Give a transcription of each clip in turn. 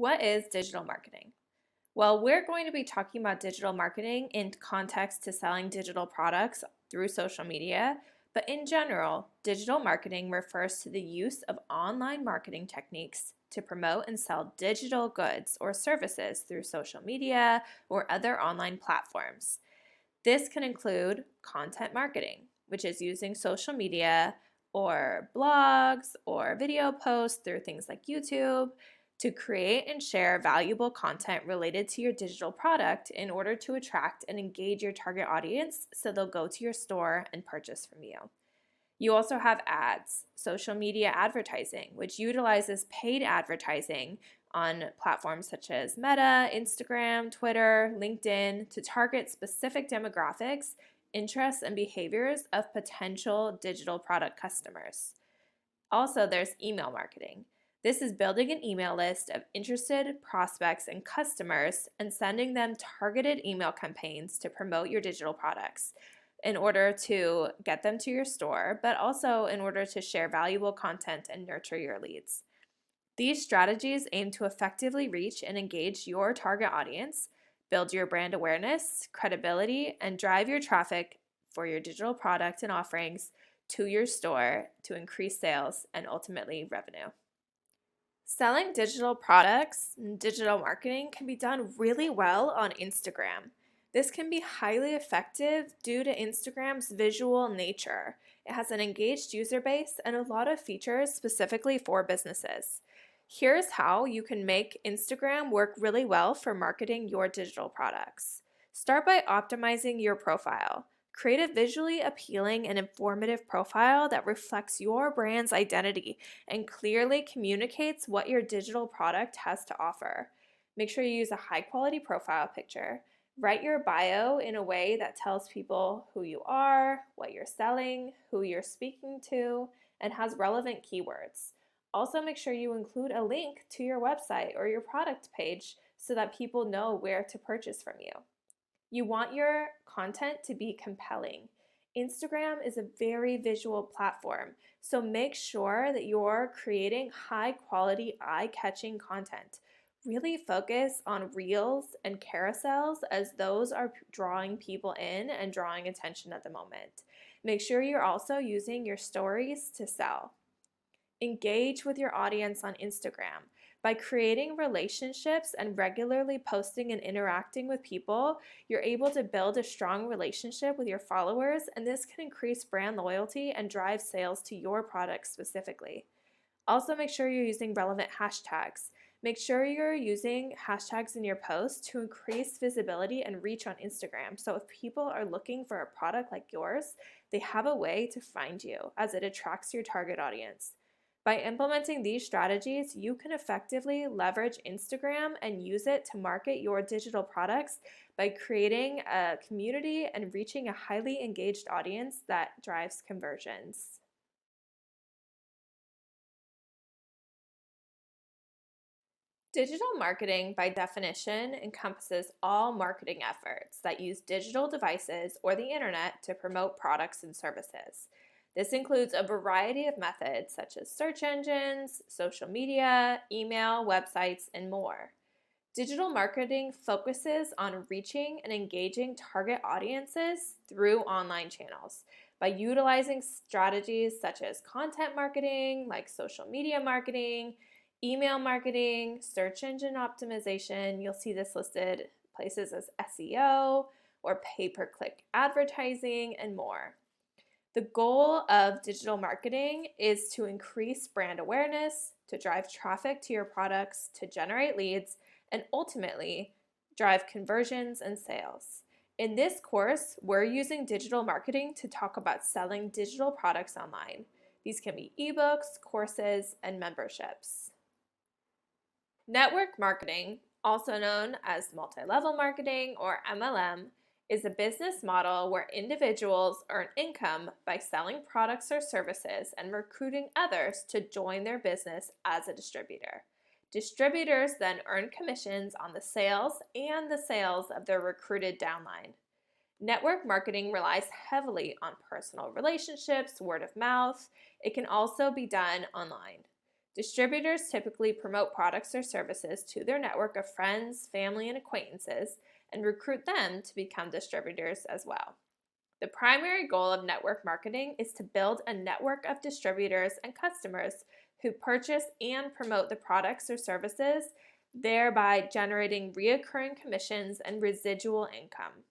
What is digital marketing? Well, we're going to be talking about digital marketing in context to selling digital products through social media, but in general, digital marketing refers to the use of online marketing techniques to promote and sell digital goods or services through social media or other online platforms. This can include content marketing, which is using social media or blogs or video posts through things like YouTube to create and share valuable content related to your digital product in order to attract and engage your target audience so they'll go to your store and purchase from you. You also have ads, social media advertising, which utilizes paid advertising on platforms such as Meta, Instagram, Twitter, LinkedIn to target specific demographics, interests, and behaviors of potential digital product customers. Also, there's email marketing. This is building an email list of interested prospects and customers and sending them targeted email campaigns to promote your digital products in order to get them to your store, but also in order to share valuable content and nurture your leads. These strategies aim to effectively reach and engage your target audience, build your brand awareness, credibility, and drive your traffic for your digital product and offerings to your store to increase sales and ultimately revenue. Selling digital products and digital marketing can be done really well on Instagram. This can be highly effective due to Instagram's visual nature. It has an engaged user base and a lot of features specifically for businesses. Here's how you can make Instagram work really well for marketing your digital products. Start by optimizing your profile. Create a visually appealing and informative profile that reflects your brand's identity and clearly communicates what your digital product has to offer. Make sure you use a high-quality profile picture. Write your bio in a way that tells people who you are, what you're selling, who you're speaking to, and has relevant keywords. Also, make sure you include a link to your website or your product page so that people know where to purchase from you. You want your content to be compelling. Instagram is a very visual platform, so make sure that you're creating high quality, eye-catching content. Really focus on reels and carousels as those are drawing people in and drawing attention at the moment. Make sure you're also using your stories to sell. Engage with your audience on Instagram. By creating relationships and regularly posting and interacting with people, you're able to build a strong relationship with your followers, and this can increase brand loyalty and drive sales to your product specifically. Also, make sure you're using relevant hashtags. Make sure you're using hashtags in your posts to increase visibility and reach on Instagram. So if people are looking for a product like yours, they have a way to find you as it attracts your target audience. By implementing these strategies, you can effectively leverage Instagram and use it to market your digital products by creating a community and reaching a highly engaged audience that drives conversions. Digital marketing, by definition, encompasses all marketing efforts that use digital devices or the internet to promote products and services. This includes a variety of methods such as search engines, social media, email, websites, and more. Digital marketing focuses on reaching and engaging target audiences through online channels by utilizing strategies such as content marketing, like social media marketing, email marketing, search engine optimization. You'll see this listed places as SEO or pay-per-click advertising and more. The goal of digital marketing is to increase brand awareness, to drive traffic to your products, to generate leads, and ultimately drive conversions and sales. In this course, we're using digital marketing to talk about selling digital products online. These can be ebooks, courses, and memberships. Network marketing, also known as multi-level marketing or MLM, is a business model where individuals earn income by selling products or services and recruiting others to join their business as a distributor. Distributors then earn commissions on the sales and the sales of their recruited downline. Network marketing relies heavily on personal relationships, word of mouth. It can also be done online. Distributors typically promote products or services to their network of friends, family, and acquaintances and recruit them to become distributors as well. The primary goal of network marketing is to build a network of distributors and customers who purchase and promote the products or services, thereby generating recurring commissions and residual income.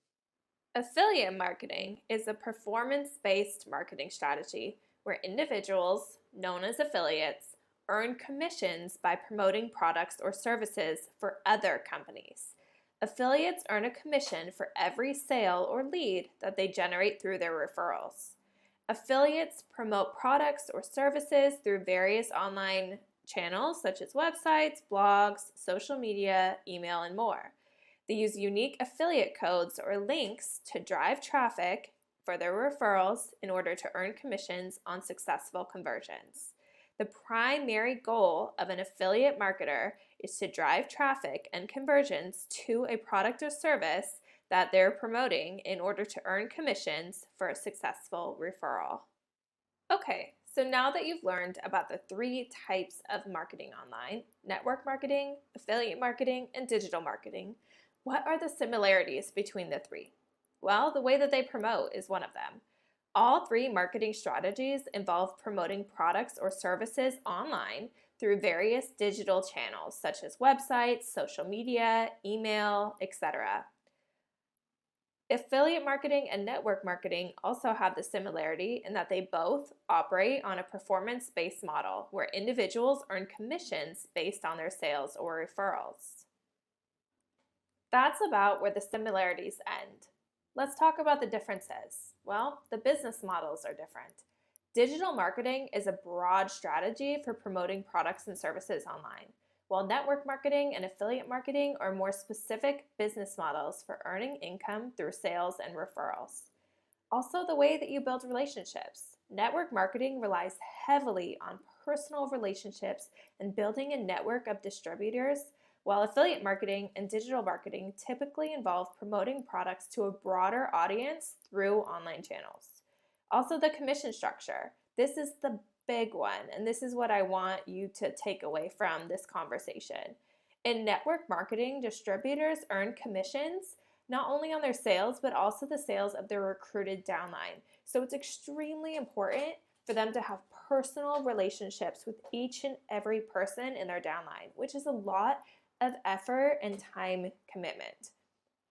Affiliate marketing is a performance-based marketing strategy where individuals, known as affiliates, earn commissions by promoting products or services for other companies. Affiliates earn a commission for every sale or lead that they generate through their referrals. Affiliates promote products or services through various online channels such as websites, blogs, social media, email, and more. They use unique affiliate codes or links to drive traffic for their referrals in order to earn commissions on successful conversions. The primary goal of an affiliate marketer is to drive traffic and conversions to a product or service that they're promoting in order to earn commissions for a successful referral. Okay, so now that you've learned about the 3 types of marketing online, network marketing, affiliate marketing, and digital marketing, what are the similarities between the 3? Well, the way that they promote is one of them. All 3 marketing strategies involve promoting products or services online through various digital channels such as websites, social media, email, etc. Affiliate marketing and network marketing also have the similarity in that they both operate on a performance-based model where individuals earn commissions based on their sales or referrals. That's about where the similarities end. Let's talk about the differences. Well, the business models are different. Digital marketing is a broad strategy for promoting products and services online, while network marketing and affiliate marketing are more specific business models for earning income through sales and referrals. Also, the way that you build relationships. Network marketing relies heavily on personal relationships and building a network of distributors, while affiliate marketing and digital marketing typically involve promoting products to a broader audience through online channels. Also, the commission structure. This is the big one, and this is what I want you to take away from this conversation. In network marketing, distributors earn commissions not only on their sales, but also the sales of their recruited downline. So it's extremely important for them to have personal relationships with each and every person in their downline, which is a lot of effort and time commitment.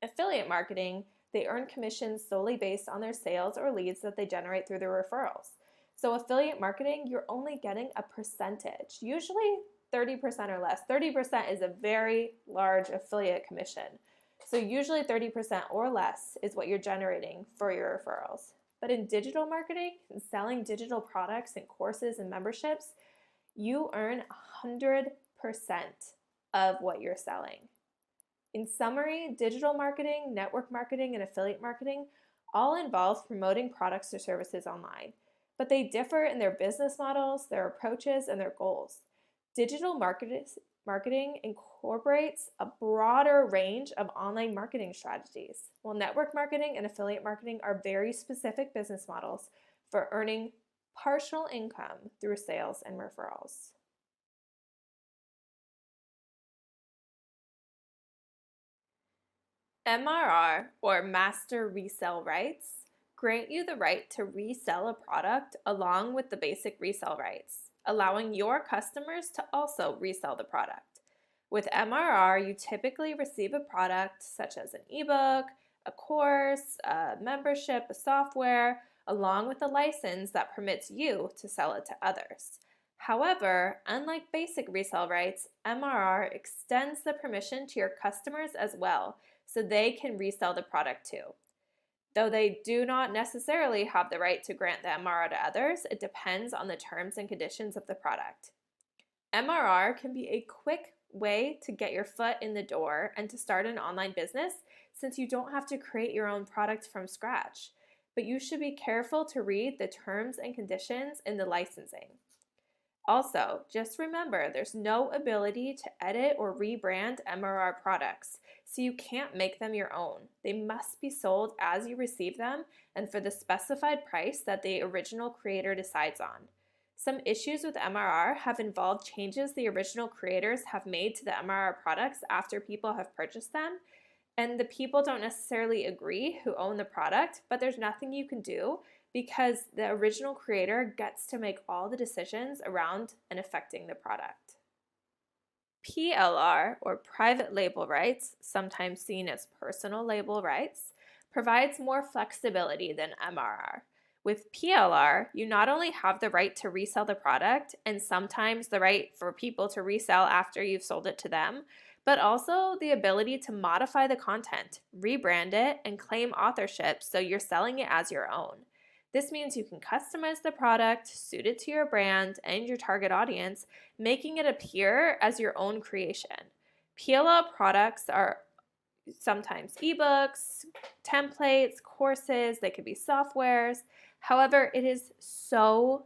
Affiliate marketing, they earn commissions solely based on their sales or leads that they generate through their referrals. So affiliate marketing, you're only getting a percentage, usually 30% or less. 30% is a very large affiliate commission. So usually 30% or less is what you're generating for your referrals. But in digital marketing and selling digital products and courses and memberships, you earn 100% of what you're selling. In summary, digital marketing, network marketing, and affiliate marketing all involve promoting products or services online, but they differ in their business models, their approaches, and their goals. Digital marketing incorporates a broader range of online marketing strategies, while network marketing and affiliate marketing are very specific business models for earning partial income through sales and referrals. MRR, or Master Resale Rights, grant you the right to resell a product along with the basic resale rights, allowing your customers to also resell the product. With MRR, you typically receive a product such as an ebook, a course, a membership, a software, along with a license that permits you to sell it to others. However, unlike basic resale rights, MRR extends the permission to your customers as well, so they can resell the product too. Though they do not necessarily have the right to grant the MRR to others, it depends on the terms and conditions of the product. MRR can be a quick way to get your foot in the door and to start an online business since you don't have to create your own product from scratch. But you should be careful to read the terms and conditions in the licensing. Also, just remember there's no ability to edit or rebrand MRR products, so you can't make them your own. They must be sold as you receive them and for the specified price that the original creator decides on. Some issues with MRR have involved changes the original creators have made to the MRR products after people have purchased them, and the people don't necessarily agree who own the product, but there's nothing you can do because the original creator gets to make all the decisions around and affecting the product. PLR, or private label rights, sometimes seen as personal label rights, provides more flexibility than MRR. With PLR, you not only have the right to resell the product and sometimes the right for people to resell after you've sold it to them, but also the ability to modify the content, rebrand it, and claim authorship so you're selling it as your own. This means you can customize the product, suit it to your brand and your target audience, making it appear as your own creation. PLR products are sometimes ebooks, templates, courses, they could be softwares. However, it is so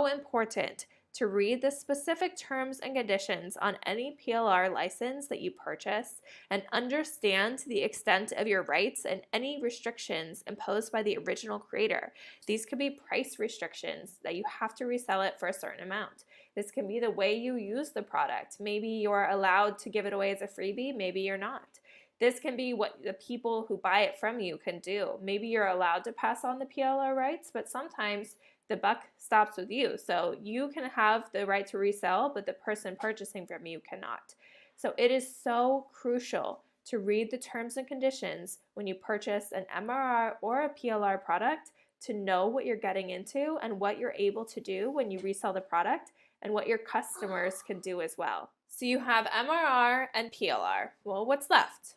important to read the specific terms and conditions on any PLR license that you purchase and understand the extent of your rights and any restrictions imposed by the original creator. These could be price restrictions that you have to resell it for a certain amount. This can be the way you use the product. Maybe you're allowed to give it away as a freebie, maybe you're not. This can be what the people who buy it from you can do. Maybe you're allowed to pass on the PLR rights, but sometimes the buck stops with you. So you can have the right to resell, but the person purchasing from you cannot. So it is so crucial to read the terms and conditions when you purchase an MRR or a PLR product to know what you're getting into and what you're able to do when you resell the product and what your customers can do as well. So you have MRR and PLR. Well, what's left?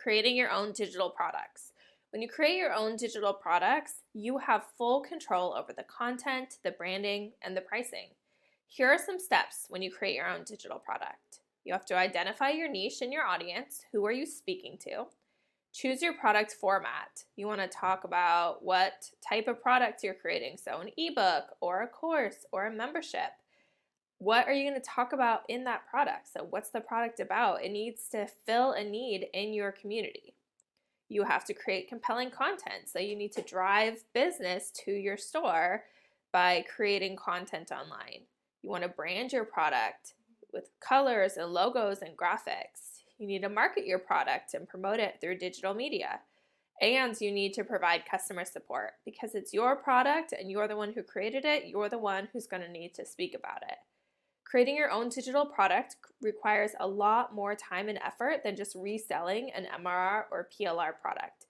Creating your own digital products. When you create your own digital products, you have full control over the content, the branding, and the pricing. Here are some steps when you create your own digital product. You have to identify your niche and your audience. Who are you speaking to? Choose your product format. You want to talk about what type of product you're creating, so an ebook or a course or a membership. What are you going to talk about in that product? So what's the product about? It needs to fill a need in your community. You have to create compelling content. So you need to drive business to your store by creating content online. You want to brand your product with colors and logos and graphics. You need to market your product and promote it through digital media. And you need to provide customer support because it's your product and you're the one who created it. You're the one who's going to need to speak about it. Creating your own digital product requires a lot more time and effort than just reselling an MRR or PLR product,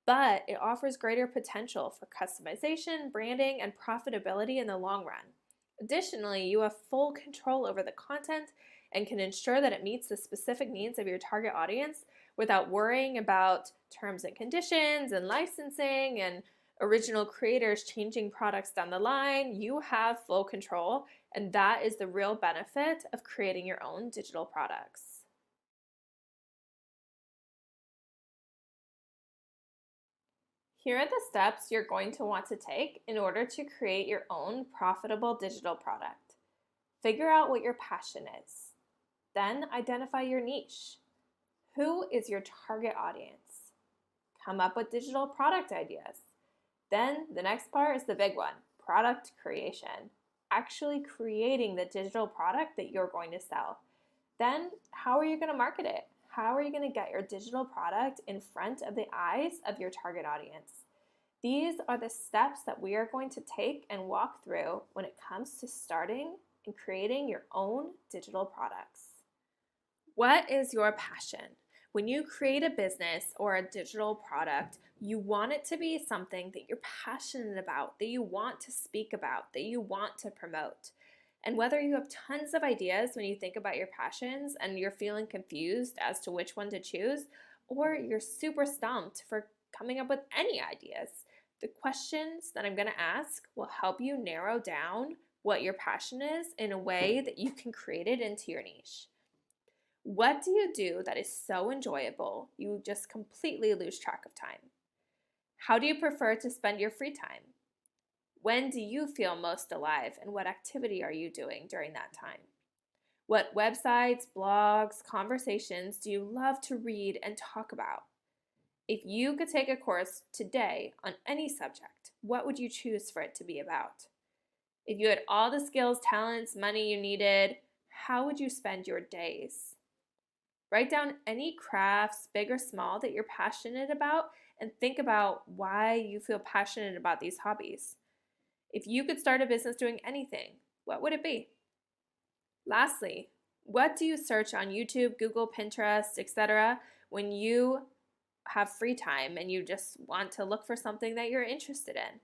but it offers greater potential for customization, branding, and profitability in the long run. Additionally, you have full control over the content and can ensure that it meets the specific needs of your target audience without worrying about terms and conditions and licensing and original creators changing products down the line. You have full control, and that is the real benefit of creating your own digital products. Here are the steps you're going to want to take in order to create your own profitable digital product. Figure out what your passion is. Then identify your niche. Who is your target audience? Come up with digital product ideas. Then the next part is the big one, product creation. Actually creating the digital product that you're going to sell. Then how are you going to market it? How are you going to get your digital product in front of the eyes of your target audience? These are the steps that we are going to take and walk through when it comes to starting and creating your own digital products. What is your passion? When you create a business or a digital product, you want it to be something that you're passionate about, that you want to speak about, that you want to promote. And whether you have tons of ideas when you think about your passions and you're feeling confused as to which one to choose, or you're super stumped for coming up with any ideas, the questions that I'm going to ask will help you narrow down what your passion is in a way that you can create it into your niche. What do you do that is so enjoyable you just completely lose track of time? How do you prefer to spend your free time? When do you feel most alive and what activity are you doing during that time? What websites, blogs, conversations do you love to read and talk about? If you could take a course today on any subject, what would you choose for it to be about? If you had all the skills, talents, money you needed, how would you spend your days? Write down any crafts, big or small, that you're passionate about and think about why you feel passionate about these hobbies. If you could start a business doing anything, what would it be? Lastly, what do you search on YouTube, Google, Pinterest, etc. when you have free time and you just want to look for something that you're interested in?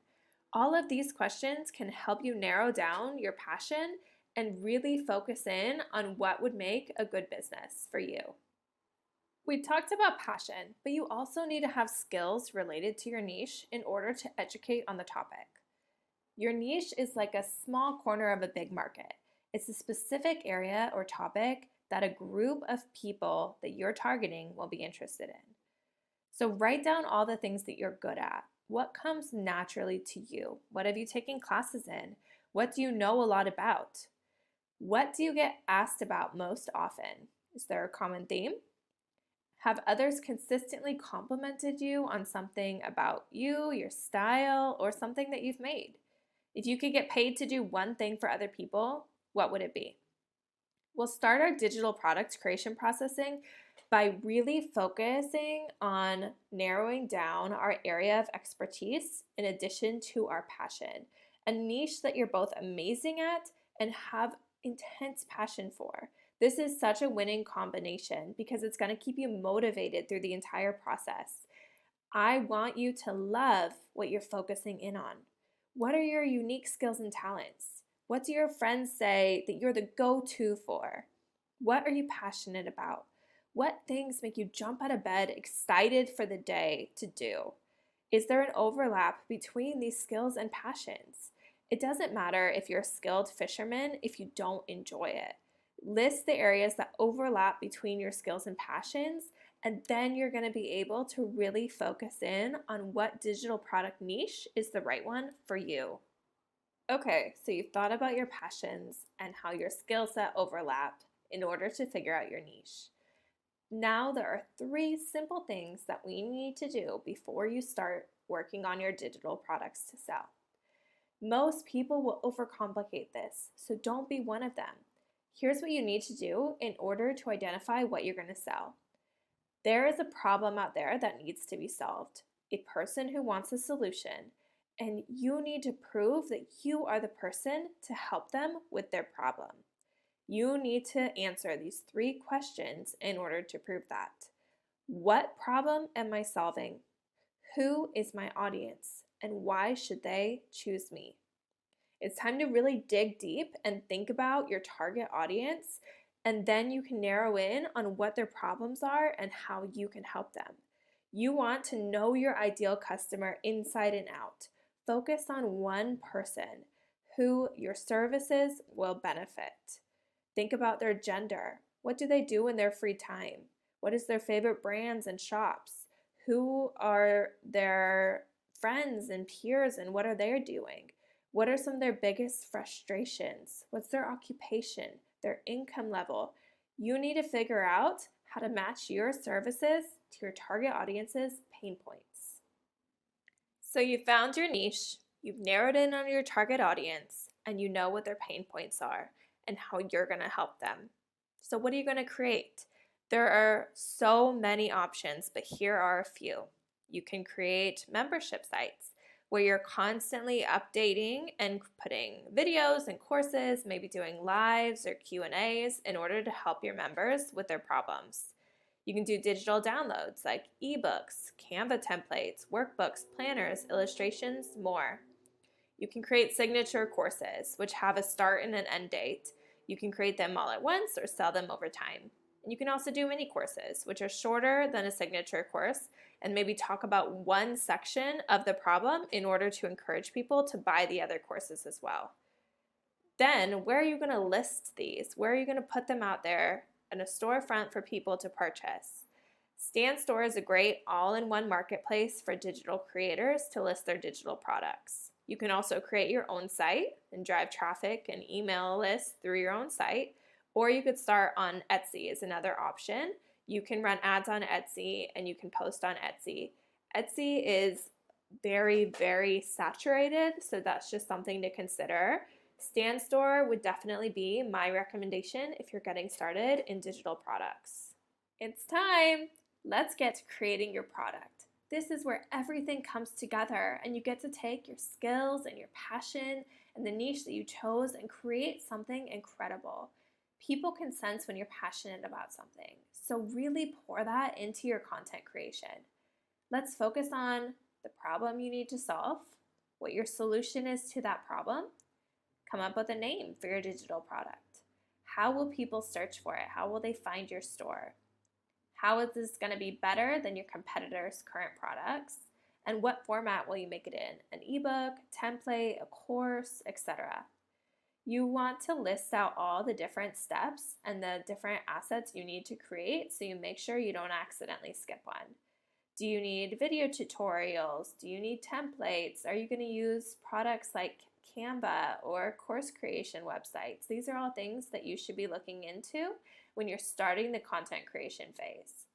All of these questions can help you narrow down your passion and really focus in on what would make a good business for you. We talked about passion, but you also need to have skills related to your niche in order to educate on the topic. Your niche is like a small corner of a big market. It's a specific area or topic that a group of people that you're targeting will be interested in. So write down all the things that you're good at. What comes naturally to you? What have you taken classes in? What do you know a lot about? What do you get asked about most often? Is there a common theme? Have others consistently complimented you on something about you, your style, or something that you've made? If you could get paid to do one thing for other people, what would it be? We'll start our digital product creation processing by really focusing on narrowing down our area of expertise in addition to our passion, a niche that you're both amazing at and have intense passion for. This is such a winning combination because it's going to keep you motivated through the entire process. I want you to love what you're focusing in on. What are your unique skills and talents? What do your friends say that you're the go-to for? What are you passionate about? What things make you jump out of bed excited for the day to do? Is there an overlap between these skills and passions? It doesn't matter if you're a skilled fisherman if you don't enjoy it. List the areas that overlap between your skills and passions, and then you're going to be able to really focus in on what digital product niche is the right one for you. Okay, so you've thought about your passions and how your skill set overlap in order to figure out your niche. Now there are 3 simple things that we need to do before you start working on your digital products to sell. Most people will overcomplicate this, so don't be one of them. Here's what you need to do in order to identify what you're going to sell. There is a problem out there that needs to be solved, a person who wants a solution, and you need to prove that you are the person to help them with their problem. You need to answer these 3 questions in order to prove that. What problem am I solving? Who is my audience? And why should they choose me? It's time to really dig deep and think about your target audience, and then you can narrow in on what their problems are and how you can help them. You want to know your ideal customer inside and out. Focus on one person who your services will benefit. Think about their gender. What do they do in their free time? What is their favorite brands and shops? Who are their friends and peers and what are they doing? What are some of their biggest frustrations? What's their occupation, their income level? You need to figure out how to match your services to your target audience's pain points. So you found your niche, you've narrowed in on your target audience, and you know what their pain points are and how you're going to help them. So what are you going to create? There are so many options, but here are a few. You can create membership sites where you're constantly updating and putting videos and courses, maybe doing lives or Q&As in order to help your members with their problems. You can do digital downloads like ebooks, Canva templates, workbooks, planners, illustrations, more. You can create signature courses, which have a start and an end date. You can create them all at once or sell them over time. And you can also do mini courses, which are shorter than a signature course, and maybe talk about one section of the problem in order to encourage people to buy the other courses as well. Then, where are you going to list these? Where are you going to put them out there in a storefront for people to purchase? Stan Store is a great all-in-one marketplace for digital creators to list their digital products. You can also create your own site and drive traffic and email lists through your own site, or you could start on Etsy as another option. You can run ads on Etsy and you can post on Etsy. Etsy is very, very saturated, so that's just something to consider. Stan Store would definitely be my recommendation if you're getting started in digital products. It's time! Let's get to creating your product. This is where everything comes together and you get to take your skills and your passion and the niche that you chose and create something incredible. People can sense when you're passionate about something, so really pour that into your content creation. Let's focus on the problem you need to solve, what your solution is to that problem. Come up with a name for your digital product. How will people search for it? How will they find your store? How is this going to be better than your competitors' current products? And what format will you make it in? An ebook, template, a course, etc. You want to list out all the different steps and the different assets you need to create so you make sure you don't accidentally skip one. Do you need video tutorials? Do you need templates? Are you going to use products like Canva or course creation websites? These are all things that you should be looking into when you're starting the content creation phase.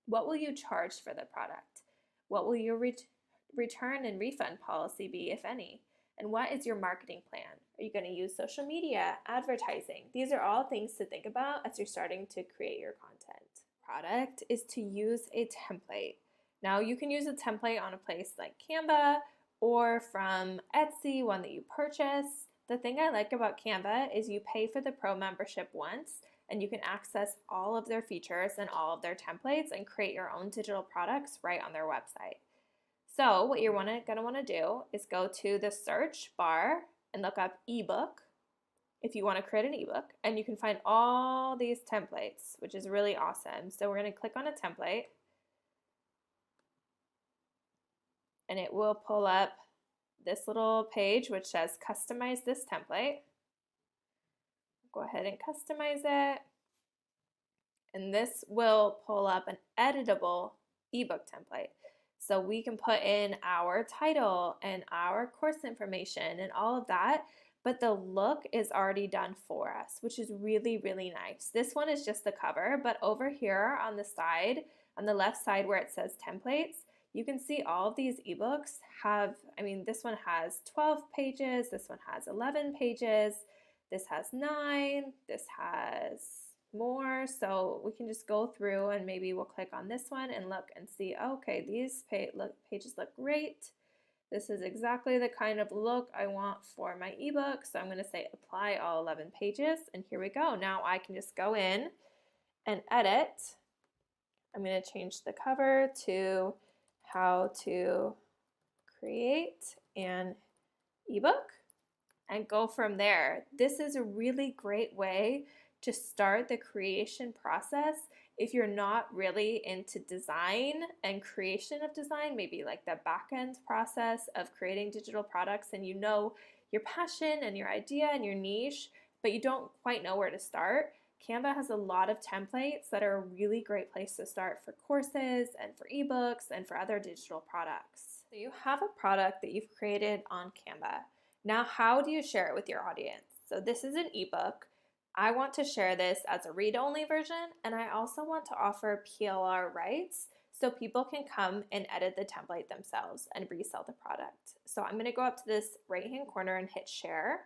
What will you charge for the product? What will your return and refund policy be, if any? And what is your marketing plan? Are you going to use social media, advertising? These are all things to think about as you're starting to create your content. Product is to use a template. Now you can use a template on a place like Canva or from Etsy, one that you purchase. The thing I like about Canva is you pay for the pro membership once and you can access all of their features and all of their templates and create your own digital products right on their website. So what you're going to want to do is go to the search bar and look up ebook if you want to create an ebook, and you can find all these templates, which is really awesome. So we're going to click on a template and it will pull up this little page which says customize this template. Go ahead and customize it, and this will pull up an editable ebook template. So we can put in our title and our course information and all of that, but the look is already done for us, which is really, really nice. This one is just the cover, but over here on the side, on the left side where it says templates, you can see all of these ebooks have, this one has 12 pages, this one has 11 pages, this has 9, this has more. So we can just go through and maybe we'll click on this one and look and see, okay, these pages look great. This is exactly the kind of look I want for my ebook. So I'm going to say apply all 11 pages, and here we go. Now I can just go in and edit. I'm going to change the cover to how to create an ebook and go from there. This is a really great way to start the creation process if you're not really into design and creation of design, maybe like the back end process of creating digital products, and you know your passion and your idea and your niche, but you don't quite know where to start. Canva has a lot of templates that are a really great place to start for courses and for ebooks and for other digital products. So you have a product that you've created on Canva. Now, how do you share it with your audience? So this is an ebook. I want to share this as a read-only version, and I also want to offer PLR rights so people can come and edit the template themselves and resell the product. So I'm going to go up to this right-hand corner and hit share.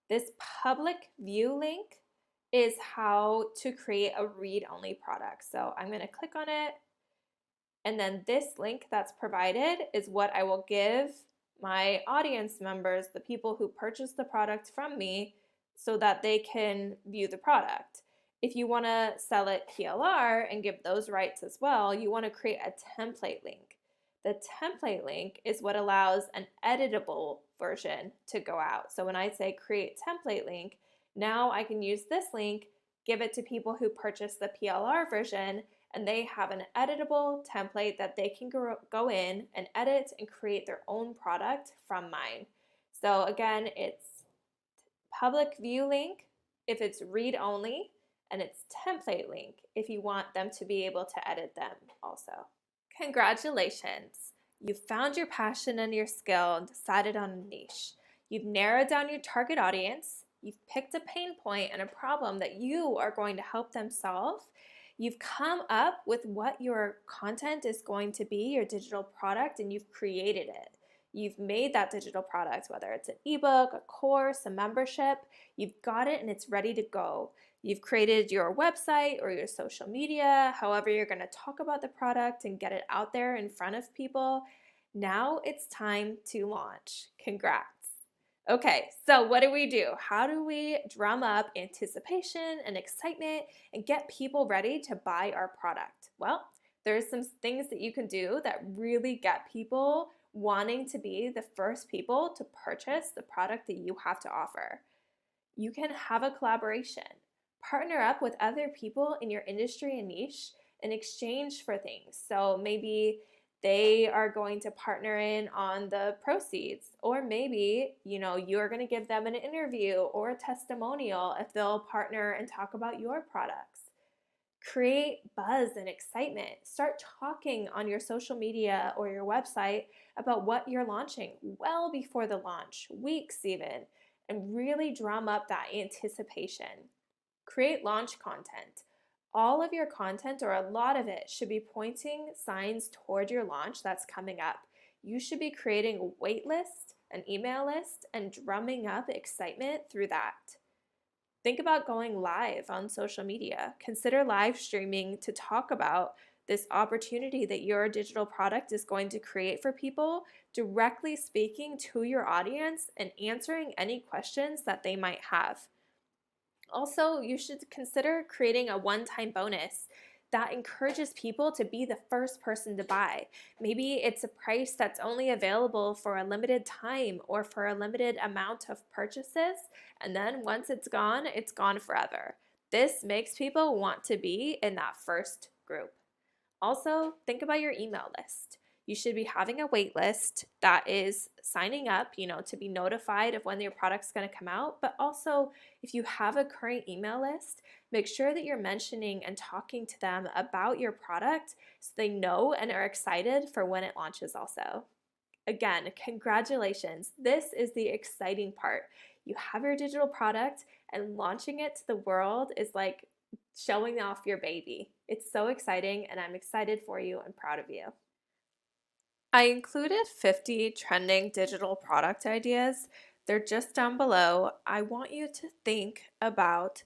This public view link is how to create a read-only product. So I'm going to click on it, and then this link that's provided is what I will give my audience members, the people who purchase the product from me, so that they can view the product. If you want to sell it PLR and give those rights as well, you want to create a template link. The template link is what allows an editable version to go out. So when I say create template link, now I can use this link, give it to people who purchase the PLR version, and they have an editable template that they can go in and edit and create their own product from mine. So again, it's public view link if it's read only, and it's template link if you want them to be able to edit them also. Congratulations! You've found your passion and your skill and decided on a niche. You've narrowed down your target audience. You've picked a pain point and a problem that you are going to help them solve. You've come up with what your content is going to be, your digital product, and you've created it. You've made that digital product, whether it's an ebook, a course, a membership, you've got it and it's ready to go. You've created your website or your social media, however you're going to talk about the product and get it out there in front of people. Now it's time to launch. Congrats. Okay, so what do? How do we drum up anticipation and excitement and get people ready to buy our product? Well, there's some things that you can do that really get people wanting to be the first people to purchase the product that you have to offer. You can have a collaboration. Partner up with other people in your industry and niche in exchange for things. So maybe they are going to partner in on the proceeds, or maybe you're going to give them an interview or a testimonial if they'll partner and talk about your products. Create buzz and excitement. Start talking on your social media or your website about what you're launching well before the launch, weeks even, and really drum up that anticipation. Create launch content. All of your content, or a lot of it, should be pointing signs toward your launch that's coming up. You should be creating a wait list, an email list, and drumming up excitement through that. Think about going live on social media. Consider live streaming to talk about this opportunity that your digital product is going to create for people, directly speaking to your audience and answering any questions that they might have. Also, you should consider creating a one-time bonus that encourages people to be the first person to buy. Maybe it's a price that's only available for a limited time or for a limited amount of purchases, and then once it's gone forever. This makes people want to be in that first group. Also, think about your email list. You should be having a wait list that is signing up, to be notified of when your product's going to come out. But also, if you have a current email list, make sure that you're mentioning and talking to them about your product so they know and are excited for when it launches also. Again, congratulations. This is the exciting part. You have your digital product, and launching it to the world is like showing off your baby. It's so exciting, and I'm excited for you and proud of you. I included 50 trending digital product ideas. They're just down below. I want you to think about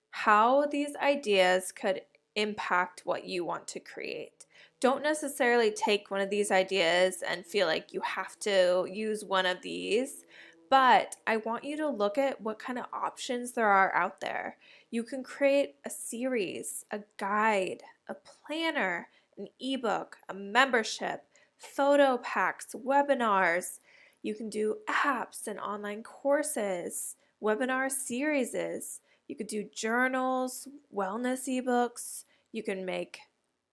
how these ideas could impact what you want to create. Don't necessarily take one of these ideas and feel like you have to use one of these, but I want you to look at what kind of options there are out there. You can create a series, a guide, a planner, an ebook, a membership, photo packs, webinars. You can do apps and online courses, webinar series. You could do journals, wellness ebooks. You can make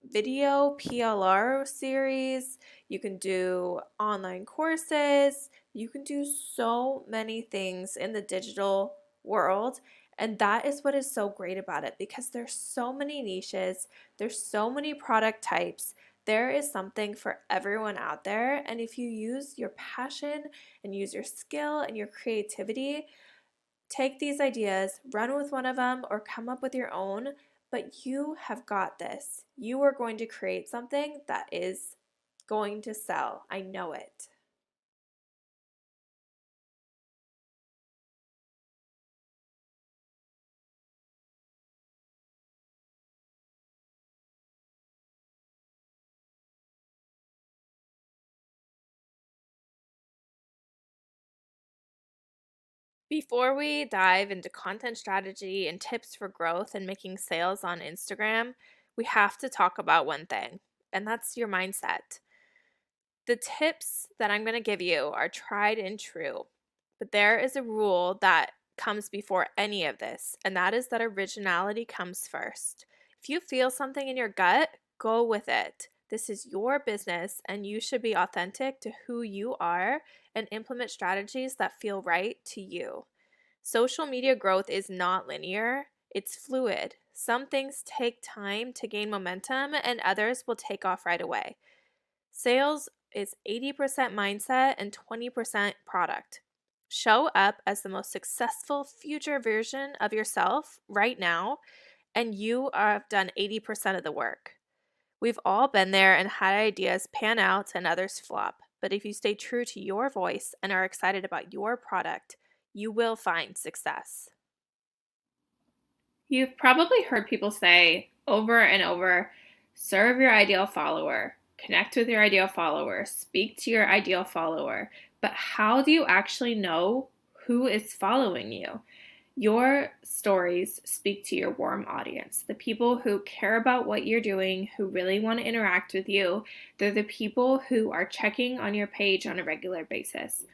video PLR series. You can do online courses. You can do so many things in the digital world. And that is what is so great about it, because there's so many niches, there's so many product types. There is something for everyone out there. And if you use your passion and use your skill and your creativity, take these ideas, run with one of them, or come up with your own, but you have got this. You are going to create something that is going to sell. I know it. Before we dive into content strategy and tips for growth and making sales on Instagram, we have to talk about one thing, and that's your mindset. The tips that I'm going to give you are tried and true, but there is a rule that comes before any of this, and that is that originality comes first. If you feel something in your gut, go with it. This is your business, and you should be authentic to who you are and implement strategies that feel right to you. Social media growth is not linear, it's fluid. Some things take time to gain momentum, and others will take off right away. Sales is 80% mindset and 20% product. Show up as the most successful future version of yourself right now, and you have done 80% of the work. We've all been there and had ideas pan out and others flop. but if you stay true to your voice and are excited about your product, you will find success. You've probably heard people say over and over, serve your ideal follower, connect with your ideal follower, speak to your ideal follower. But how do you actually know who is following you? Your stories speak to your warm audience, the people who care about what you're doing, who really want to interact with you. They're the people who are checking on your page on a regular basis.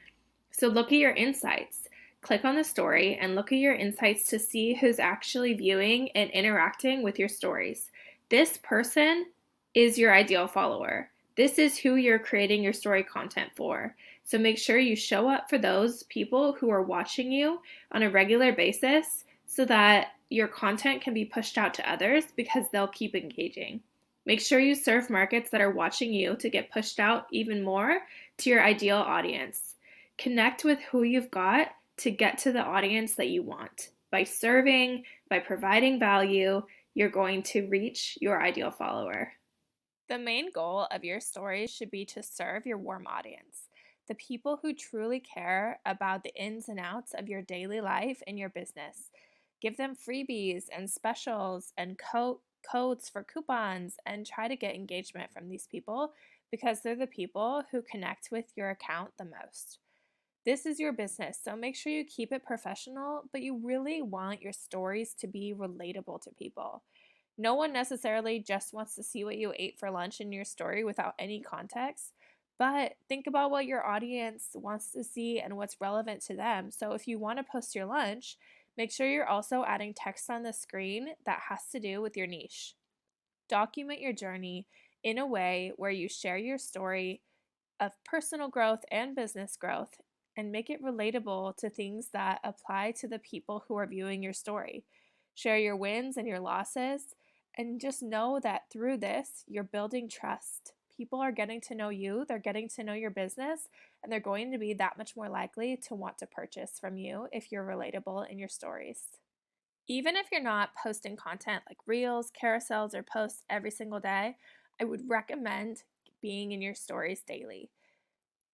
So look at your insights. Click on the story and look at your insights to see who's actually viewing and interacting with your stories. This person is your ideal follower. This is who you're creating your story content for. So make sure you show up for those people who are watching you on a regular basis so that your content can be pushed out to others because they'll keep engaging. Make sure you serve markets that are watching you to get pushed out even more to your ideal audience. Connect with who you've got to get to the audience that you want. By serving, by providing value, you're going to reach your ideal follower. The main goal of your stories should be to serve your warm audience, the people who truly care about the ins and outs of your daily life and your business. Give them freebies and specials and codes for coupons and try to get engagement from these people because they're the people who connect with your account the most. This is your business, so make sure you keep it professional, but you really want your stories to be relatable to people. No one necessarily just wants to see what you ate for lunch in your story without any context, but think about what your audience wants to see and what's relevant to them. So if you want to post your lunch, make sure you're also adding text on the screen that has to do with your niche. Document your journey in a way where you share your story of personal growth and business growth and make it relatable to things that apply to the people who are viewing your story. Share your wins and your losses, and just know that through this, you're building trust. People are getting to know you, they're getting to know your business, and they're going to be that much more likely to want to purchase from you if you're relatable in your stories. Even if you're not posting content like reels, carousels, or posts every single day, I would recommend being in your stories daily.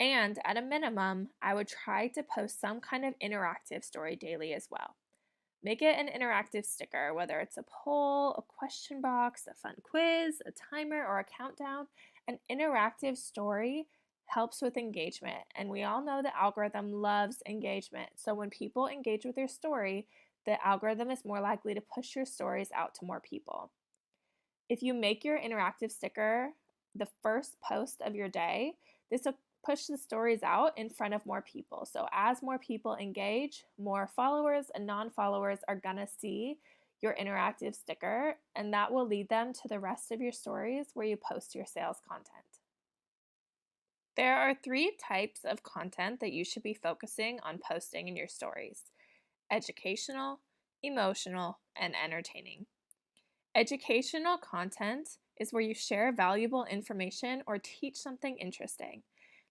And at a minimum, I would try to post some kind of interactive story daily as well. Make it an interactive sticker, whether it's a poll, a question box, a fun quiz, a timer, or a countdown. An interactive story helps with engagement, and we all know the algorithm loves engagement. So when people engage with your story, the algorithm is more likely to push your stories out to more people. If you make your interactive sticker the first post of your day, this will push the stories out in front of more people. So as more people engage, more followers and non-followers are gonna see your interactive sticker, and that will lead them to the rest of your stories where you post your sales content. There are 3 types of content that you should be focusing on posting in your stories: educational, emotional, and entertaining. Educational content is where you share valuable information or teach something interesting.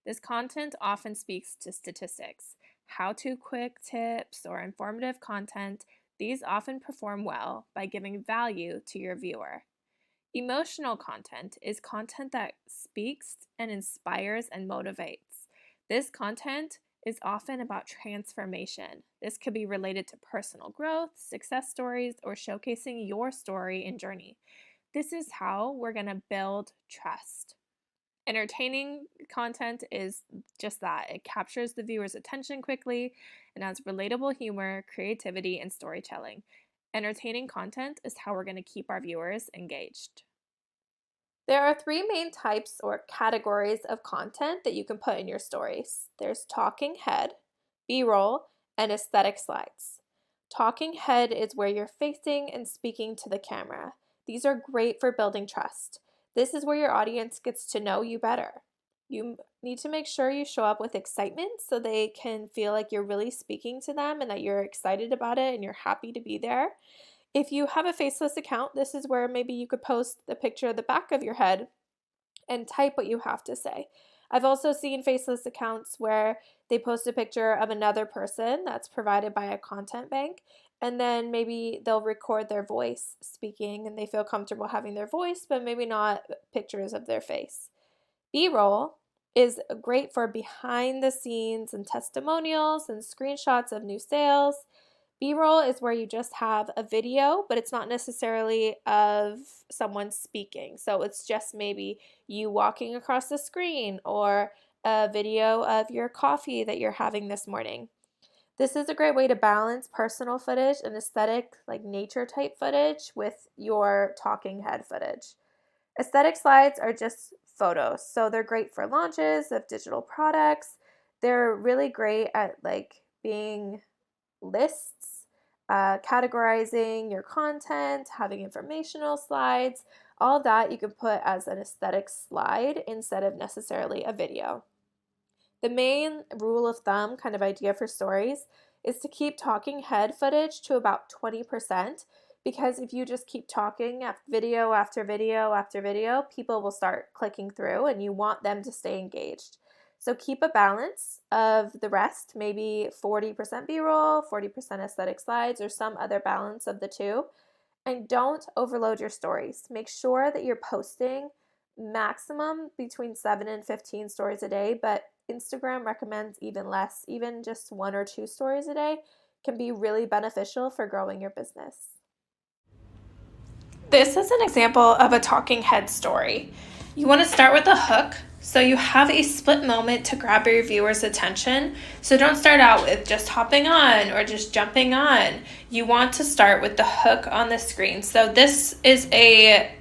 This content often speaks to statistics, how-to quick tips, or informative content. These often perform well by giving value to your viewer. Emotional content is content that speaks and inspires and motivates. This content is often about transformation. This could be related to personal growth, success stories, or showcasing your story and journey. This is how we're going to build trust. Entertaining content is just that. It captures the viewer's attention quickly and has relatable humor, creativity, and storytelling. Entertaining content is how we're going to keep our viewers engaged. There are 3 main types or categories of content that you can put in your stories. There's talking head, B-roll, and aesthetic slides. Talking head is where you're facing and speaking to the camera. These are great for building trust. This is where your audience gets to know you better. You need to make sure you show up with excitement so they can feel like you're really speaking to them and that you're excited about it and you're happy to be there. If you have a faceless account, this is where maybe you could post the picture of the back of your head and type what you have to say. I've also seen faceless accounts where they post a picture of another person that's provided by a content bank, and then maybe they'll record their voice speaking and they feel comfortable having their voice, but maybe not pictures of their face. B-roll is great for behind the scenes and testimonials and screenshots of new sales. B-roll is where you just have a video, but it's not necessarily of someone speaking. So it's just maybe you walking across the screen or a video of your coffee that you're having this morning. This is a great way to balance personal footage and aesthetic, like nature type footage, with your talking head footage. Aesthetic slides are just photos, so they're great for launches of digital products. They're really great at like being lists, categorizing your content, having informational slides. All of that you can put as an aesthetic slide instead of necessarily a video. The main rule of thumb kind of idea for stories is to keep talking head footage to about 20%, because if you just keep talking video after video after video, people will start clicking through and you want them to stay engaged. So keep a balance of the rest, maybe 40% B-roll, 40% aesthetic slides, or some other balance of the two. And don't overload your stories. Make sure that you're posting maximum between 7 and 15 stories a day, but Instagram recommends even less. Even just 1 or 2 stories a day can be really beneficial for growing your business. This is an example of a talking head story. You want to start with a hook, so you have a split moment to grab your viewer's attention. So don't start out with just hopping on or just jumping on. You want to start with the hook on the screen. So this is a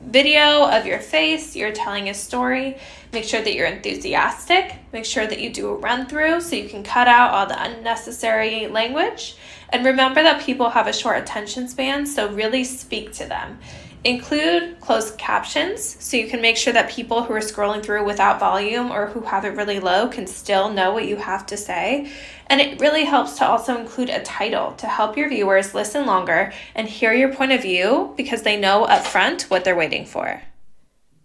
video of your face, you're telling a story. Make sure that you're enthusiastic. Make sure that you do a run through so you can cut out all the unnecessary language. And remember that people have a short attention span, so really speak to them. Include closed captions so you can make sure that people who are scrolling through without volume or who have it really low can still know what you have to say. And it really helps to also include a title to help your viewers listen longer and hear your point of view because they know up front what they're waiting for.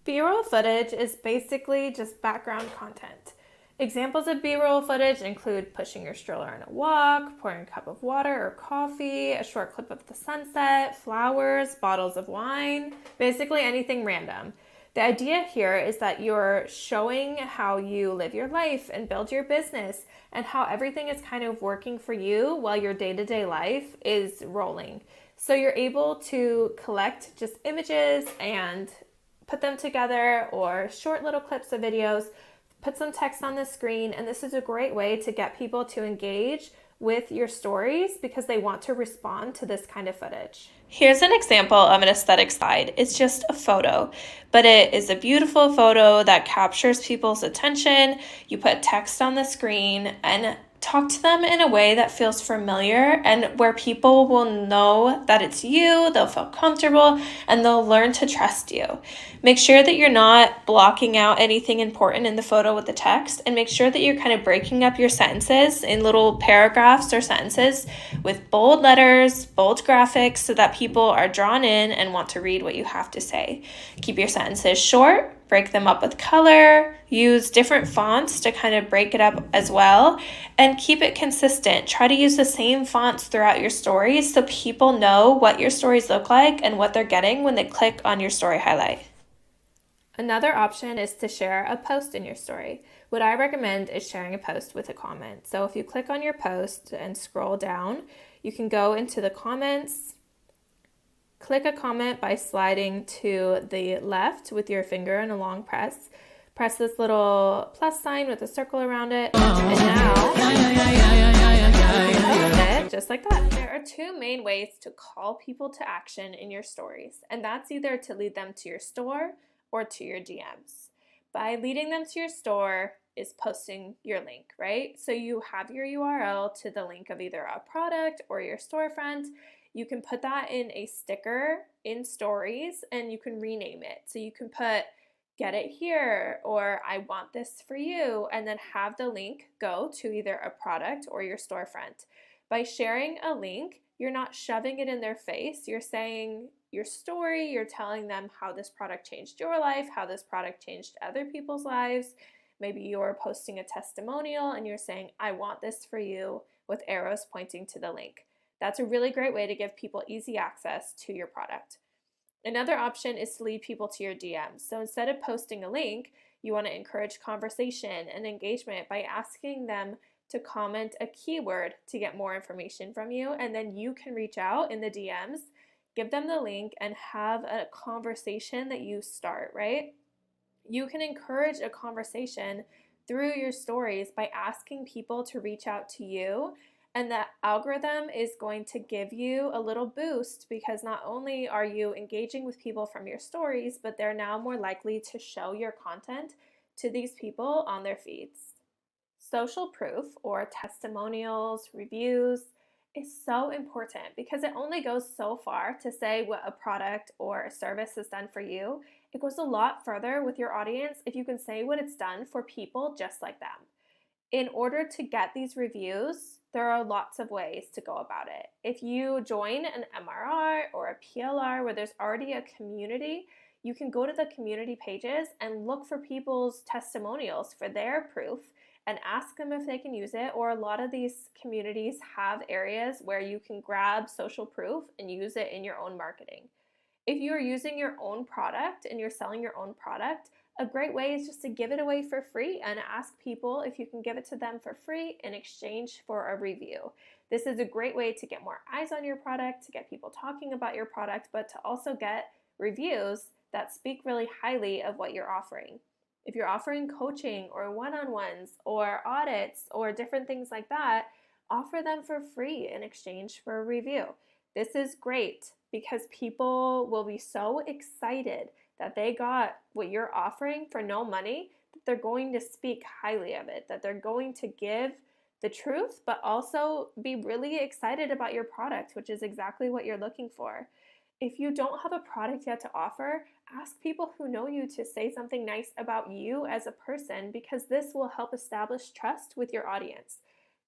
B-roll footage is basically just background content. Examples of B-roll footage include pushing your stroller on a walk, pouring a cup of water or coffee, a short clip of the sunset, flowers, bottles of wine, basically anything random. The idea here is that you're showing how you live your life and build your business and how everything is kind of working for you while your day-to-day life is rolling. So you're able to collect just images and put them together, or short little clips of videos, put some text on the screen, and this is a great way to get people to engage with your stories because they want to respond to this kind of footage. Here's an example of an aesthetic slide. It's just a photo, but it is a beautiful photo that captures people's attention. You put text on the screen and talk to them in a way that feels familiar and where people will know that it's you, they'll feel comfortable, and they'll learn to trust you. Make sure that you're not blocking out anything important in the photo with the text, and make sure that you're kind of breaking up your sentences in little paragraphs or sentences with bold letters, bold graphics, so that people are drawn in and want to read what you have to say. Keep your sentences short, break them up with color, use different fonts to kind of break it up as well, and keep it consistent. Try to use the same fonts throughout your stories so people know what your stories look like and what they're getting when they click on your story highlight. Another option is to share a post in your story. What I recommend is sharing a post with a comment. So if you click on your post and scroll down, you can go into the comments, click a comment by sliding to the left with your finger and a long press. Press this little plus sign with a circle around it, and now it just like that. There are two main ways to call people to action in your stories, and that's either to lead them to your store or to your DMs. By leading them to your store is posting your link, right? So you have your URL to the link of either a product or your storefront. You can put that in a sticker in stories and you can rename it. So you can put get it here or I want this for you, and then have the link go to either a product or your storefront. By sharing a link, you're not shoving it in their face. You're saying your story, you're telling them how this product changed your life, how this product changed other people's lives. Maybe you're posting a testimonial and you're saying, I want this for you, with arrows pointing to the link. That's a really great way to give people easy access to your product. Another option is to lead people to your DMs. So instead of posting a link, you want to encourage conversation and engagement by asking them to comment a keyword to get more information from you. And then you can reach out in the DMs, give them the link, and have a conversation that you start, right? You can encourage a conversation through your stories by asking people to reach out to you. And that algorithm is going to give you a little boost because not only are you engaging with people from your stories, but they're now more likely to show your content to these people on their feeds. Social proof or testimonials, reviews is so important because it only goes so far to say what a product or a service has done for you. It goes a lot further with your audience if you can say what it's done for people just like them. In order to get these reviews, there are lots of ways to go about it. If you join an MRR or a PLR where there's already a community, you can go to the community pages and look for people's testimonials for their proof and ask them if they can use it. Or a lot of these communities have areas where you can grab social proof and use it in your own marketing. If you're using your own product and you're selling your own product, a great way is just to give it away for free and ask people if you can give it to them for free in exchange for a review. This is a great way to get more eyes on your product, to get people talking about your product, but to also get reviews that speak really highly of what you're offering. If you're offering coaching or one-on-ones or audits or different things like that, offer them for free in exchange for a review. This is great because people will be so excited that they got what you're offering for no money that they're going to speak highly of it, that they're going to give the truth, but also be really excited about your product, which is exactly what you're looking for. If you don't have a product yet to offer, ask people who know you to say something nice about you as a person because this will help establish trust with your audience.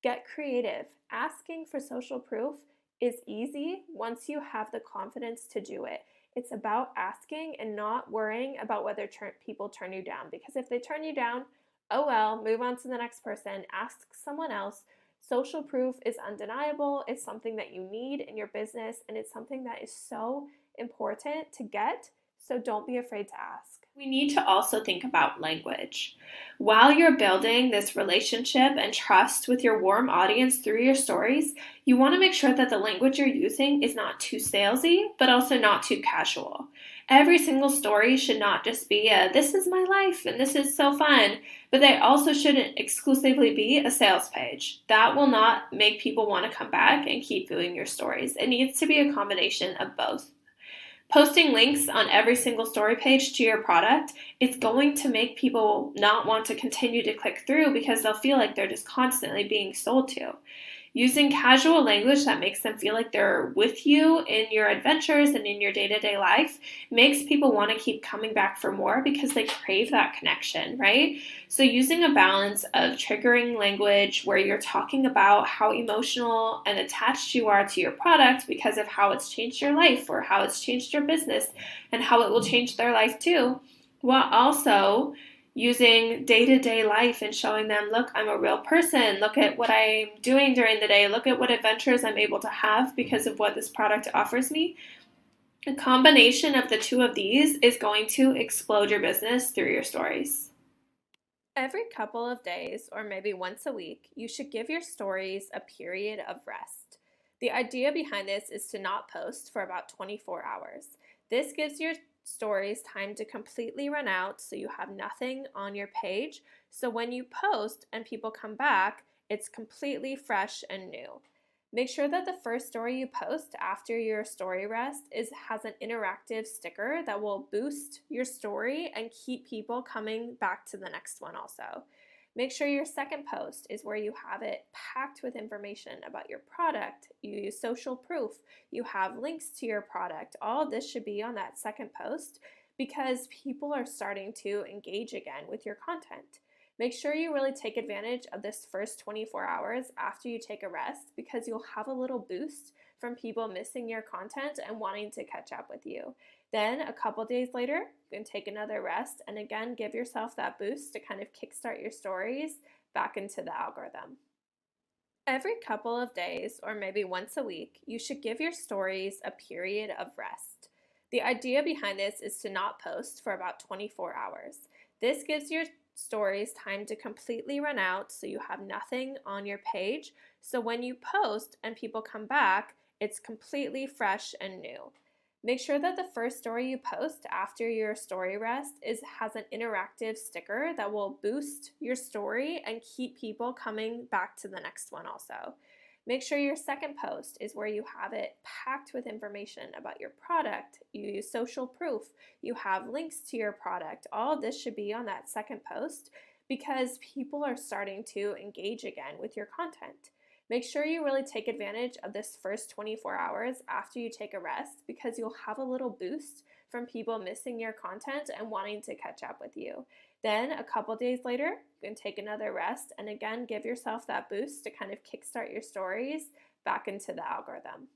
Get creative. Asking for social proof is easy once you have the confidence to do it. It's about asking and not worrying about whether people turn you down. Because if they turn you down, oh well, move on to the next person, ask someone else. Social proof is undeniable. It's something that you need in your business, and it's something that is so important to get. So don't be afraid to ask. We need to also think about language. While you're building this relationship and trust with your warm audience through your stories, you want to make sure that the language you're using is not too salesy, but also not too casual. Every single story should not just be this is my life and this is so fun, but they also shouldn't exclusively be a sales page. That will not make people want to come back and keep viewing your stories. It needs to be a combination of both. Posting links on every single story page to your product, it's going to make people not want to continue to click through because they'll feel like they're just constantly being sold to. Using casual language that makes them feel like they're with you in your adventures and in your day-to-day life makes people want to keep coming back for more because they crave that connection, right? So using a balance of triggering language where you're talking about how emotional and attached you are to your product because of how it's changed your life or how it's changed your business and how it will change their life too, while also using day-to-day life and showing them, look, I'm a real person. Look at what I'm doing during the day. Look at what adventures I'm able to have because of what this product offers me. A combination of the two of these is going to explode your business through your stories. Every couple of days, or maybe once a week, you should give your stories a period of rest. The idea behind this is to not post for about 24 hours. This gives your stories time to completely run out so you have nothing on your page. So when you post and people come back, it's completely fresh and new. Make sure that the first story you post after your story rest has an interactive sticker that will boost your story and keep people coming back to the next one also. Make sure your second post is where you have it packed with information about your product. You use social proof. You have links to your product. All of this should be on that second post because people are starting to engage again with your content. Make sure you really take advantage of this first 24 hours after you take a rest because you'll have a little boost from people missing your content and wanting to catch up with you. Then a couple days later, you can take another rest and again give yourself that boost to kind of kickstart your stories back into the algorithm. Every couple of days, or maybe once a week, you should give your stories a period of rest. The idea behind this is to not post for about 24 hours. This gives your stories time to completely run out so you have nothing on your page. So when you post and people come back, it's completely fresh and new. Make sure that the first story you post after your story rest has an interactive sticker that will boost your story and keep people coming back to the next one also. Make sure your second post is where you have it packed with information about your product. You use social proof. You have links to your product. All of this should be on that second post because people are starting to engage again with your content. Make sure you really take advantage of this first 24 hours after you take a rest because you'll have a little boost from people missing your content and wanting to catch up with you. Then a couple days later, you can take another rest and again give yourself that boost to kind of kickstart your stories back into the algorithm.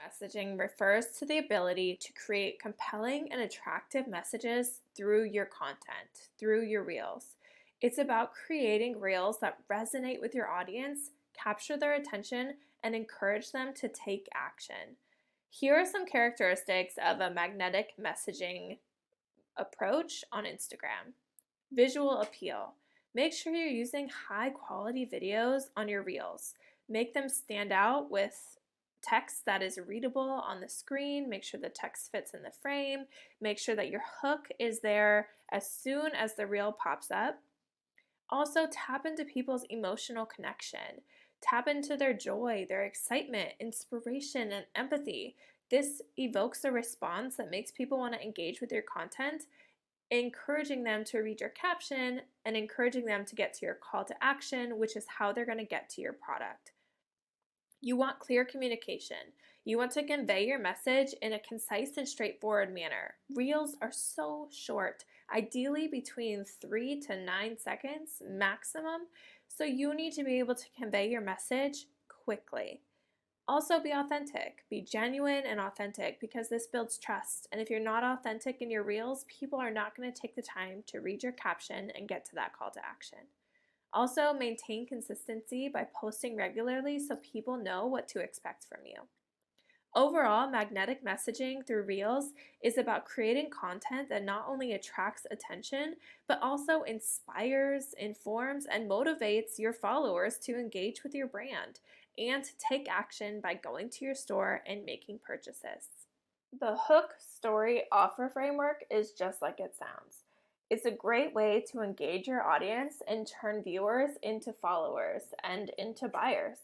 Messaging refers to the ability to create compelling and attractive messages through your content, through your reels. It's about creating reels that resonate with your audience, capture their attention, and encourage them to take action. Here are some characteristics of a magnetic messaging approach on Instagram. Visual appeal. Make sure you're using high quality videos on your reels. Make them stand out with text that is readable on the screen. Make sure the text fits in the frame. Make sure that your hook is there as soon as the reel pops up. Also, tap into people's emotional connection. Tap into their joy, their excitement, inspiration, and empathy. This evokes a response that makes people want to engage with your content, encouraging them to read your caption and encouraging them to get to your call to action, which is how they're going to get to your product. You want clear communication. You want to convey your message in a concise and straightforward manner. Reels are so short, ideally between 3 to 9 seconds maximum, so you need to be able to convey your message quickly. Also, be authentic. Be genuine and authentic because this builds trust. And if you're not authentic in your reels, people are not going to take the time to read your caption and get to that call to action. Also, maintain consistency by posting regularly so people know what to expect from you. Overall, magnetic messaging through Reels is about creating content that not only attracts attention, but also inspires, informs, and motivates your followers to engage with your brand and to take action by going to your store and making purchases. The Hook Story Offer Framework is just like it sounds. It's a great way to engage your audience and turn viewers into followers and into buyers.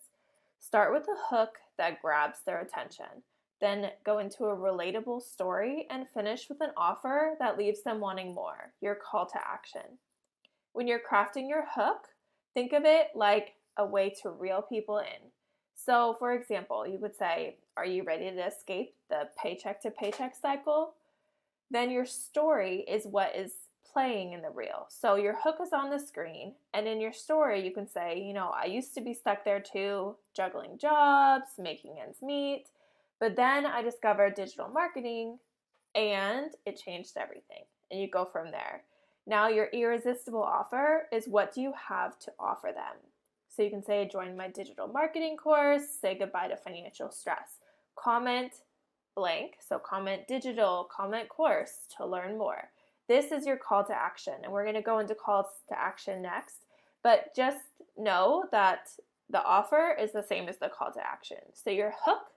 Start with a hook that grabs their attention, then go into a relatable story and finish with an offer that leaves them wanting more, your call to action. When you're crafting your hook, think of it like a way to reel people in. So, for example, you would say, "Are you ready to escape the paycheck to paycheck cycle?" Then your story is what is playing in the reel. So your hook is on the screen, and in your story, you can say, I used to be stuck there too, juggling jobs, making ends meet, but then I discovered digital marketing and it changed everything. And you go from there. Now, your irresistible offer is what do you have to offer them? So you can say, join my digital marketing course, say goodbye to financial stress, comment blank, so comment digital, comment course to learn more. This is your call to action, and we're going to go into calls to action next, but just know that the offer is the same as the call to action. So your hook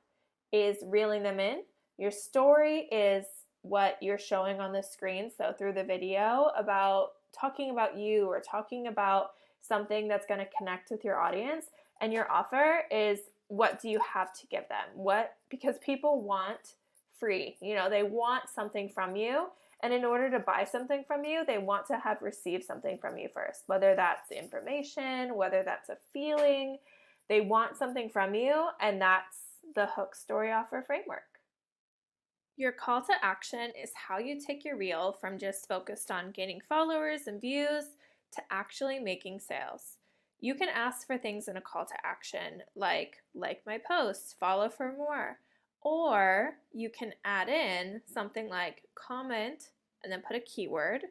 is reeling them in, your story is what you're showing on the screen, so through the video about talking about you or talking about something that's going to connect with your audience, and your offer is what do you have to give them? Because people want free, they want something from you. And in order to buy something from you, they want to have received something from you first, whether that's information, whether that's a feeling. They want something from you, and that's the Hook Story Offer Framework. Your call to action is how you take your reel from just focused on gaining followers and views to actually making sales. You can ask for things in a call to action like my post, follow for more, or you can add in something like comment and then put a keyword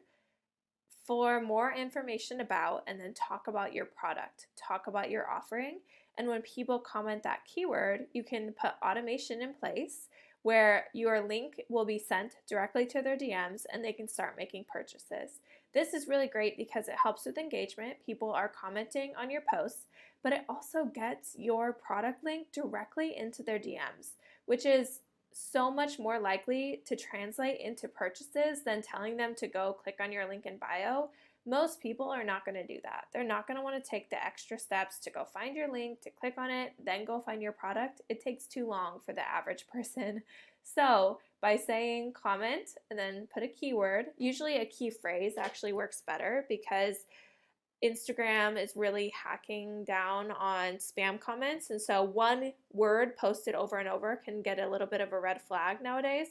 for more information about, and then talk about your product, talk about your offering, And when people comment that keyword, you can put automation in place where your link will be sent directly to their DMs and they can start making purchases. This is really great because it helps with engagement. People are commenting on your posts, but it also gets your product link directly into their DMs, which is so much more likely to translate into purchases than telling them to go click on your link in bio. Most people are not going to do that. They're not going to want to take the extra steps to go find your link, to click on it, then go find your product. It takes too long for the average person. So by saying comment and then put a keyword, usually a key phrase actually works better because Instagram is really hacking down on spam comments. And so one word posted over and over can get a little bit of a red flag nowadays.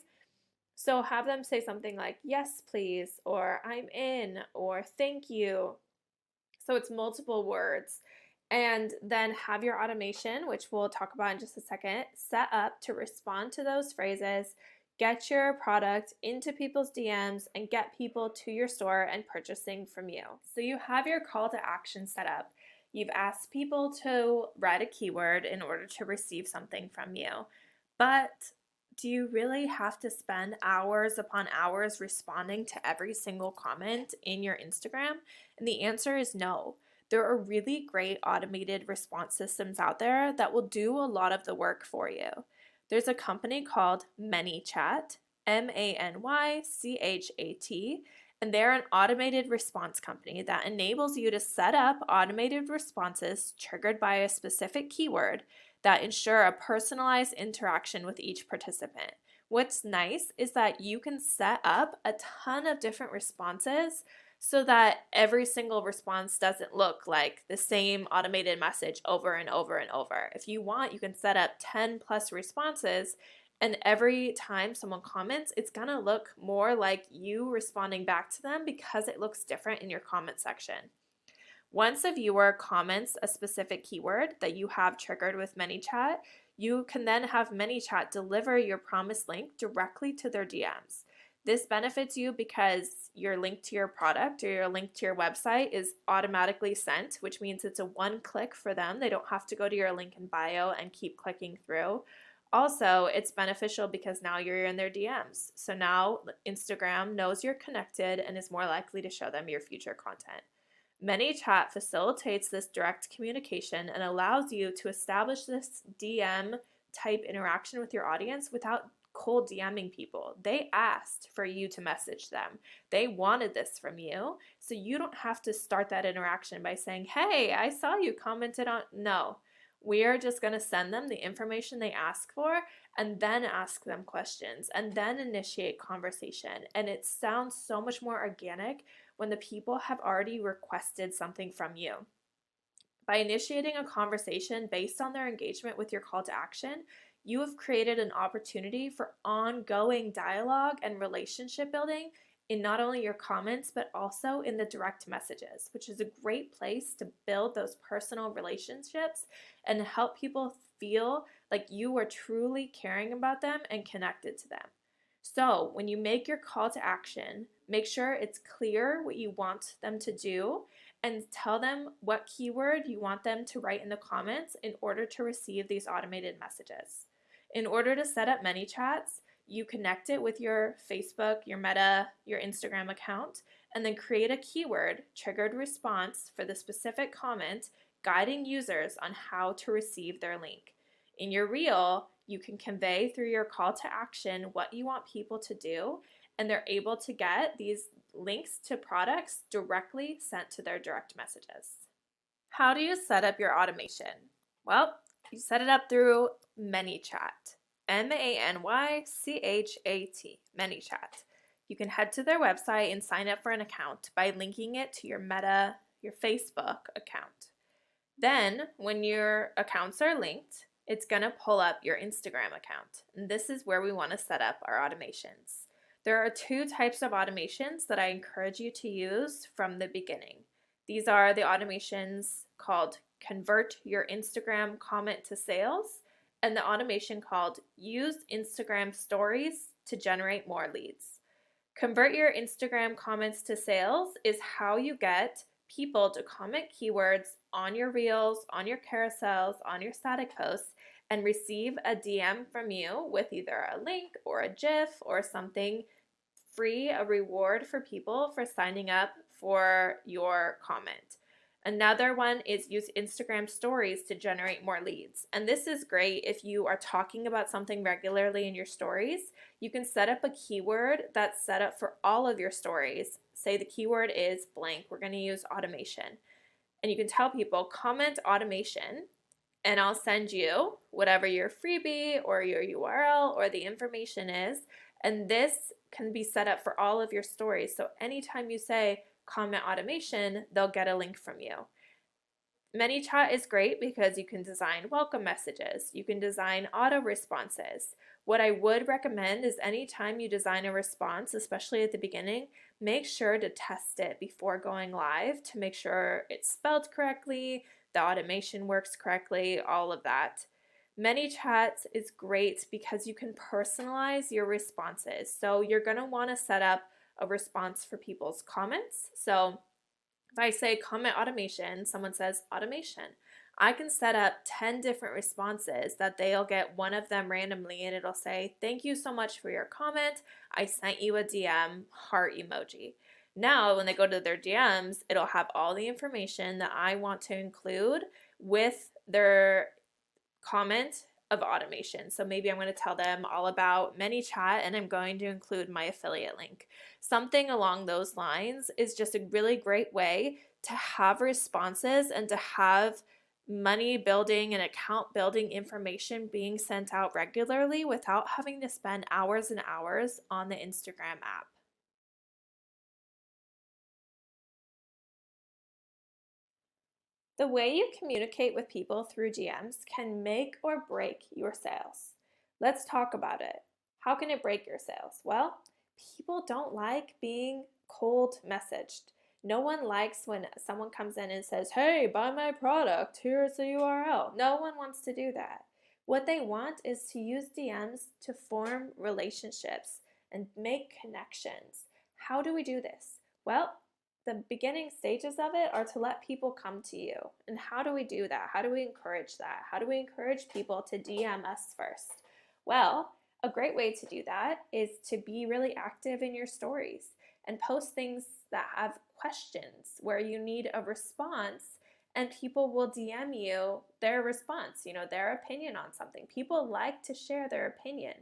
So have them say something like, yes, please, or I'm in, or thank you. So it's multiple words. And then have your automation, which we'll talk about in just a second, set up to respond to those phrases, get your product into people's DMs, and get people to your store and purchasing from you. So you have your call to action set up. You've asked people to write a keyword in order to receive something from you. But do you really have to spend hours upon hours responding to every single comment in your Instagram? And the answer is no. There are really great automated response systems out there that will do a lot of the work for you. There's a company called ManyChat, ManyChat, and they're an automated response company that enables you to set up automated responses triggered by a specific keyword that ensure a personalized interaction with each participant. What's nice is that you can set up a ton of different responses so that every single response doesn't look like the same automated message over and over and over. If you want, you can set up 10 plus responses, and every time someone comments, it's gonna look more like you responding back to them because it looks different in your comment section. Once a viewer comments a specific keyword that you have triggered with ManyChat, you can then have ManyChat deliver your promised link directly to their DMs. This benefits you because your link to your product or your link to your website is automatically sent, which means it's a one click for them. They don't have to go to your link in bio and keep clicking through. Also, it's beneficial because now you're in their DMs. So now Instagram knows you're connected and is more likely to show them your future content. ManyChat facilitates this direct communication and allows you to establish this DM type interaction with your audience without cold DMing people. They asked for you to message them. They wanted this from you. So you don't have to start that interaction by saying, hey, I saw you commented on. No, we are just going to send them the information they ask for and then ask them questions and then initiate conversation. And it sounds so much more organic when the people have already requested something from you. By initiating a conversation based on their engagement with your call to action, you have created an opportunity for ongoing dialogue and relationship building in not only your comments, but also in the direct messages, which is a great place to build those personal relationships and help people feel like you are truly caring about them and connected to them. So when you make your call to action, make sure it's clear what you want them to do and tell them what keyword you want them to write in the comments in order to receive these automated messages. In order to set up ManyChats, you connect it with your Facebook, your Meta, your Instagram account, and then create a keyword triggered response for the specific comment, guiding users on how to receive their link. In your reel, you can convey through your call to action what you want people to do, and they're able to get these links to products directly sent to their direct messages. How do you set up your automation? Well, you set it up through ManyChat, ManyChat, ManyChat. You can head to their website and sign up for an account by linking it to your Meta, your Facebook account. Then, when your accounts are linked, it's going to pull up your Instagram account. And this is where we want to set up our automations. There are two types of automations that I encourage you to use from the beginning. These are the automations called Convert Your Instagram Comment to Sales and the automation called Use Instagram Stories to Generate More Leads. Convert Your Instagram Comments to Sales is how you get people to comment keywords on your reels, on your carousels, on your static posts, and receive a DM from you with either a link or a GIF or something free, a reward for people for signing up for your comment. Another one is use Instagram stories to generate more leads. And this is great if you are talking about something regularly in your stories. You can set up a keyword that's set up for all of your stories. Say the keyword is blank. We're going to use automation. And you can tell people comment automation, and I'll send you whatever your freebie or your URL or the information is. And this can be set up for all of your stories. So anytime you say comment automation, they'll get a link from you. ManyChat is great because you can design welcome messages. You can design auto responses. What I would recommend is anytime you design a response, especially at the beginning, make sure to test it before going live to make sure it's spelled correctly, the automation works correctly, all of that. ManyChat is great because you can personalize your responses. So you're going to want to set up a response for people's comments. So if I say comment automation, someone says automation. I can set up 10 different responses that they'll get one of them randomly and it'll say, thank you so much for your comment. I sent you a DM, heart emoji. Now, when they go to their DMs, it'll have all the information that I want to include with their comment of automation. So maybe I'm going to tell them all about ManyChat and I'm going to include my affiliate link. Something along those lines is just a really great way to have responses and to have money building and account building information being sent out regularly without having to spend hours and hours on the Instagram app. The way you communicate with people through DMs can make or break your sales. Let's talk about it. How can it break your sales? Well, people don't like being cold messaged. No one likes when someone comes in and says, hey, buy my product, here's the URL. No one wants to do that. What they want is to use DMs to form relationships and make connections. How do we do this? Well, the beginning stages of it are to let people come to you. And how do we do that? How do we encourage that? How do we encourage people to DM us first? Well, a great way to do that is to be really active in your stories and post things that have questions where you need a response and people will DM you their response, their opinion on something. People like to share their opinion.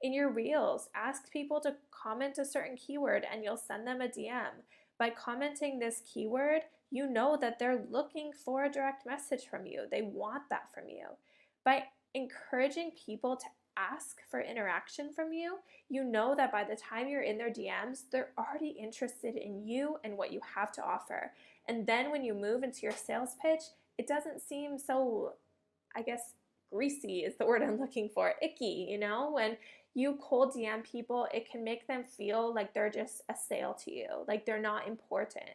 In your reels, ask people to comment a certain keyword and you'll send them a DM. By commenting this keyword, you know that they're looking for a direct message from you. They want that from you. By encouraging people to ask for interaction from you, you know that by the time you're in their DMs, they're already interested in you and what you have to offer. And then when you move into your sales pitch, it doesn't seem so, greasy is the word I'm looking for, icky, when you cold DM people, it can make them feel like they're just a sale to you, like they're not important.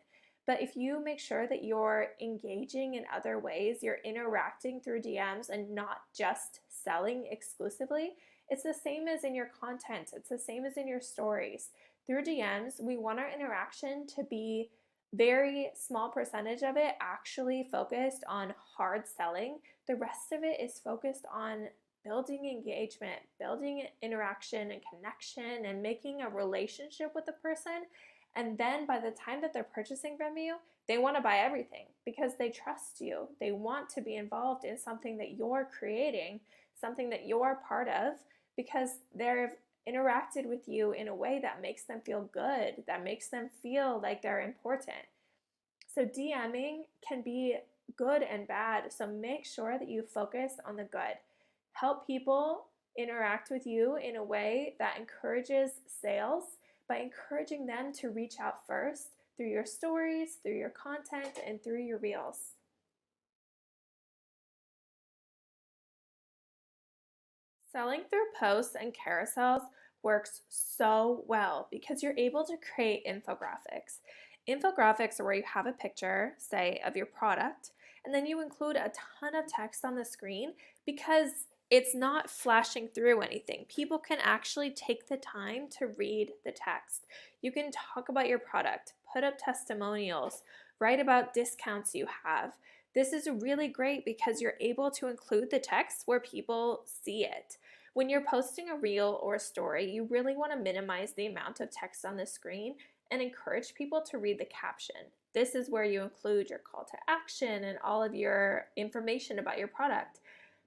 But if you make sure that you're engaging in other ways, you're interacting through DMs and not just selling exclusively, it's the same as in your content. It's the same as in your stories. Through DMs, we want our interaction to be very small percentage of it actually focused on hard selling. The rest of it is focused on building engagement, building interaction and connection, and making a relationship with the person. And then by the time that they're purchasing from you, they want to buy everything because they trust you. They want to be involved in something that you're creating, something that you're part of, because they've interacted with you in a way that makes them feel good, that makes them feel like they're important. So DMing can be good and bad. So make sure that you focus on the good. Help people interact with you in a way that encourages sales by encouraging them to reach out first through your stories, through your content, and through your reels. Selling through posts and carousels works so well because you're able to create infographics. Infographics are where you have a picture, say, of your product, and then you include a ton of text on the screen because it's not flashing through anything. People can actually take the time to read the text. You can talk about your product, put up testimonials, write about discounts you have. This is really great because you're able to include the text where people see it. When you're posting a reel or a story, you really want to minimize the amount of text on the screen and encourage people to read the caption. This is where you include your call to action and all of your information about your product.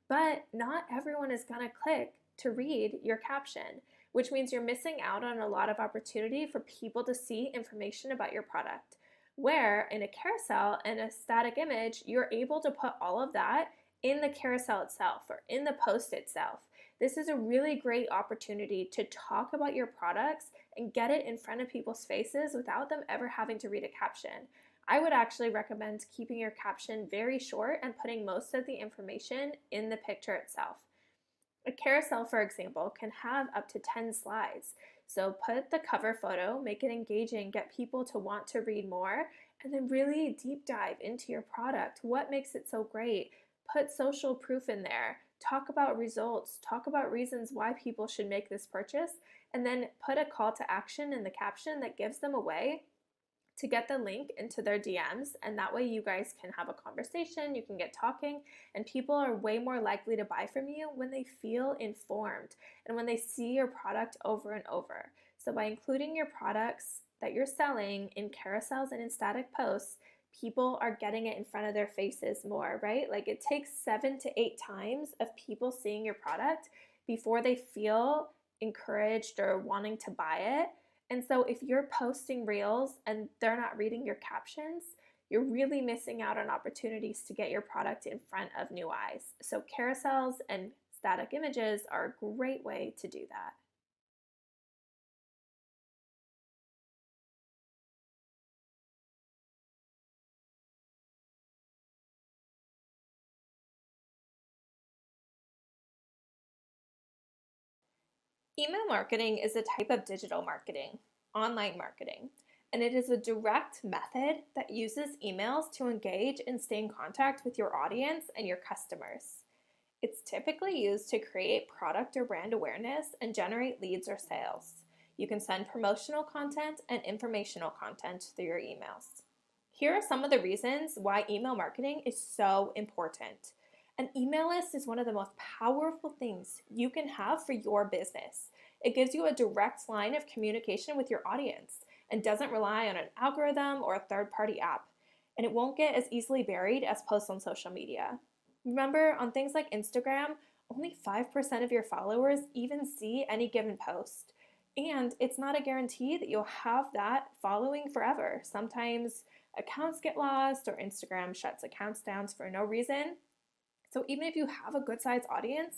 But not everyone is going to click to read your caption, which means you're missing out on a lot of opportunity for people to see information about your product. Where in a carousel and a static image, you're able to put all of that in the carousel itself or in the post itself. This is a really great opportunity to talk about your products and get it in front of people's faces without them ever having to read a caption. I would actually recommend keeping your caption very short and putting most of the information in the picture itself. A carousel, for example, can have up to 10 slides. So put the cover photo, make it engaging, get people to want to read more, and then really deep dive into your product. What makes it so great? Put social proof in there. Talk about results. Talk about reasons why people should make this purchase, and then put a call to action in the caption that gives them a way to get the link into their DMs, and that way you guys can have a conversation, you can get talking, and people are way more likely to buy from you when they feel informed and when they see your product over and over. So by including your products that you're selling in carousels and in static posts, people are getting it in front of their faces more, right? Like it takes 7 to 8 times of people seeing your product before they feel encouraged or wanting to buy it. And so if you're posting reels and they're not reading your captions, you're really missing out on opportunities to get your product in front of new eyes. So carousels and static images are a great way to do that. Email marketing is a type of digital marketing, online marketing, and it is a direct method that uses emails to engage and stay in contact with your audience and your customers. It's typically used to create product or brand awareness and generate leads or sales. You can send promotional content and informational content through your emails. Here are some of the reasons why email marketing is so important. An email list is one of the most powerful things you can have for your business. It gives you a direct line of communication with your audience and doesn't rely on an algorithm or a third-party app. And it won't get as easily buried as posts on social media. Remember, on things like Instagram, only 5% of your followers even see any given post. And it's not a guarantee that you'll have that following forever. Sometimes accounts get lost or Instagram shuts accounts down for no reason. So even if you have a good sized audience,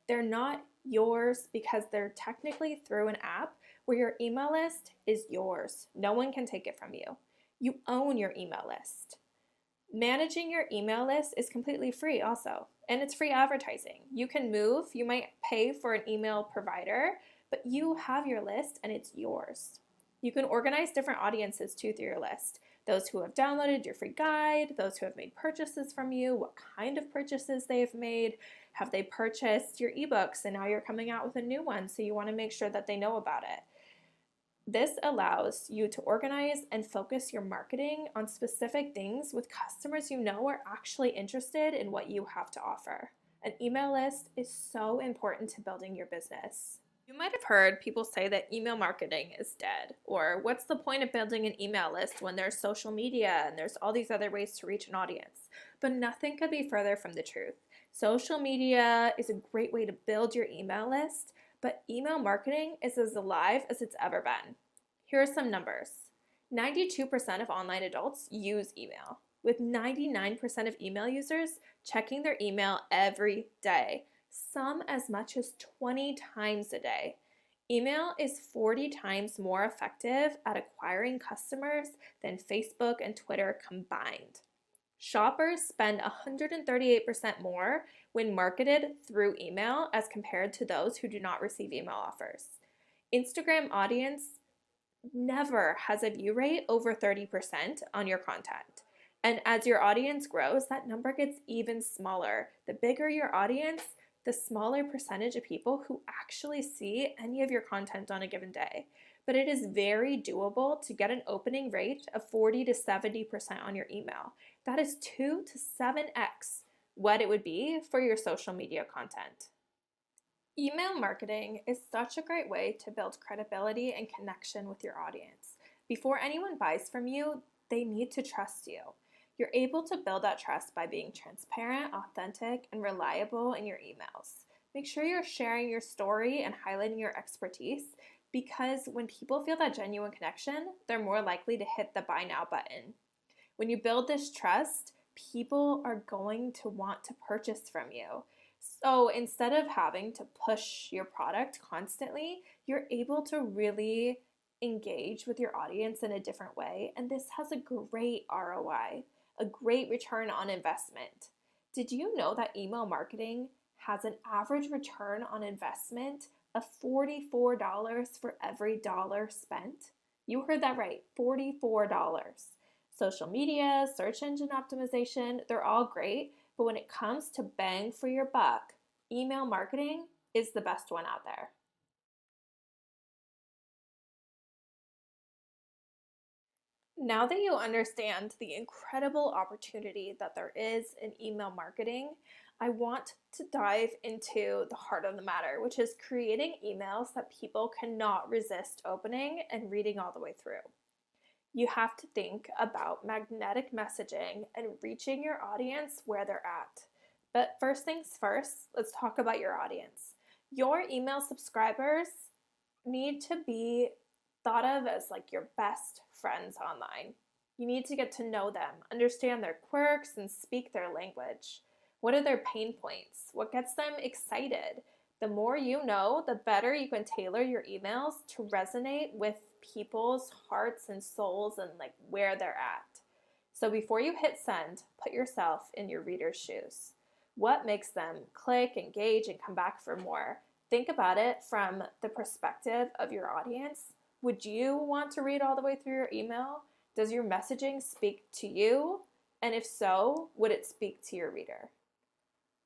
they're not yours because they're technically through an app where your email list is yours. No one can take it from you. You own your email list. Managing your email list is completely free also, and it's free advertising. You can move, you might pay for an email provider, but you have your list and it's yours. You can organize different audiences too through your list. Those who have downloaded your free guide, those who have made purchases from you, what kind of purchases they've made, have they purchased your ebooks and now you're coming out with a new one, so you want to make sure that they know about it. This allows you to organize and focus your marketing on specific things with customers you know are actually interested in what you have to offer. An email list is so important to building your business. You might have heard people say that email marketing is dead, or what's the point of building an email list when there's social media and there's all these other ways to reach an audience? But nothing could be further from the truth. Social media is a great way to build your email list, but email marketing is as alive as it's ever been. Here are some numbers. 92% of online adults use email, with 99% of email users checking their email every day, some as much as 20 times a day. Email is 40 times more effective at acquiring customers than Facebook and Twitter combined. Shoppers spend 138% more when marketed through email as compared to those who do not receive email offers. Instagram audience never has a view rate over 30% on your content. And as your audience grows, that number gets even smaller. The bigger your audience, the smaller percentage of people who actually see any of your content on a given day. But it is very doable to get an opening rate of 40 to 70% on your email. That is 2 to 7x what it would be for your social media content. Email marketing is such a great way to build credibility and connection with your audience. Before anyone buys from you, they need to trust you. You're able to build that trust by being transparent, authentic, and reliable in your emails. Make sure you're sharing your story and highlighting your expertise, because when people feel that genuine connection, they're more likely to hit the buy now button. When you build this trust, people are going to want to purchase from you. So instead of having to push your product constantly, you're able to really engage with your audience in a different way. And this has a great ROI, a great return on investment. Did you know that email marketing has an average return on investment of $44 for every dollar spent? You heard that right, $44. Social media, search engine optimization, they're all great, but when it comes to bang for your buck, email marketing is the best one out there. Now that you understand the incredible opportunity that there is in email marketing, I want to dive into the heart of the matter, which is creating emails that people cannot resist opening and reading all the way through. You have to think about magnetic messaging and reaching your audience where they're at. But first things first, let's talk about your audience. Your email subscribers need to be thought of as like your best friends online. You need to get to know them, understand their quirks, and speak their language. What are their pain points? What gets them excited? The more you know, the better you can tailor your emails to resonate with people's hearts and souls and like where they're at. So before you hit send, put yourself in your reader's shoes. What makes them click, engage, and come back for more? Think about it from the perspective of your audience. Would you want to read all the way through your email? Does your messaging speak to you? And if so, would it speak to your reader?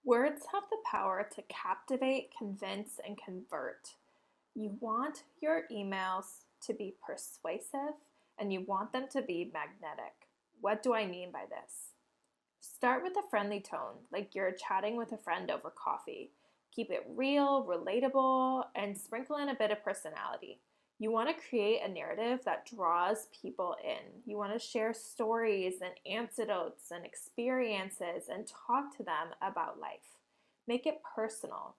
Words have the power to captivate, convince, and convert. You want your emails to be persuasive, and you want them to be magnetic. What do I mean by this? Start with a friendly tone, like you're chatting with a friend over coffee. Keep it real, relatable, and sprinkle in a bit of personality. You want to create a narrative that draws people in. You want to share stories and anecdotes and experiences and talk to them about life. Make it personal.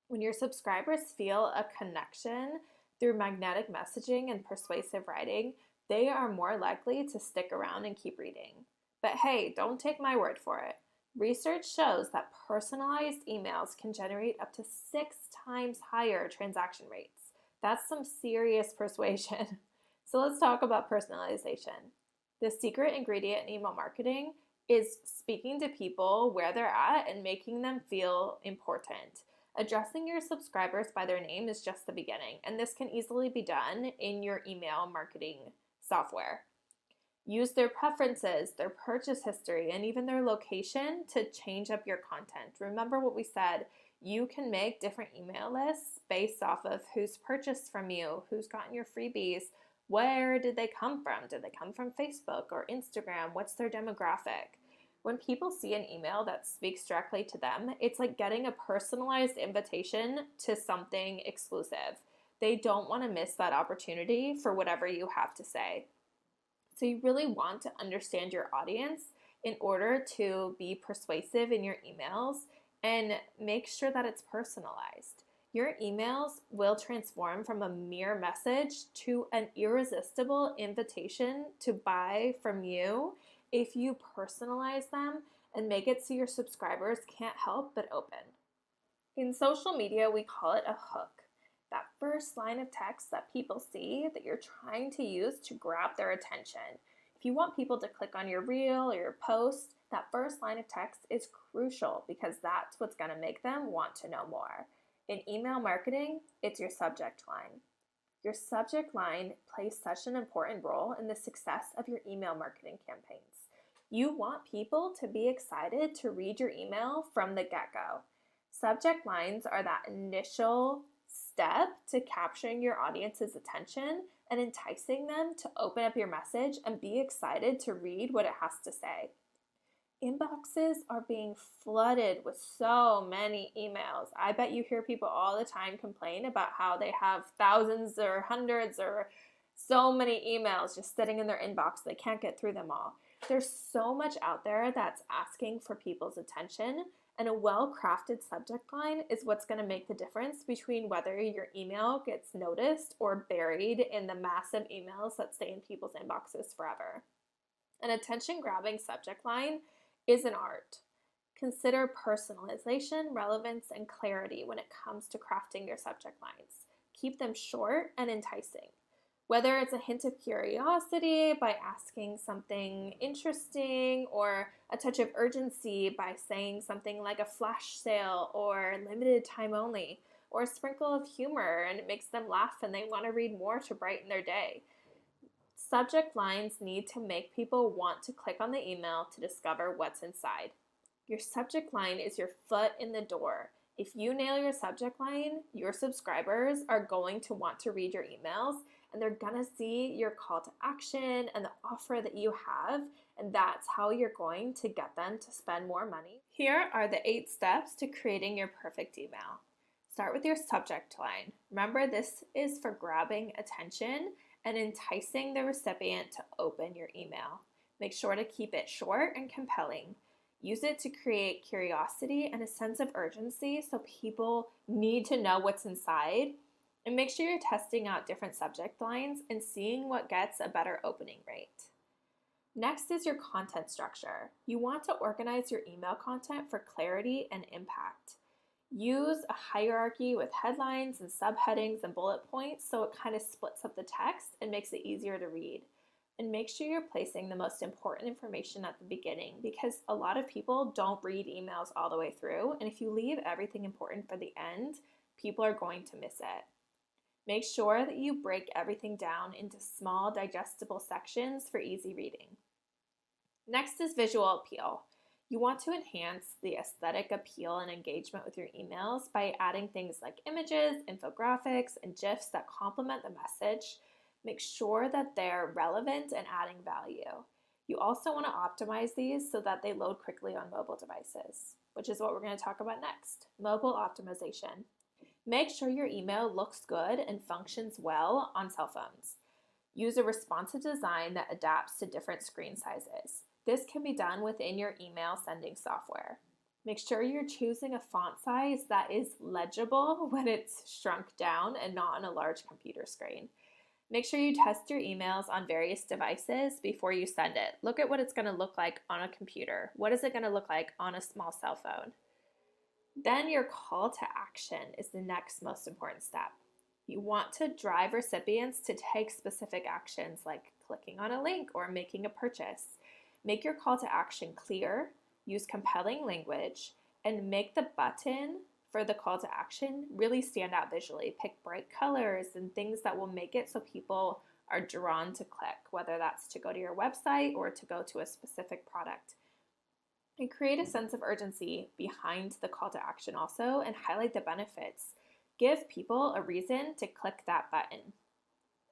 When your subscribers feel a connection through magnetic messaging and persuasive writing, they are more likely to stick around and keep reading. But hey, don't take my word for it. Research shows that personalized emails can generate up to 6 times higher transaction rates. That's some serious persuasion. So let's talk about personalization. The secret ingredient in email marketing is speaking to people where they're at and making them feel important. Addressing your subscribers by their name is just the beginning, and this can easily be done in your email marketing software. Use their preferences, their purchase history, and even their location to change up your content. Remember what we said, you can make different email lists based off of who's purchased from you, who's gotten your freebies, where did they come from? Did they come from Facebook or Instagram? What's their demographic? When people see an email that speaks directly to them, it's like getting a personalized invitation to something exclusive. They don't want to miss that opportunity for whatever you have to say. So you really want to understand your audience in order to be persuasive in your emails and make sure that it's personalized. Your emails will transform from a mere message to an irresistible invitation to buy from you if you personalize them and make it so your subscribers can't help but open. In social media, we call it a hook. That first line of text that people see that you're trying to use to grab their attention. If you want people to click on your reel or your post, that first line of text is crucial because that's what's going to make them want to know more. In email marketing, it's your subject line. Your subject line plays such an important role in the success of your email marketing campaigns. You want people to be excited to read your email from the get-go. Subject lines are that initial step to capturing your audience's attention and enticing them to open up your message and be excited to read what it has to say. Inboxes are being flooded with so many emails. I bet you hear people all the time complain about how they have thousands or hundreds or so many emails just sitting in their inbox. They can't get through them all. There's so much out there that's asking for people's attention, and a well-crafted subject line is what's going to make the difference between whether your email gets noticed or buried in the massive emails that stay in people's inboxes forever. An attention-grabbing subject line is an art. Consider personalization, relevance, and clarity when it comes to crafting your subject lines. Keep them short and enticing. Whether it's a hint of curiosity by asking something interesting, or a touch of urgency by saying something like a flash sale or limited time only, or a sprinkle of humor and it makes them laugh and they want to read more to brighten their day. Subject lines need to make people want to click on the email to discover what's inside. Your subject line is your foot in the door. If you nail your subject line, your subscribers are going to want to read your emails, and they're going to see your call to action and the offer that you have, and that's how you're going to get them to spend more money. Here are the 8 steps to creating your perfect email. Start with your subject line. Remember, this is for grabbing attention and enticing the recipient to open your email. Make sure to keep it short and compelling. Use it to create curiosity and a sense of urgency so people need to know what's inside. And make sure you're testing out different subject lines and seeing what gets a better opening rate. Next is your content structure. You want to organize your email content for clarity and impact. Use a hierarchy with headlines and subheadings and bullet points so it kind of splits up the text and makes it easier to read. And make sure you're placing the most important information at the beginning, because a lot of people don't read emails all the way through, and if you leave everything important for the end, people are going to miss it. Make sure that you break everything down into small, digestible sections for easy reading. Next is visual appeal. You want to enhance the aesthetic appeal and engagement with your emails by adding things like images, infographics, and GIFs that complement the message. Make sure that they're relevant and adding value. You also want to optimize these so that they load quickly on mobile devices, which is what we're going to talk about next, mobile optimization. Make sure your email looks good and functions well on cell phones. Use a responsive design that adapts to different screen sizes. This can be done within your email sending software. Make sure you're choosing a font size that is legible when it's shrunk down and not on a large computer screen. Make sure you test your emails on various devices before you send it. Look at what it's going to look like on a computer. What is it going to look like on a small cell phone? Then your call to action is the next most important step. You want to drive recipients to take specific actions like clicking on a link or making a purchase. Make your call to action clear, use compelling language, and make the button for the call to action really stand out visually. Pick bright colors and things that will make it so people are drawn to click, whether that's to go to your website or to go to a specific product. And create a sense of urgency behind the call to action also, and highlight the benefits. Give people a reason to click that button.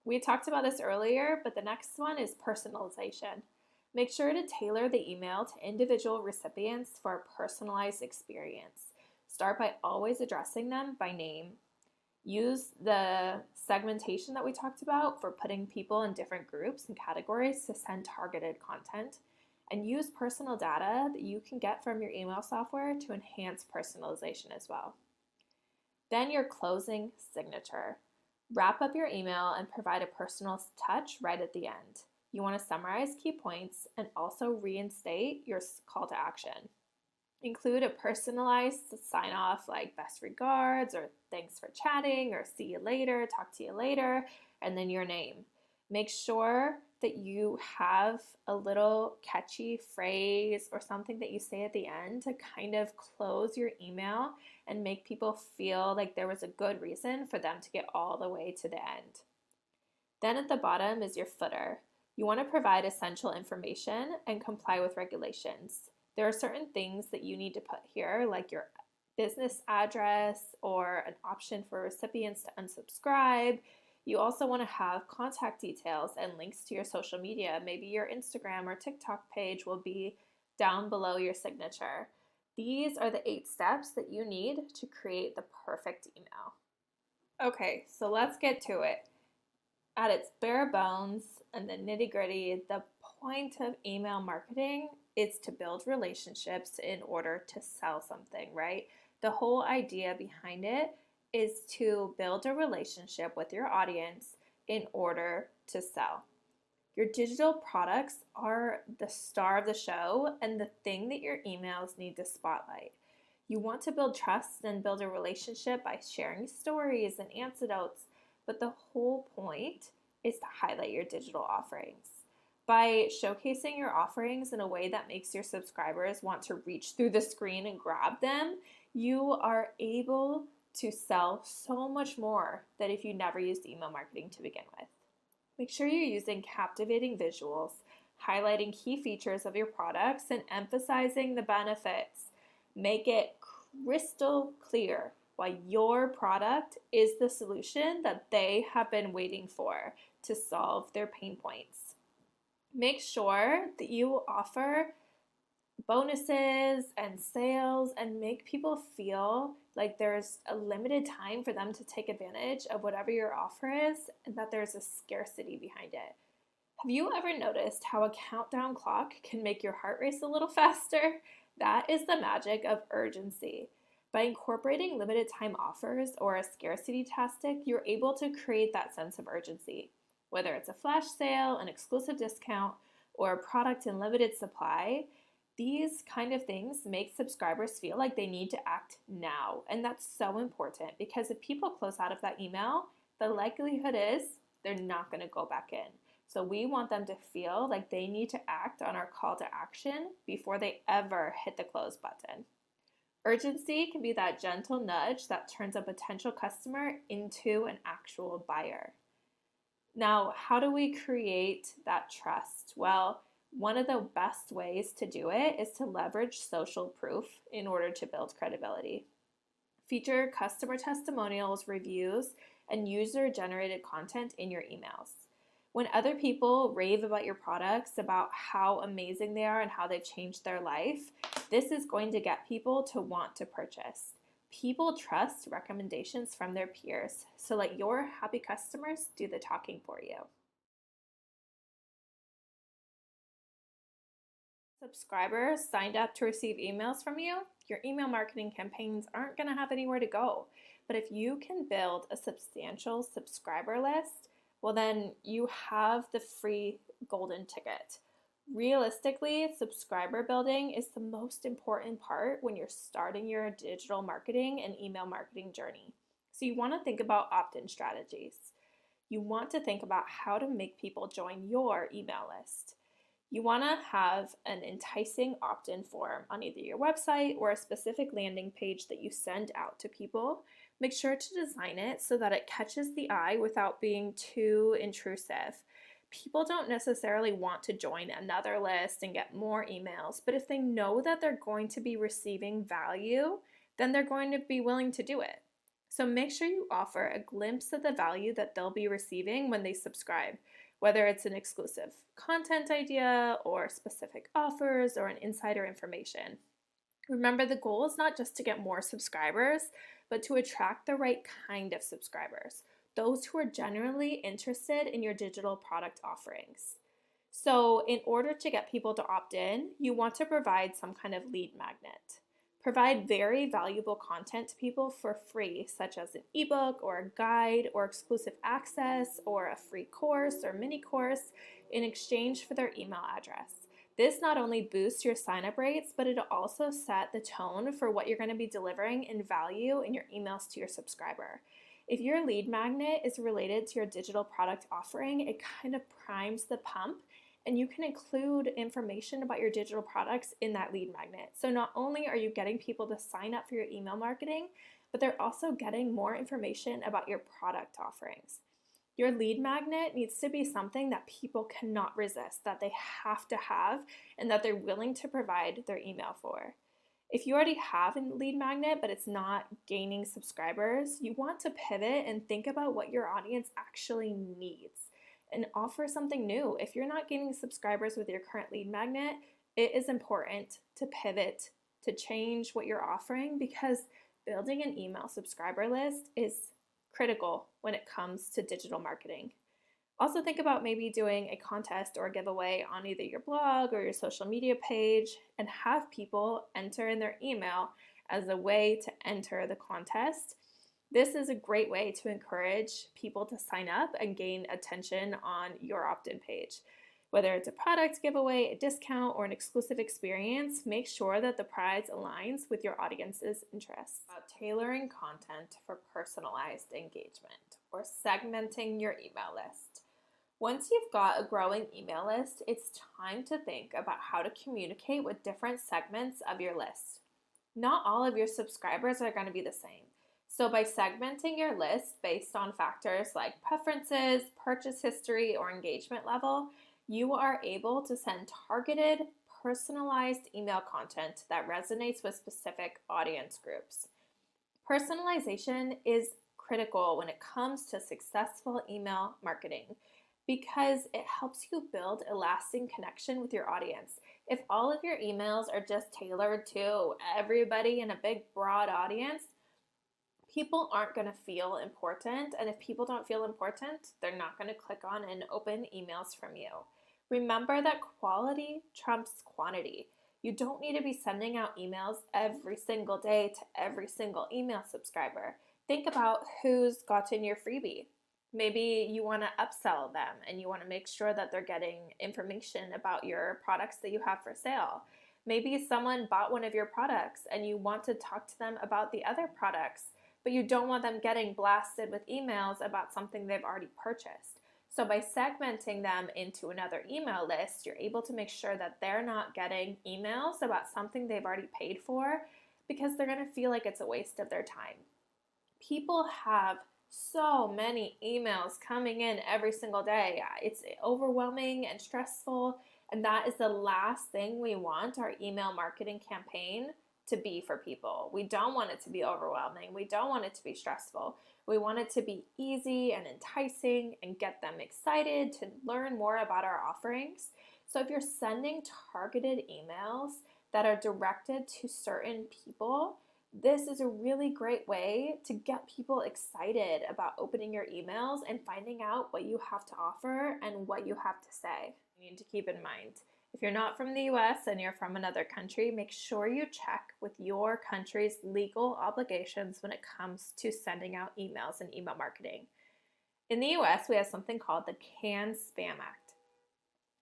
We talked about this earlier, but the next one is personalization. Make sure to tailor the email to individual recipients for a personalized experience. Start by always addressing them by name. Use the segmentation that we talked about for putting people in different groups and categories to send targeted content. And use personal data that you can get from your email software to enhance personalization as well. Then your closing signature. Wrap up your email and provide a personal touch right at the end. You want to summarize key points and also reinstate your call to action. Include a personalized sign off like best regards or thanks for chatting or see you later, talk to you later, and then your name. Make sure that you have a little catchy phrase or something that you say at the end to kind of close your email and make people feel like there was a good reason for them to get all the way to the end. Then at the bottom is your footer. You want to provide essential information and comply with regulations. There are certain things that you need to put here, like your business address or an option for recipients to unsubscribe. You also want to have contact details and links to your social media. Maybe your Instagram or TikTok page will be down below your signature. These are the 8 steps that you need to create the perfect email. Okay, so let's get to it. At its bare bones and the nitty-gritty, the point of email marketing is to build relationships in order to sell something, right? The whole idea behind it is to build a relationship with your audience in order to sell. Your digital products are the star of the show and the thing that your emails need to spotlight. You want to build trust and build a relationship by sharing stories and anecdotes, but the whole point is to highlight your digital offerings. By showcasing your offerings in a way that makes your subscribers want to reach through the screen and grab them, you are able to sell so much more than if you never used email marketing to begin with. Make sure you're using captivating visuals, highlighting key features of your products, and emphasizing the benefits. Make it crystal clear why your product is the solution that they have been waiting for to solve their pain points. Make sure that you offer bonuses and sales and make people feel like there's a limited time for them to take advantage of whatever your offer is and that there's a scarcity behind it. Have you ever noticed how a countdown clock can make your heart race a little faster? That is the magic of urgency. By incorporating limited time offers or a scarcity tactic, you're able to create that sense of urgency. Whether it's a flash sale, an exclusive discount, or a product in limited supply, these kind of things make subscribers feel like they need to act now. And that's so important because if people close out of that email, the likelihood is they're not going to go back in. So we want them to feel like they need to act on our call to action before they ever hit the close button. Urgency can be that gentle nudge that turns a potential customer into an actual buyer. Now, how do we create that trust? Well, one of the best ways to do it is to leverage social proof in order to build credibility. Feature customer testimonials, reviews, and user-generated content in your emails. When other people rave about your products, about how amazing they are and how they've changed their life, this is going to get people to want to purchase. People trust recommendations from their peers, so let your happy customers do the talking for you. Subscribers signed up to receive emails from you, your email marketing campaigns aren't going to have anywhere to go. But if you can build a substantial subscriber list, well, then you have the free golden ticket. Realistically, subscriber building is the most important part when you're starting your digital marketing and email marketing journey. So you want to think about opt-in strategies. You want to think about how to make people join your email list. You want to have an enticing opt-in form on either your website or a specific landing page that you send out to people. Make sure to design it so that it catches the eye without being too intrusive. People don't necessarily want to join another list and get more emails, but if they know that they're going to be receiving value, then they're going to be willing to do it. So make sure you offer a glimpse of the value that they'll be receiving when they subscribe, whether it's an exclusive content idea or specific offers or an insider information. Remember, the goal is not just to get more subscribers, but to attract the right kind of subscribers, those who are genuinely interested in your digital product offerings. So in order to get people to opt in, you want to provide some kind of lead magnet. Provide very valuable content to people for free, such as an ebook or a guide or exclusive access or a free course or mini course in exchange for their email address. This not only boosts your sign-up rates, but it also sets the tone for what you're going to be delivering in value in your emails to your subscriber. If your lead magnet is related to your digital product offering, it kind of primes the pump, and you can include information about your digital products in that lead magnet. So not only are you getting people to sign up for your email marketing, but they're also getting more information about your product offerings. Your lead magnet needs to be something that people cannot resist, that they have to have, and that they're willing to provide their email for. If you already have a lead magnet but it's not gaining subscribers, you want to pivot and think about what your audience actually needs and offer something new. If you're not gaining subscribers with your current lead magnet, it is important to pivot, to change what you're offering, because building an email subscriber list is critical when it comes to digital marketing. Also, think about maybe doing a contest or a giveaway on either your blog or your social media page and have people enter in their email as a way to enter the contest. This is a great way to encourage people to sign up and gain attention on your opt-in page. Whether it's a product giveaway, a discount, or an exclusive experience, make sure that the prize aligns with your audience's interests. About tailoring content for personalized engagement or segmenting your email list. Once you've got a growing email list, it's time to think about how to communicate with different segments of your list. Not all of your subscribers are going to be the same. So by segmenting your list based on factors like preferences, purchase history, or engagement level, you are able to send targeted, personalized email content that resonates with specific audience groups. Personalization is critical when it comes to successful email marketing because it helps you build a lasting connection with your audience. If all of your emails are just tailored to everybody in a big, broad audience, people aren't going to feel important. And if people don't feel important, they're not going to click on and open emails from you. Remember that quality trumps quantity. You don't need to be sending out emails every single day to every single email subscriber. Think about who's gotten your freebie. Maybe you want to upsell them and you want to make sure that they're getting information about your products that you have for sale. Maybe someone bought one of your products and you want to talk to them about the other products, but you don't want them getting blasted with emails about something they've already purchased. So by segmenting them into another email list, you're able to make sure that they're not getting emails about something they've already paid for because they're going to feel like it's a waste of their time. People have so many emails coming in every single day. It's overwhelming and stressful, and that is the last thing we want our email marketing campaign to be for people. We don't want it to be overwhelming. We don't want it to be stressful. We want it to be easy and enticing and get them excited to learn more about our offerings. So if you're sending targeted emails that are directed to certain people, this is a really great way to get people excited about opening your emails and finding out what you have to offer and what you have to say. You need to keep in mind, if you're not from the US and you're from another country, make sure you check with your country's legal obligations when it comes to sending out emails and email marketing. In the US, we have something called the CAN-SPAM Act.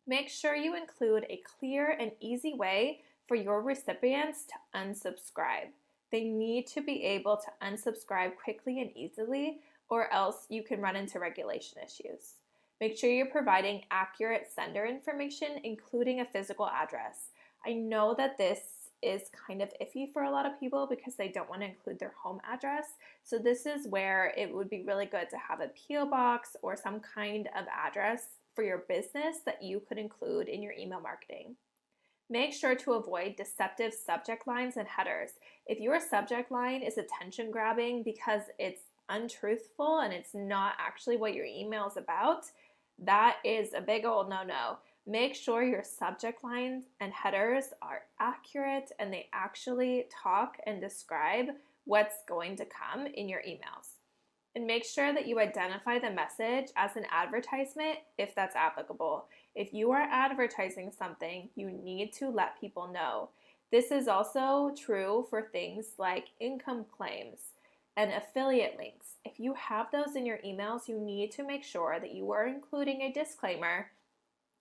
Make sure you include a clear and easy way for your recipients to unsubscribe. They need to be able to unsubscribe quickly and easily, or else you can run into regulation issues. Make sure you're providing accurate sender information, including a physical address. I know that this is kind of iffy for a lot of people because they don't want to include their home address. So this is where it would be really good to have a PO box or some kind of address for your business that you could include in your email marketing. Make sure to avoid deceptive subject lines and headers. If your subject line is attention grabbing because it's untruthful and it's not actually what your email is about, that is a big old no-no. Make sure your subject lines and headers are accurate and they actually talk and describe what's going to come in your emails. And make sure that you identify the message as an advertisement if that's applicable. If you are advertising something, you need to let people know. This is also true for things like income claims and affiliate links. If you have those in your emails, you need to make sure that you are including a disclaimer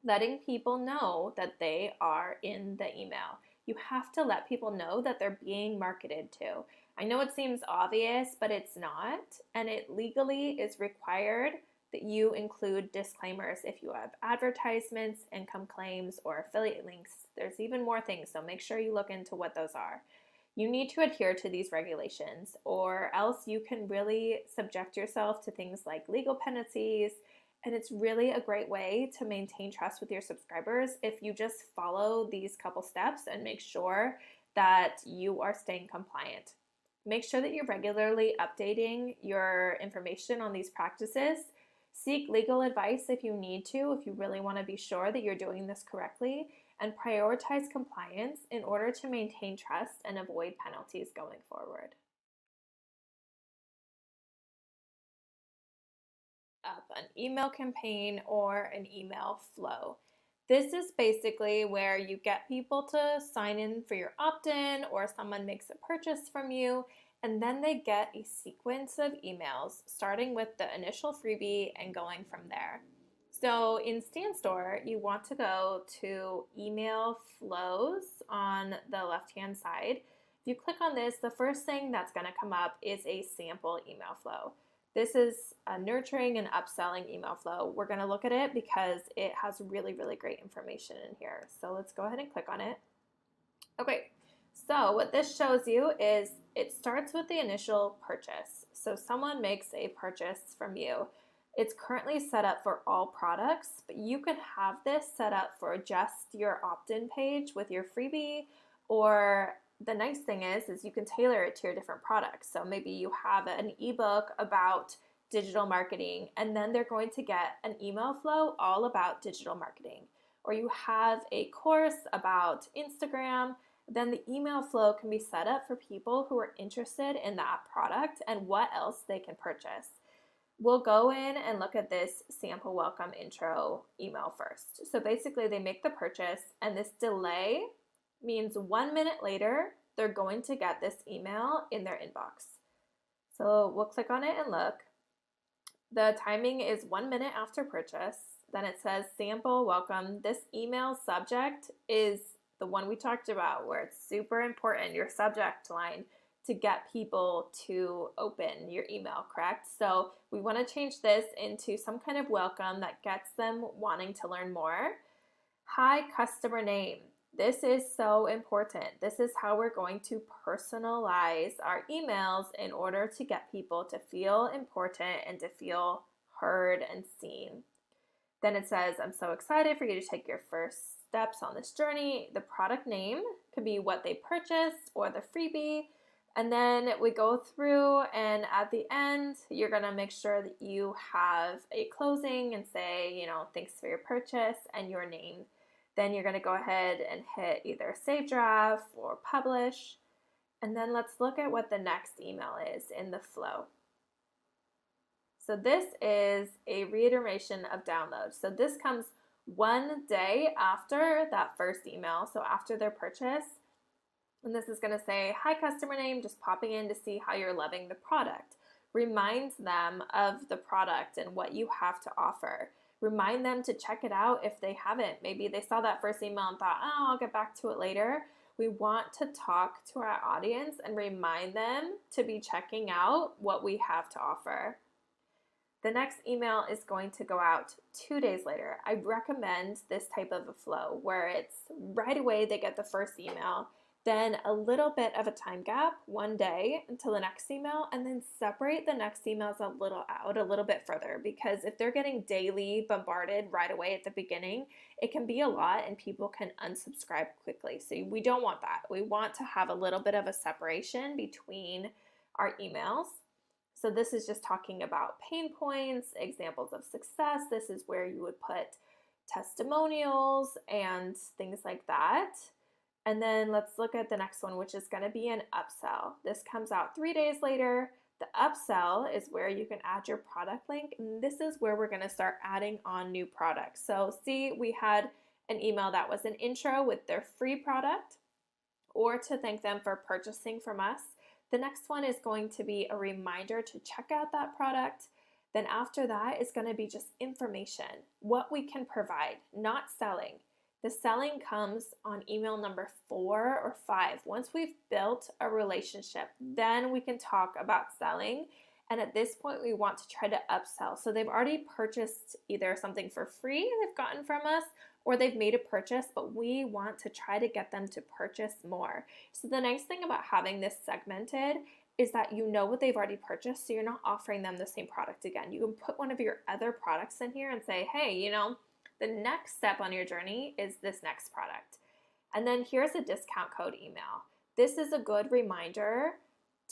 letting people know that they are in the email. You have to let people know that they're being marketed to. I know it seems obvious, but it's not, and it legally is required that you include disclaimers if you have advertisements, income claims, or affiliate links. There's even more things, so make sure you look into what those are. You need to adhere to these regulations, or else you can really subject yourself to things like legal penalties, and it's really a great way to maintain trust with your subscribers if you just follow these couple steps and make sure that you are staying compliant. Make sure that you're regularly updating your information on these practices. Seek legal advice if you need to, if you really want to be sure that you're doing this correctly, and prioritize compliance in order to maintain trust and avoid penalties going forward. Up an email campaign or an email flow. This is basically where you get people to sign in for your opt-in or someone makes a purchase from you, and then they get a sequence of emails starting with the initial freebie and going from there. So in StanStore, you want to go to email flows on the left-hand side. If you click on this, the first thing that's going to come up is a sample email flow. This is a nurturing and upselling email flow. We're going to look at it because it has really, really great information in here. So let's go ahead and click on it. Okay, so what this shows you is it starts with the initial purchase. So someone makes a purchase from you. It's currently set up for all products, but you could have this set up for just your opt-in page with your freebie, or the nice thing is you can tailor it to your different products. So maybe you have an ebook about digital marketing, and then they're going to get an email flow all about digital marketing. Or you have a course about Instagram, then the email flow can be set up for people who are interested in that product and what else they can purchase. We'll go in and look at this sample welcome intro email first. So basically they make the purchase, and this delay means 1 minute later, they're going to get this email in their inbox. So we'll click on it and look. The timing is 1 minute after purchase. Then it says sample welcome. This email subject is the one we talked about where it's super important, your subject line, to get people to open your email, correct? So we want to change this into some kind of welcome that gets them wanting to learn more. Hi, customer name. This is so important. This is how we're going to personalize our emails in order to get people to feel important and to feel heard and seen. Then it says, I'm so excited for you to take your first steps on this journey. The product name could be what they purchased or the freebie. And then we go through, and at the end, you're going to make sure that you have a closing and say, thanks for your purchase and your name. Then you're going to go ahead and hit either save draft or publish. And then let's look at what the next email is in the flow. So this is a reiteration of download. So this comes 1 day after that first email, so after their purchase. And this is going to say, hi, customer name, just popping in to see how you're loving the product. Reminds them of the product and what you have to offer. Remind them to check it out if they haven't. Maybe they saw that first email and thought, oh, I'll get back to it later. We want to talk to our audience and remind them to be checking out what we have to offer. The next email is going to go out 2 days later. I recommend this type of a flow where it's right away they get the first email, then a little bit of a time gap, 1 day until the next email, and then separate the next emails a little bit further, because if they're getting daily bombarded right away at the beginning, it can be a lot and people can unsubscribe quickly. So we don't want that. We want to have a little bit of a separation between our emails. So this is just talking about pain points, examples of success. This is where you would put testimonials and things like that. And then let's look at the next one, which is going to be an upsell. This comes out 3 days later. The upsell is where you can add your product link. And this is where we're going to start adding on new products. So see, we had an email that was an intro with their free product or to thank them for purchasing from us. The next one is going to be a reminder to check out that product. Then after that is going to be just information, what we can provide, not selling. The selling comes on email number 4 or 5. Once we've built a relationship, then we can talk about selling. And at this point, we want to try to upsell. So they've already purchased either something for free they've gotten from us, or they've made a purchase, but we want to try to get them to purchase more. So the nice thing about having this segmented is that you know what they've already purchased, so you're not offering them the same product again. You can put one of your other products in here and say, hey, the next step on your journey is this next product. And then here's a discount code email. This is a good reminder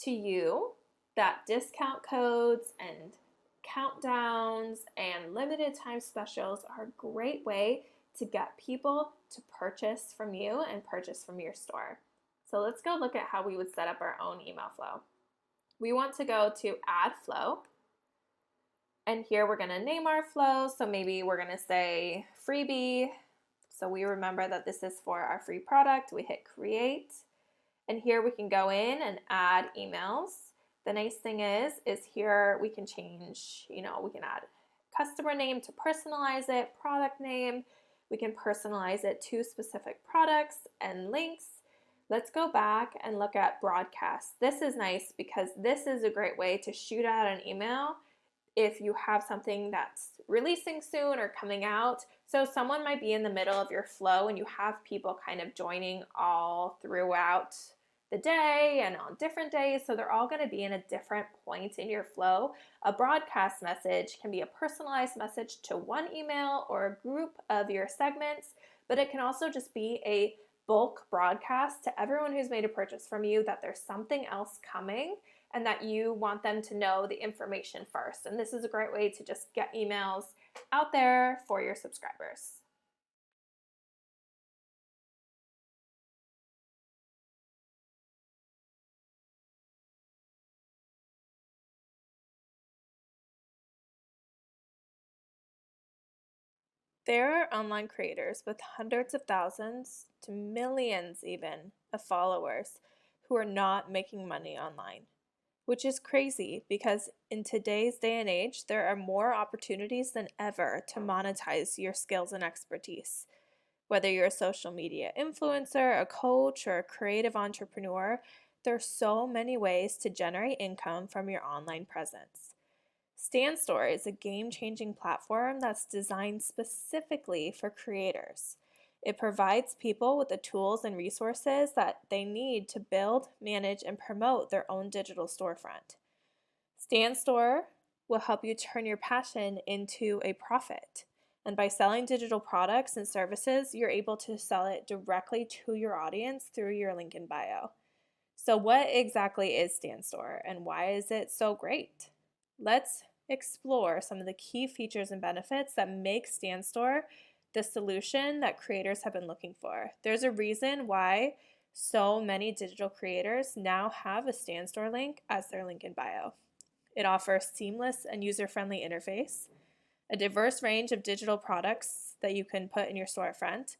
to you that discount codes and countdowns and limited time specials are a great way to get people to purchase from you and purchase from your store. So let's go look at how we would set up our own email flow. We want to go to Add Flow, and here we're going to name our flow. So maybe we're going to say freebie. So we remember that this is for our free product. We hit Create, and here we can go in and add emails. The nice thing is here we can change, we can add customer name to personalize it, product name. We can personalize it to specific products and links. Let's go back and look at broadcast. This is nice because this is a great way to shoot out an email if you have something that's releasing soon or coming out. So someone might be in the middle of your flow and you have people kind of joining all throughout the day and on different days, so they're all going to be in a different point in your flow. A broadcast message can be a personalized message to one email or a group of your segments, but it can also just be a bulk broadcast to everyone who's made a purchase from you that there's something else coming and that you want them to know the information first. And this is a great way to just get emails out there for your subscribers. There are online creators with hundreds of thousands to millions even of followers who are not making money online, which is crazy because in today's day and age, there are more opportunities than ever to monetize your skills and expertise. Whether you're a social media influencer, a coach, or a creative entrepreneur, there are so many ways to generate income from your online presence. StanStore is a game-changing platform that's designed specifically for creators. It provides people with the tools and resources that they need to build, manage, and promote their own digital storefront. StanStore will help you turn your passion into a profit. And by selling digital products and services, you're able to sell it directly to your audience through your link in bio. So what exactly is StanStore and why is it so great? Let's explore some of the key features and benefits that make StanStore the solution that creators have been looking for. There's a reason why so many digital creators now have a StanStore link as their link in bio. It offers seamless and user-friendly interface, a diverse range of digital products that you can put in your storefront,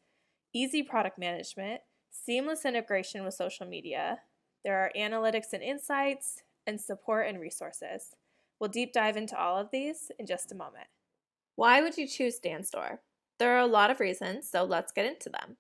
easy product management, seamless integration with social media. There are analytics and insights, and support and resources. We'll deep dive into all of these in just a moment. Why would you choose StanStore? There are a lot of reasons, so let's get into them.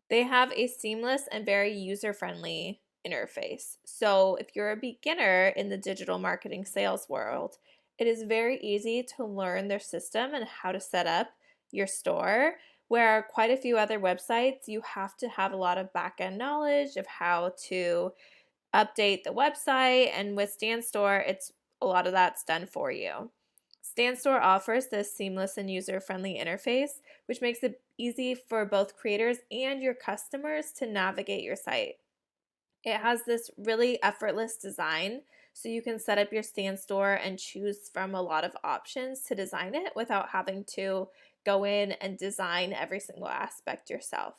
They have a seamless and very user-friendly interface. So if you're a beginner in the digital marketing sales world, it is very easy to learn their system and how to set up your store, where quite a few other websites, you have to have a lot of back-end knowledge of how to update the website, and with StanStore, a lot of that's done for you. StanStore offers this seamless and user-friendly interface, which makes it easy for both creators and your customers to navigate your site. It has this really effortless design, so you can set up your StanStore and choose from a lot of options to design it without having to go in and design every single aspect yourself.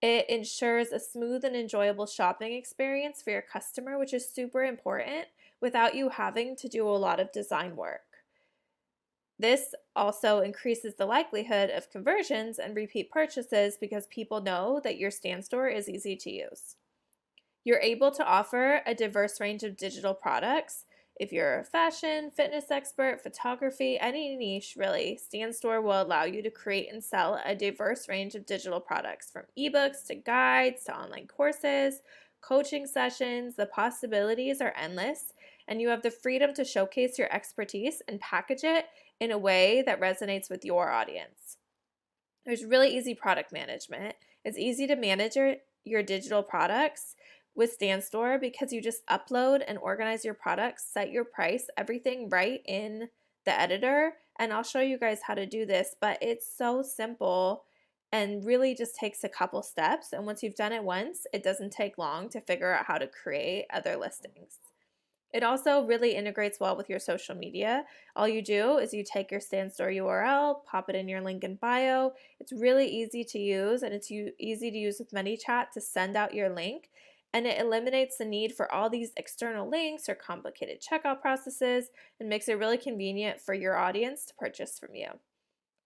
It ensures a smooth and enjoyable shopping experience for your customer, which is super important, without you having to do a lot of design work. This also increases the likelihood of conversions and repeat purchases because people know that your StanStore is easy to use. You're able to offer a diverse range of digital products. If you're a fashion, fitness expert, photography, any niche really, StanStore will allow you to create and sell a diverse range of digital products, from ebooks to guides to online courses, coaching sessions. The possibilities are endless, and you have the freedom to showcase your expertise and package it in a way that resonates with your audience. There's really easy product management. It's easy to manage your digital products with StanStore because you just upload and organize your products, set your price, everything right in the editor. And I'll show you guys how to do this, but it's so simple and really just takes a couple steps. And once you've done it once, it doesn't take long to figure out how to create other listings. It also really integrates well with your social media. All you do is you take your Stan Store URL, pop it in your link in bio. It's really easy to use, and it's easy to use with ManyChat to send out your link. And it eliminates the need for all these external links or complicated checkout processes and makes it really convenient for your audience to purchase from you.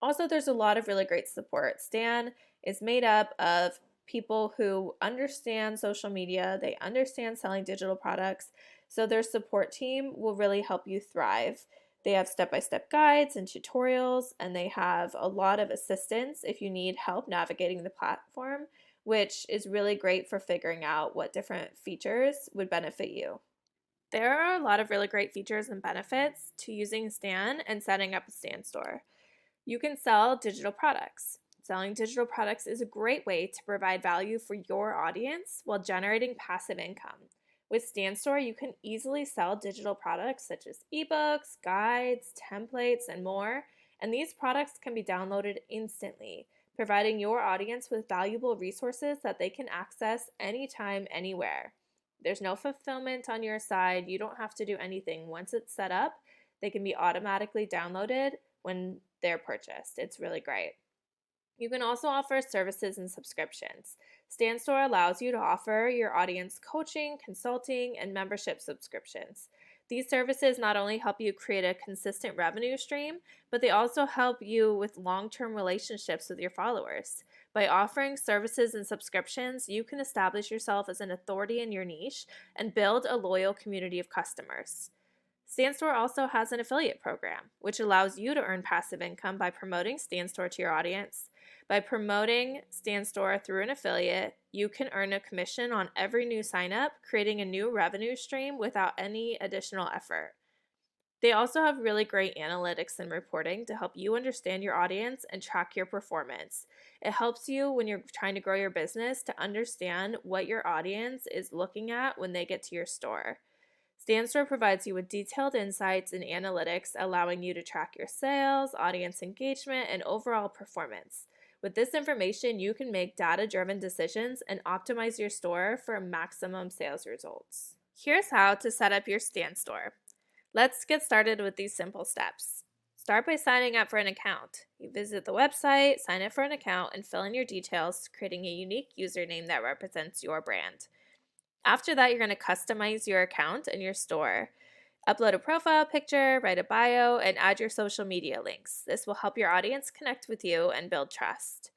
Also, there's a lot of really great support. Stan is made up of people who understand social media, they understand selling digital products, so their support team will really help you thrive. They have step-by-step guides and tutorials, and they have a lot of assistance if you need help navigating the platform, which is really great for figuring out what different features would benefit you. There are a lot of really great features and benefits to using Stan and setting up a Stan Store. You can sell digital products. Selling digital products is a great way to provide value for your audience while generating passive income. With Stan Store, you can easily sell digital products such as ebooks, guides, templates, and more, and these products can be downloaded instantly, providing your audience with valuable resources that they can access anytime, anywhere. There's no fulfillment on your side. You don't have to do anything. Once it's set up, they can be automatically downloaded when they're purchased. It's really great. You can also offer services and subscriptions. Stan Store allows you to offer your audience coaching, consulting, and membership subscriptions. These services not only help you create a consistent revenue stream, but they also help you with long-term relationships with your followers. By offering services and subscriptions, you can establish yourself as an authority in your niche and build a loyal community of customers. Stan Store also has an affiliate program, which allows you to earn passive income by promoting Stan Store to your audience. By promoting Stan Store through an affiliate, you can earn a commission on every new sign up, creating a new revenue stream without any additional effort. They also have really great analytics and reporting to help you understand your audience and track your performance. It helps you when you're trying to grow your business to understand what your audience is looking at when they get to your store. Stan Store provides you with detailed insights and analytics, allowing you to track your sales, audience engagement, and overall performance. With this information, you can make data-driven decisions and optimize your store for maximum sales results. Here's how to set up your Stan Store. Let's get started with these simple steps. Start by signing up for an account. You visit the website, sign up for an account, and fill in your details, creating a unique username that represents your brand. After that, you're going to customize your account and your store. Upload a profile picture, write a bio, and add your social media links. This will help your audience connect with you and build trust.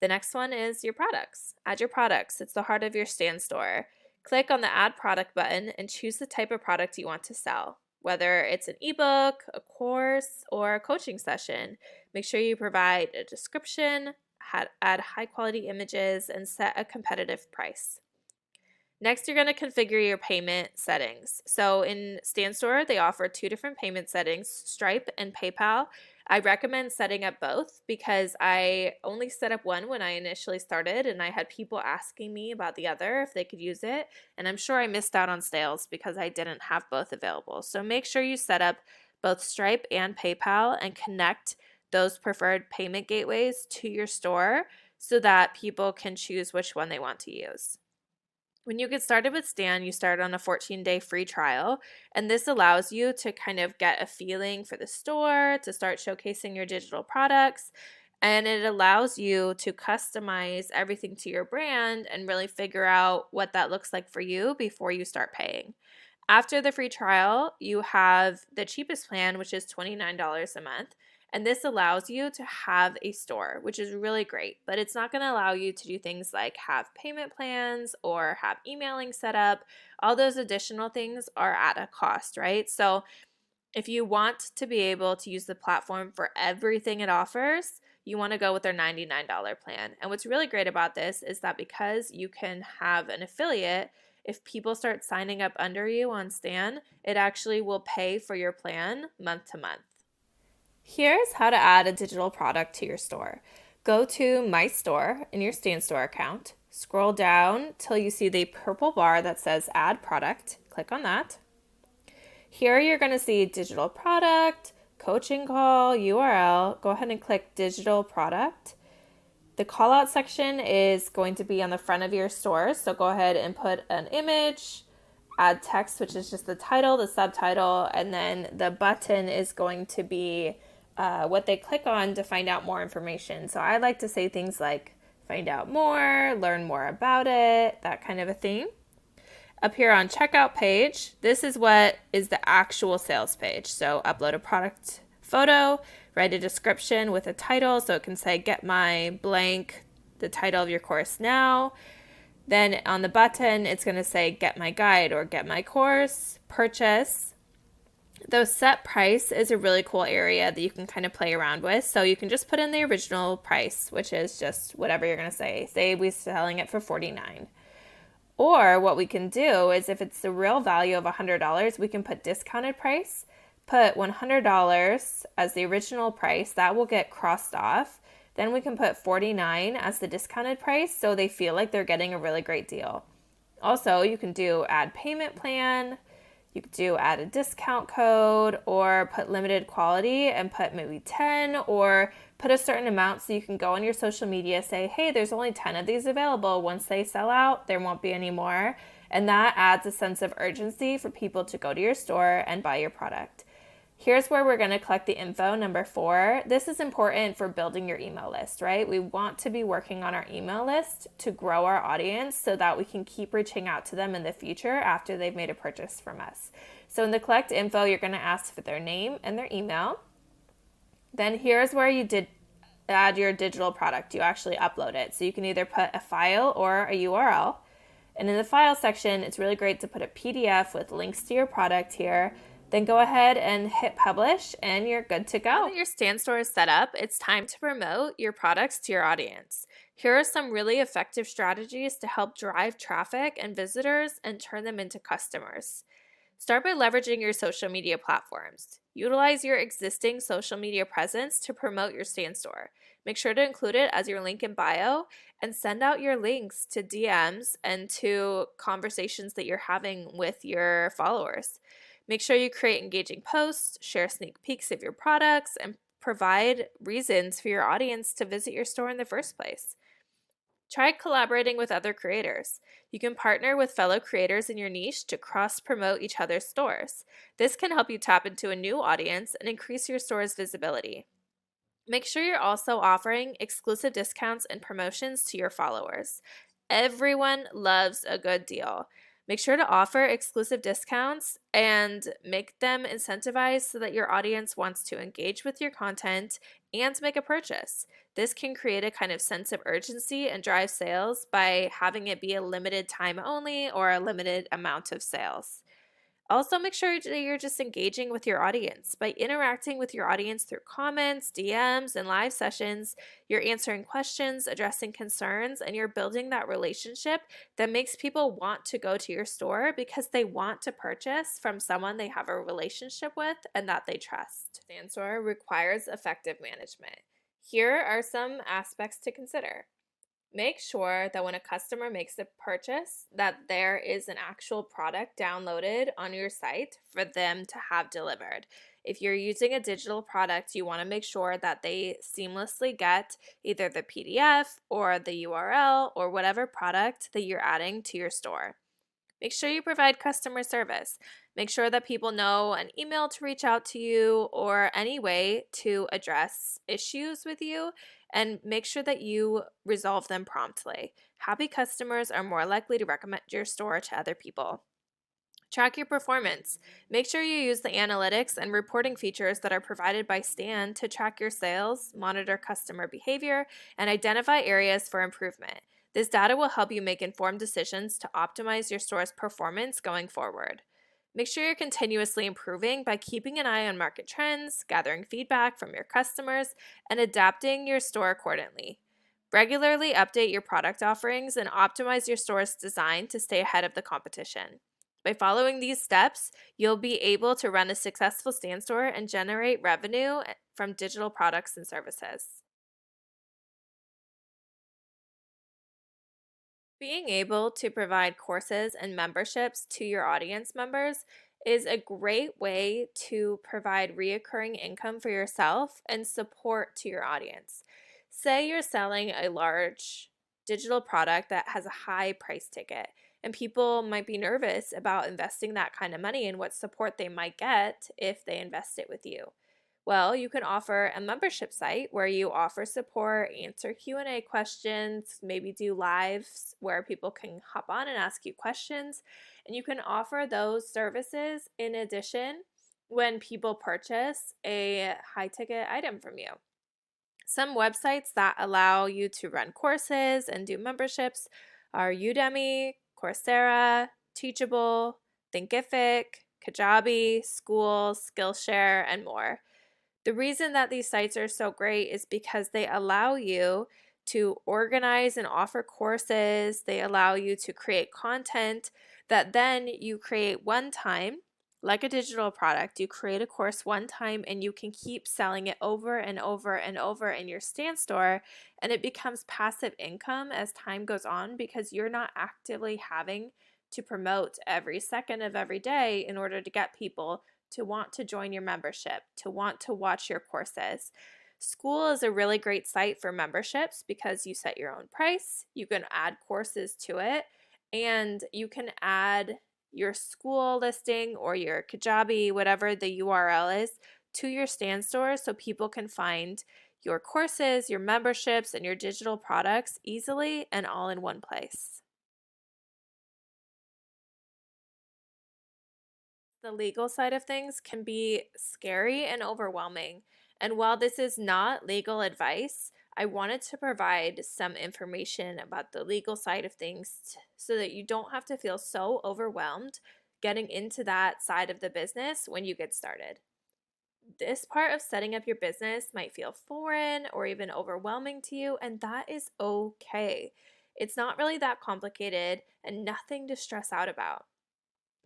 The next one is your products. Add your products. It's the heart of your Stan Store. Click on the Add Product button and choose the type of product you want to sell. Whether it's an ebook, a course, or a coaching session, make sure you provide a description, add high-quality images, and set a competitive price. Next, you're going to configure your payment settings. So in Stan Store, they offer two different payment settings, Stripe and PayPal. I recommend setting up both because I only set up one when I initially started, and I had people asking me about the other if they could use it, and I'm sure I missed out on sales because I didn't have both available. So make sure you set up both Stripe and PayPal and connect those preferred payment gateways to your store so that people can choose which one they want to use. When you get started with Stan, you start on a 14-day free trial, and this allows you to kind of get a feeling for the store, to start showcasing your digital products, and it allows you to customize everything to your brand and really figure out what that looks like for you before you start paying. After the free trial, you have the cheapest plan, which is $29 a month. And this allows you to have a store, which is really great, but it's not going to allow you to do things like have payment plans or have emailing set up. All those additional things are at a cost, right? So if you want to be able to use the platform for everything it offers, you want to go with their $99 plan. And what's really great about this is that because you can have an affiliate, if people start signing up under you on Stan, it actually will pay for your plan month to month. Here's how to add a digital product to your store. Go to My Store in your Stan Store account. Scroll down till you see the purple bar that says Add Product. Click on that. Here you're going to see digital product, coaching call, URL. Go ahead and click digital product. The callout section is going to be on the front of your store. So go ahead and put an image, add text, which is just the title, the subtitle, and then the button is going to be what they click on to find out more information. So I like to say things like find out more, learn more about it, that kind of a thing. Up here on checkout page, this is what is the actual sales page. So upload a product photo, write a description with a title. So it can say, get my blank, the title of your course now. Then on the button, it's going to say, get my guide or get my course, purchase. The set price is a really cool area that you can kind of play around with. So you can just put in the original price, which is just whatever you're going to say. Say we're selling it for $49. Or what we can do is if it's the real value of $100, we can put discounted price, put $100 as the original price. That will get crossed off. Then we can put $49 as the discounted price so they feel like they're getting a really great deal. Also, you can do add payment plan. You could do add a discount code or put limited quality and put maybe 10 or put a certain amount so you can go on your social media, say, hey, there's only 10 of these available. Once they sell out, there won't be any more. And that adds a sense of urgency for people to go to your store and buy your product. Here's where we're going to collect the info, number 4. This is important for building your email list, right? We want to be working on our email list to grow our audience so that we can keep reaching out to them in the future after they've made a purchase from us. So in the collect info, you're going to ask for their name and their email. Then here's where you did add your digital product. You actually upload it. So you can either put a file or a URL. And in the file section, it's really great to put a PDF with links to your product here. Then go ahead and hit publish and you're good to go. Now that your Stan Store is set up, it's time to promote your products to your audience. Here are some really effective strategies to help drive traffic and visitors and turn them into customers. Start by leveraging your social media platforms. Utilize your existing social media presence to promote your Stan Store. Make sure to include it as your link in bio and send out your links to DMs and to conversations that you're having with your followers. Make sure you create engaging posts, share sneak peeks of your products, and provide reasons for your audience to visit your store in the first place. Try collaborating with other creators. You can partner with fellow creators in your niche to cross-promote each other's stores. This can help you tap into a new audience and increase your store's visibility. Make sure you're also offering exclusive discounts and promotions to your followers. Everyone loves a good deal. Make sure to offer exclusive discounts and make them incentivized so that your audience wants to engage with your content and make a purchase. This can create a kind of sense of urgency and drive sales by having it be a limited time only or a limited amount of sales. Also, make sure that you're just engaging with your audience. By interacting with your audience through comments, DMs, and live sessions, you're answering questions, addressing concerns, and you're building that relationship that makes people want to go to your store because they want to purchase from someone they have a relationship with and that they trust. Stan Store requires effective management. Here are some aspects to consider. Make sure that when a customer makes a purchase that there is an actual product downloaded on your site for them to have delivered. If you're using a digital product, you want to make sure that they seamlessly get either the PDF or the URL or whatever product that you're adding to your store. Make sure you provide customer service. Make sure that people know an email to reach out to you or any way to address issues with you, and make sure that you resolve them promptly. Happy customers are more likely to recommend your store to other people. Track your performance. Make sure you use the analytics and reporting features that are provided by Stan to track your sales, monitor customer behavior, and identify areas for improvement. This data will help you make informed decisions to optimize your store's performance going forward. Make sure you're continuously improving by keeping an eye on market trends, gathering feedback from your customers, and adapting your store accordingly. Regularly update your product offerings and optimize your store's design to stay ahead of the competition. By following these steps, you'll be able to run a successful Stan Store and generate revenue from digital products and services. Being able to provide courses and memberships to your audience members is a great way to provide reoccurring income for yourself and support to your audience. Say you're selling a large digital product that has a high price ticket, and people might be nervous about investing that kind of money and what support they might get if they invest it with you. Well, you can offer a membership site where you offer support, answer Q&A questions, maybe do lives where people can hop on and ask you questions, and you can offer those services in addition when people purchase a high ticket item from you. Some websites that allow you to run courses and do memberships are Udemy, Coursera, Teachable, Thinkific, Kajabi, School, Skillshare, and more. The reason that these sites are so great is because they allow you to organize and offer courses. They allow you to create content that then you create one time, like a digital product. You create a course one time and you can keep selling it over and over and over in your Stan Store, and it becomes passive income as time goes on because you're not actively having to promote every second of every day in order to get people to want to join your membership, to want to watch your courses. School is a really great site for memberships because you set your own price, you can add courses to it, and you can add your school listing or your Kajabi, whatever the URL is, to your Stan Store so people can find your courses, your memberships, and your digital products easily and all in one place. The legal side of things can be scary and overwhelming. And while this is not legal advice, I wanted to provide some information about the legal side of things so that you don't have to feel so overwhelmed getting into that side of the business when you get started. This part of setting up your business might feel foreign or even overwhelming to you, and that is okay. It's not really that complicated and nothing to stress out about.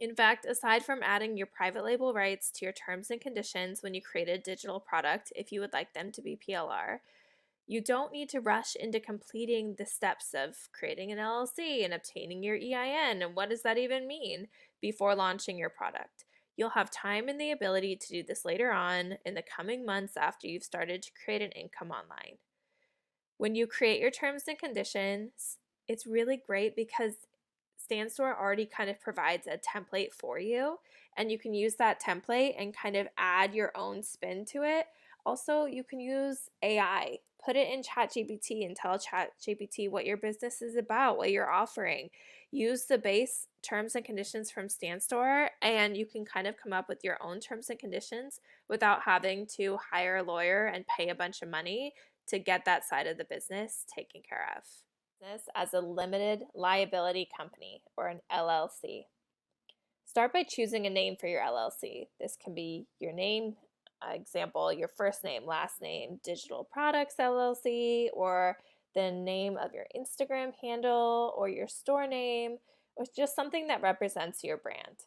In fact, aside from adding your private label rights to your terms and conditions when you create a digital product, if you would like them to be PLR, you don't need to rush into completing the steps of creating an LLC and obtaining your EIN. And what does that even mean before launching your product? You'll have time and the ability to do this later on in the coming months after you've started to create an income online. When you create your terms and conditions, it's really great because Stan Store already kind of provides a template for you, and you can use that template and kind of add your own spin to it. Also, you can use AI. Put it in ChatGPT and tell ChatGPT what your business is about, what you're offering. Use the base terms and conditions from Stan Store, and you can kind of come up with your own terms and conditions without having to hire a lawyer and pay a bunch of money to get that side of the business taken care of. As a limited liability company or an LLC. Start by choosing a name for your LLC. This can be your name, example, your first name, last name, Digital Products LLC, or the name of your Instagram handle or your store name, or just something that represents your brand.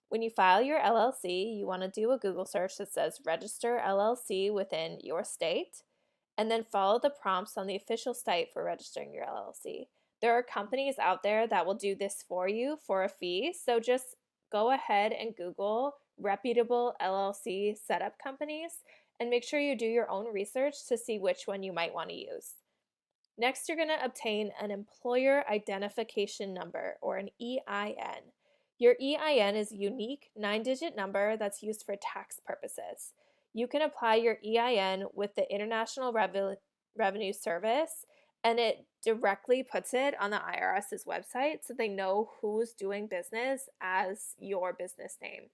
When you file your LLC, you want to do a Google search that says register LLC within your state, and then follow the prompts on the official site for registering your LLC. There are companies out there that will do this for you for a fee, so just go ahead and Google reputable LLC setup companies and make sure you do your own research to see which one you might want to use. Next, you're going to obtain an employer identification number or an EIN. Your EIN is a unique 9-digit number that's used for tax purposes. You can apply your EIN with the International Revenue Service, and it directly puts it on the IRS's website so they know who's doing business as your business name.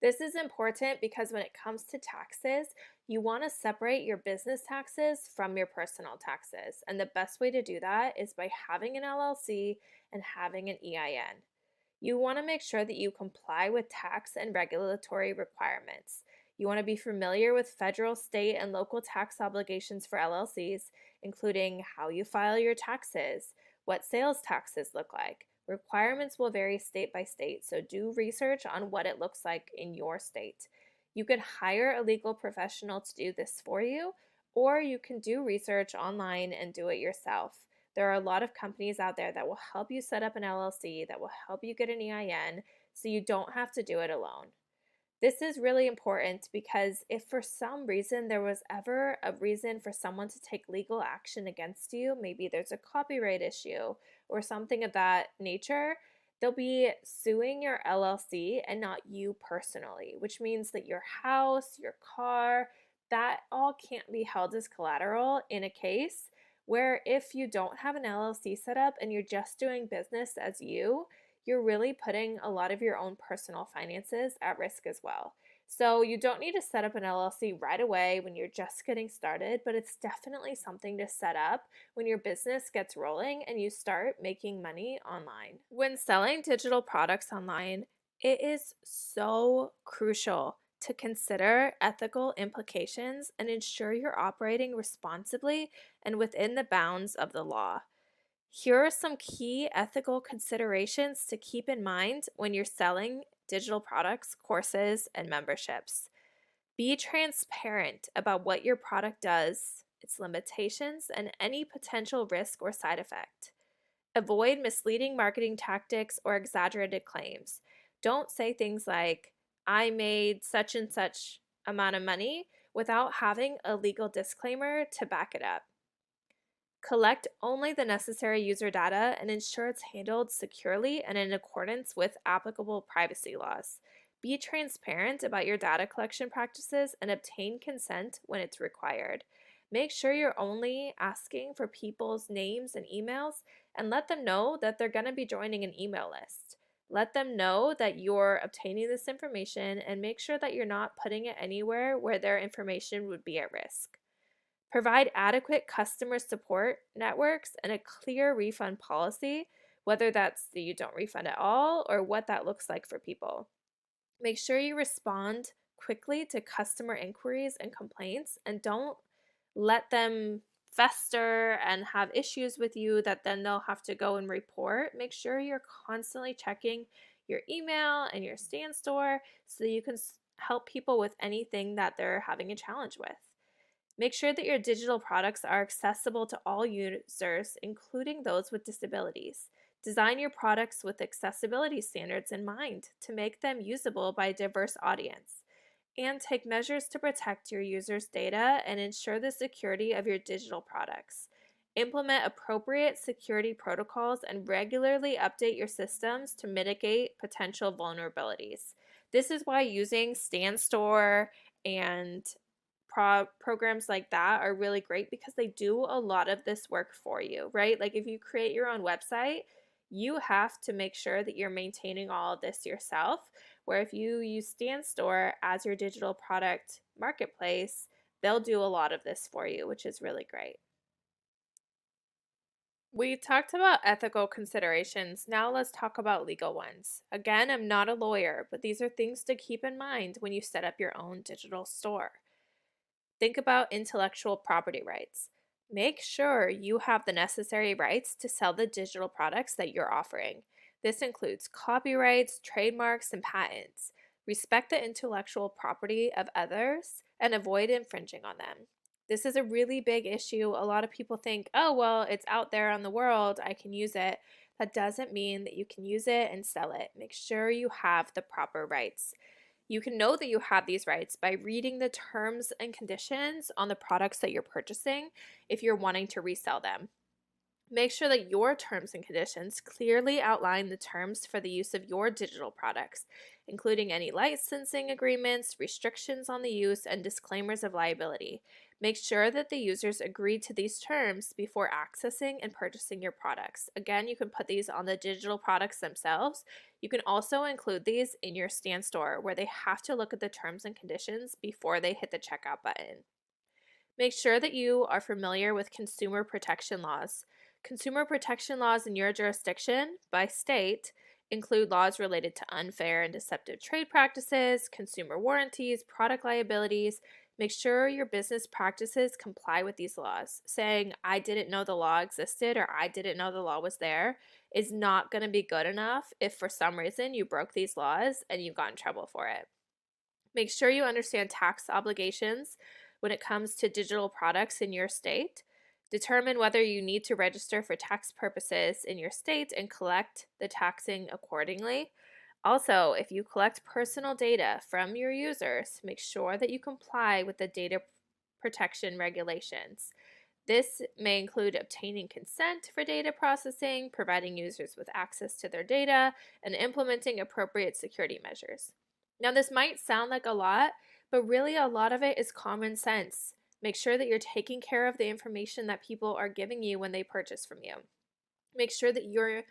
This is important because when it comes to taxes, you want to separate your business taxes from your personal taxes. And the best way to do that is by having an LLC and having an EIN. You want to make sure that you comply with tax and regulatory requirements. You want to be familiar with federal, state, and local tax obligations for LLCs, including how you file your taxes, what sales taxes look like. Requirements will vary state by state, so do research on what it looks like in your state. You can hire a legal professional to do this for you, or you can do research online and do it yourself. There are a lot of companies out there that will help you set up an LLC, that will help you get an EIN, so you don't have to do it alone. This is really important because if for some reason there was ever a reason for someone to take legal action against you, maybe there's a copyright issue or something of that nature, they'll be suing your LLC and not you personally, which means that your house, your car, that all can't be held as collateral in a case where if you don't have an LLC set up and you're just doing business as you're really putting a lot of your own personal finances at risk as well. So you don't need to set up an LLC right away when you're just getting started, but it's definitely something to set up when your business gets rolling and you start making money online. When selling digital products online, it is so crucial to consider ethical implications and ensure you're operating responsibly and within the bounds of the law. Here are some key ethical considerations to keep in mind when you're selling digital products, courses, and memberships. Be transparent about what your product does, its limitations, and any potential risk or side effect. Avoid misleading marketing tactics or exaggerated claims. Don't say things like, I made such and such amount of money without having a legal disclaimer to back it up. Collect only the necessary user data and ensure it's handled securely and in accordance with applicable privacy laws. Be transparent about your data collection practices and obtain consent when it's required. Make sure you're only asking for people's names and emails and let them know that they're going to be joining an email list. Let them know that you're obtaining this information and make sure that you're not putting it anywhere where their information would be at risk. Provide adequate customer support networks and a clear refund policy, whether that's that you don't refund at all or what that looks like for people. Make sure you respond quickly to customer inquiries and complaints and don't let them fester and have issues with you that then they'll have to go and report. Make sure you're constantly checking your email and your Stan Store so that you can help people with anything that they're having a challenge with. Make sure that your digital products are accessible to all users, including those with disabilities. Design your products with accessibility standards in mind to make them usable by a diverse audience. And take measures to protect your users' data and ensure the security of your digital products. Implement appropriate security protocols and regularly update your systems to mitigate potential vulnerabilities. This is why using Stan Store and programs like that are really great because they do a lot of this work for you, right? Like if you create your own website, you have to make sure that you're maintaining all of this yourself. Where if you use Stan Store as your digital product marketplace, they'll do a lot of this for you, which is really great. We talked about ethical considerations. Now let's talk about legal ones. Again, I'm not a lawyer, but these are things to keep in mind when you set up your own digital store. Think about intellectual property rights. Make sure you have the necessary rights to sell the digital products that you're offering. This includes copyrights, trademarks, and patents. Respect the intellectual property of others and avoid infringing on them. This is a really big issue. A lot of people think, oh, well, it's out there on the world, I can use it. That doesn't mean that you can use it and sell it. Make sure you have the proper rights. You can know that you have these rights by reading the terms and conditions on the products that you're purchasing if you're wanting to resell them. Make sure that your terms and conditions clearly outline the terms for the use of your digital products, including any licensing agreements, restrictions on the use, and disclaimers of liability. Make sure that the users agree to these terms before accessing and purchasing your products. Again, you can put these on the digital products themselves. You can also include these in your Stan Store where they have to look at the terms and conditions before they hit the checkout button. Make sure that you are familiar with consumer protection laws. Consumer protection laws in your jurisdiction by state include laws related to unfair and deceptive trade practices, consumer warranties, product liabilities. Make sure your business practices comply with these laws. Saying, I didn't know the law existed or I didn't know the law was there is not going to be good enough if for some reason you broke these laws and you got in trouble for it. Make sure you understand tax obligations when it comes to digital products in your state. Determine whether you need to register for tax purposes in your state and collect the taxing accordingly. Also, if you collect personal data from your users, make sure that you comply with the data protection regulations. This may include obtaining consent for data processing, providing users with access to their data, and implementing appropriate security measures. Now, this might sound like a lot, but really a lot of it is common sense. Make sure that you're taking care of the information that people are giving you when they purchase from you. Make sure that you're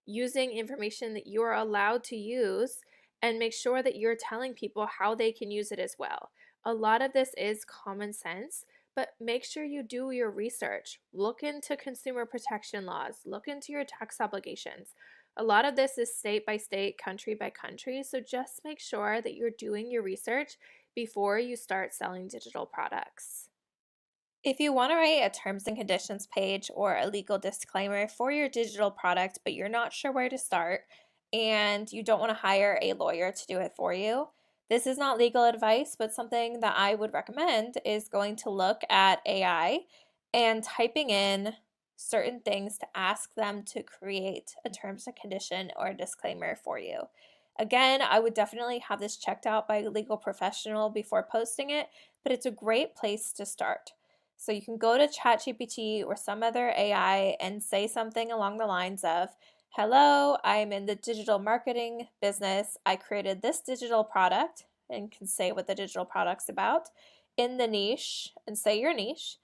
using information that you're allowed to use, and make sure that you're telling people how they can use it as well. A lot of this is common sense, but make sure you do your research. Look into consumer protection laws, look into your tax obligations. A lot of this is state by state, country by country, so just make sure that you're doing your research before you start selling digital products. If you want to write a terms and conditions page or a legal disclaimer for your digital product, but you're not sure where to start and you don't want to hire a lawyer to do it for you, this is not legal advice, but something that I would recommend is going to look at AI and typing in certain things to ask them to create a terms and condition or a disclaimer for you. Again, I would definitely have this checked out by a legal professional before posting it, but it's a great place to start. So you can go to ChatGPT or some other AI and say something along the lines of, "Hello, I'm in the digital marketing business. I created this digital product," and can say what the digital product's about, "in the niche," and say your niche.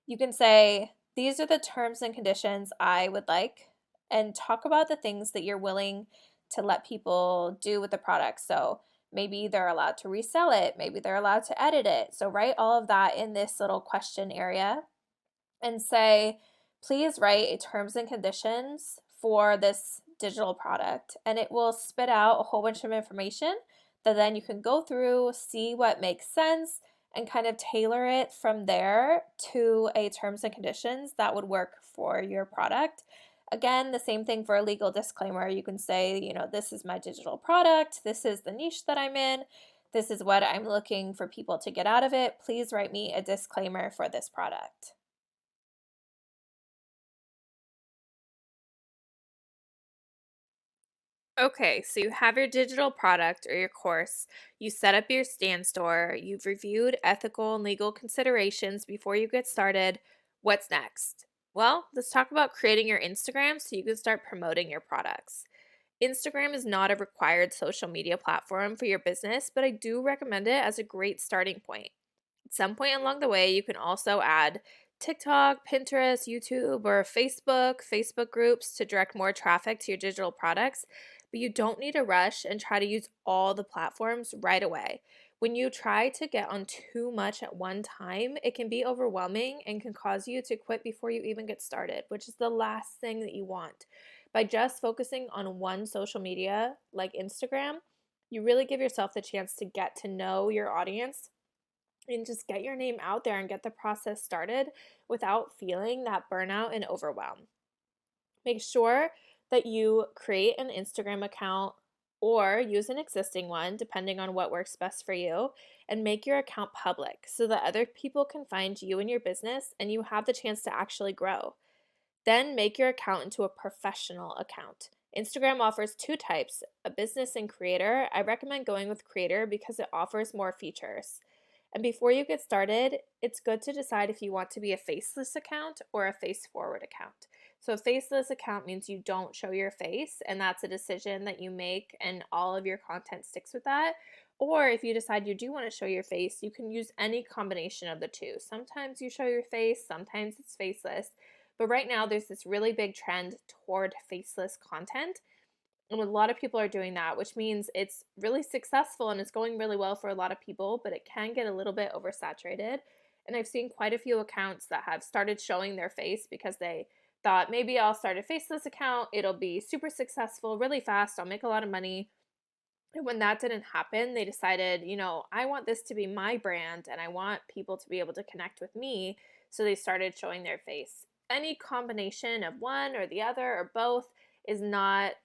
You can say, "These are the terms and conditions I would like," and talk about the things that you're willing to let people do with the product. So maybe they're allowed to resell it, maybe they're allowed to edit it. So write all of that in this little question area and say, "Please write a terms and conditions for this digital product." And it will spit out a whole bunch of information that then you can go through, see what makes sense, and kind of tailor it from there to a terms and conditions that would work for your product. Again, the same thing for a legal disclaimer. You can say, "This is my digital product. This is the niche that I'm in. This is what I'm looking for people to get out of it. Please write me a disclaimer for this product." Okay, so you have your digital product or your course, you set up your stand store, you've reviewed ethical and legal considerations before you get started. What's next? Well, let's talk about creating your Instagram so you can start promoting your products. Instagram is not a required social media platform for your business, but I do recommend it as a great starting point. At some point along the way, you can also add TikTok, Pinterest, YouTube, or Facebook groups to direct more traffic to your digital products, but you don't need to rush and try to use all the platforms right away. When you try to get on too much at one time, it can be overwhelming and can cause you to quit before you even get started, which is the last thing that you want. By just focusing on one social media like Instagram, you really give yourself the chance to get to know your audience and just get your name out there and get the process started without feeling that burnout and overwhelm. Make sure that you create an Instagram account or use an existing one, depending on what works best for you, and make your account public so that other people can find you and your business and you have the chance to actually grow. Then make your account into a professional account. Instagram offers two types, a business and creator. I recommend going with creator because it offers more features. And before you get started, it's good to decide if you want to be a faceless account or a face forward account. So, a faceless account means you don't show your face, and that's a decision that you make, and all of your content sticks with that. Or if you decide you do want to show your face, you can use any combination of the two. Sometimes you show your face, sometimes it's faceless. But right now, there's this really big trend toward faceless content. And a lot of people are doing that, which means it's really successful and it's going really well for a lot of people, but it can get a little bit oversaturated. And I've seen quite a few accounts that have started showing their face because they thought maybe I'll start a faceless account, it'll be super successful really fast, I'll make a lot of money. And when that didn't happen, they decided, I want this to be my brand and I want people to be able to connect with me. So they started showing their face. Any combination of one or the other or both is not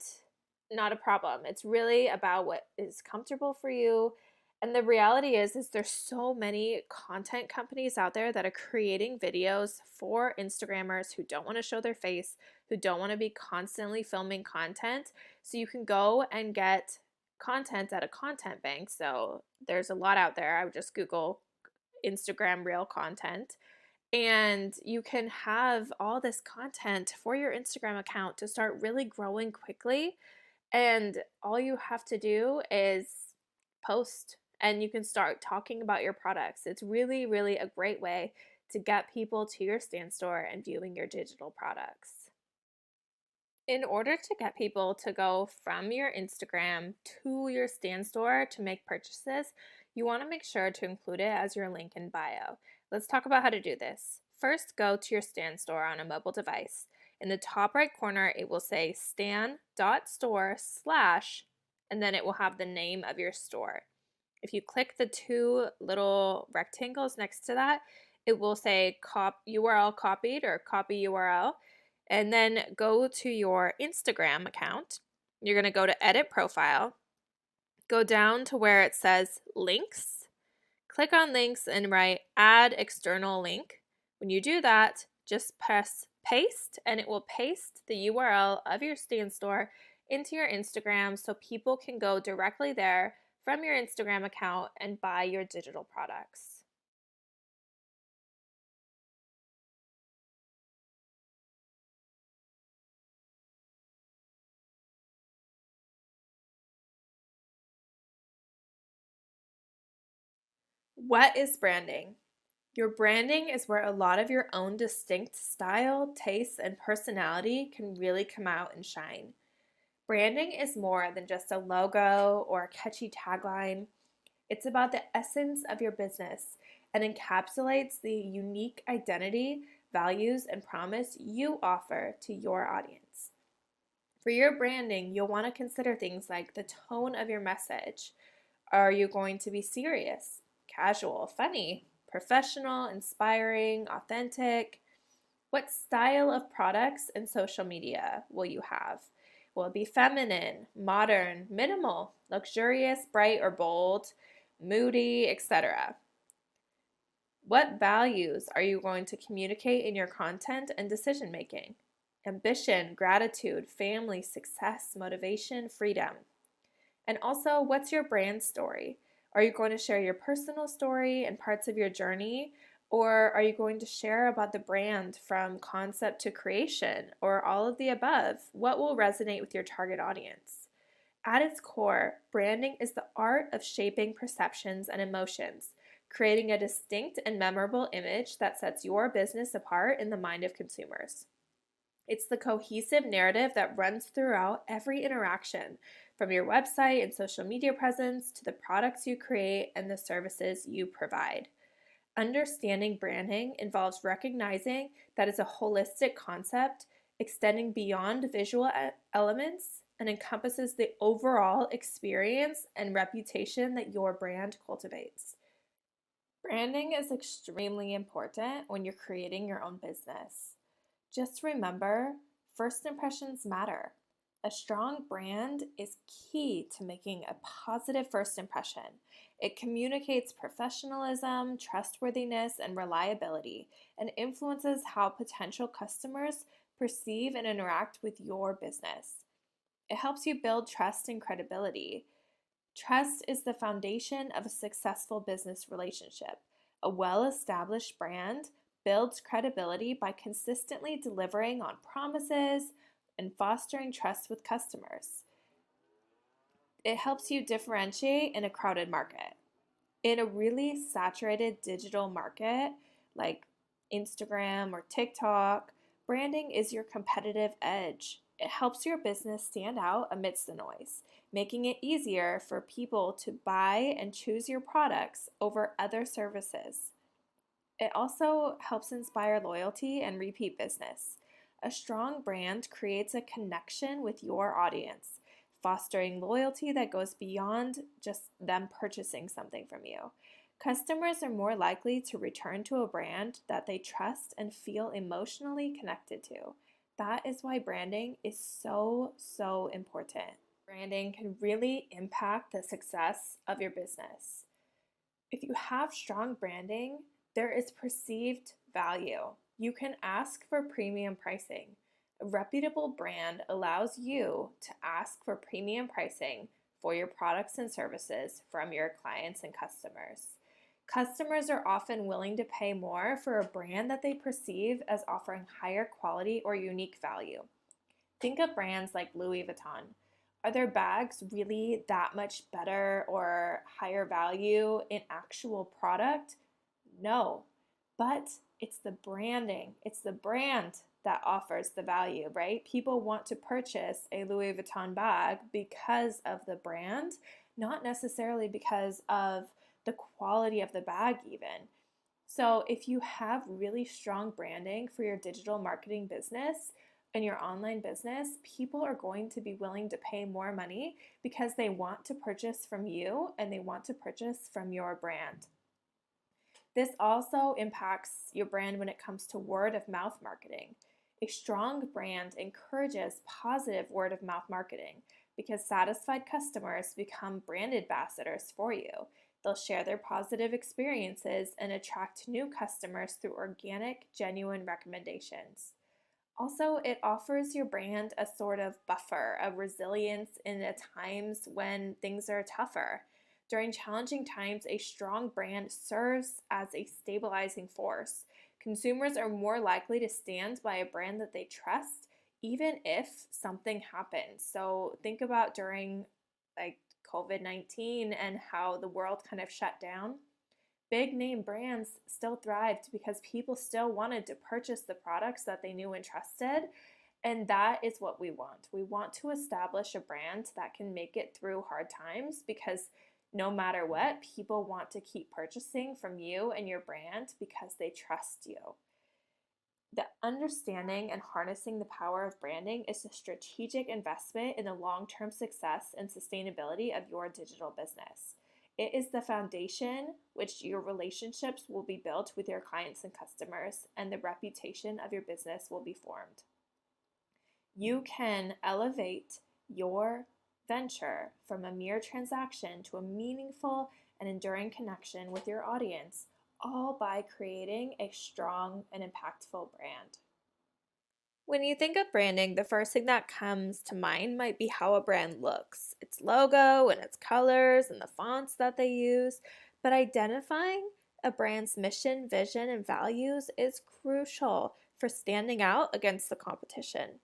a problem. It's really about what is comfortable for you. And the reality is there's so many content companies out there that are creating videos for Instagrammers who don't want to show their face, who don't want to be constantly filming content. So you can go and get content at a content bank. So there's a lot out there. I would just Google Instagram reel content, and you can have all this content for your Instagram account to start really growing quickly. And all you have to do is post, and you can start talking about your products. It's really, really a great way to get people to your stand store and viewing your digital products. In order to get people to go from your Instagram to your stand store to make purchases, you want to make sure to include it as your link in bio. Let's talk about how to do this. First, go to your stand store on a mobile device. In the top right corner, it will say stan.store/ and then it will have the name of your store. If you click the two little rectangles next to that, it will say URL copied or copy URL. And then go to your Instagram account. You're going to go to edit profile, go down to where it says links, click on links and write add external link. When you do that, just press paste and it will paste the URL of your stand store into your Instagram so people can go directly there from your Instagram account and buy your digital products. What is branding? Your branding is where a lot of your own distinct style, tastes, and personality can really come out and shine. Branding is more than just a logo or a catchy tagline. It's about the essence of your business and encapsulates the unique identity, values, and promise you offer to your audience. For your branding, you'll want to consider things like the tone of your message. Are you going to be serious, casual, funny, professional, inspiring, authentic? What style of products and social media will you have? Will it be feminine, modern, minimal, luxurious, bright or bold, moody, etc.? What values are you going to communicate in your content and decision making? Ambition, gratitude, family, success, motivation, freedom. And also, what's your brand story? Are you going to share your personal story and parts of your journey? Or are you going to share about the brand from concept to creation, or all of the above? What will resonate with your target audience? At its core, branding is the art of shaping perceptions and emotions, creating a distinct and memorable image that sets your business apart in the mind of consumers. It's the cohesive narrative that runs throughout every interaction, from your website and social media presence to the products you create and the services you provide. Understanding branding involves recognizing that it's a holistic concept extending beyond visual elements and encompasses the overall experience and reputation that your brand cultivates. Branding is extremely important when you're creating your own business. Just remember, first impressions matter. A strong brand is key to making a positive first impression. It communicates professionalism, trustworthiness, and reliability, and influences how potential customers perceive and interact with your business. It helps you build trust and credibility. Trust is the foundation of a successful business relationship. A well established brand builds credibility by consistently delivering on promises and fostering trust with customers. It helps you differentiate in a crowded market. In a really saturated digital market like Instagram or TikTok, branding is your competitive edge. It helps your business stand out amidst the noise, making it easier for people to buy and choose your products over other services. It also helps inspire loyalty and repeat business. A strong brand creates a connection with your audience, fostering loyalty that goes beyond just them purchasing something from you. Customers are more likely to return to a brand that they trust and feel emotionally connected to. That is why branding is so, so important. Branding can really impact the success of your business. If you have strong branding, there is perceived value. You can ask for premium pricing. A reputable brand allows you to ask for premium pricing for your products and services from your clients and customers. Customers are often willing to pay more for a brand that they perceive as offering higher quality or unique value. Think of brands like Louis Vuitton. Are their bags really that much better or higher value in actual product? No, but it's the branding, it's the brand that offers the value, right? People want to purchase a Louis Vuitton bag because of the brand, not necessarily because of the quality of the bag, even. So, if you have really strong branding for your digital marketing business and your online business, people are going to be willing to pay more money because they want to purchase from you and they want to purchase from your brand. This also impacts your brand when it comes to word of mouth marketing. A strong brand encourages positive word of mouth marketing because satisfied customers become brand ambassadors for you. They'll share their positive experiences and attract new customers through organic, genuine recommendations. Also, it offers your brand a sort of buffer of resilience in the times when things are tougher. During challenging times, a strong brand serves as a stabilizing force. Consumers are more likely to stand by a brand that they trust, even if something happens. So think about during like COVID-19 and how the world kind of shut down. Big name brands still thrived because people still wanted to purchase the products that they knew and trusted. And that is what we want. We want to establish a brand that can make it through hard times because no matter what, people want to keep purchasing from you and your brand because they trust you. The understanding and harnessing the power of branding is a strategic investment in the long-term success and sustainability of your digital business. It is the foundation which your relationships will be built with your clients and customers, and the reputation of your business will be formed. You can elevate your venture from a mere transaction to a meaningful and enduring connection with your audience, all by creating a strong and impactful brand. When you think of branding, the first thing that comes to mind might be how a brand looks, its logo and its colors and the fonts that they use. But identifying a brand's mission, vision, and values is crucial for standing out against the competition.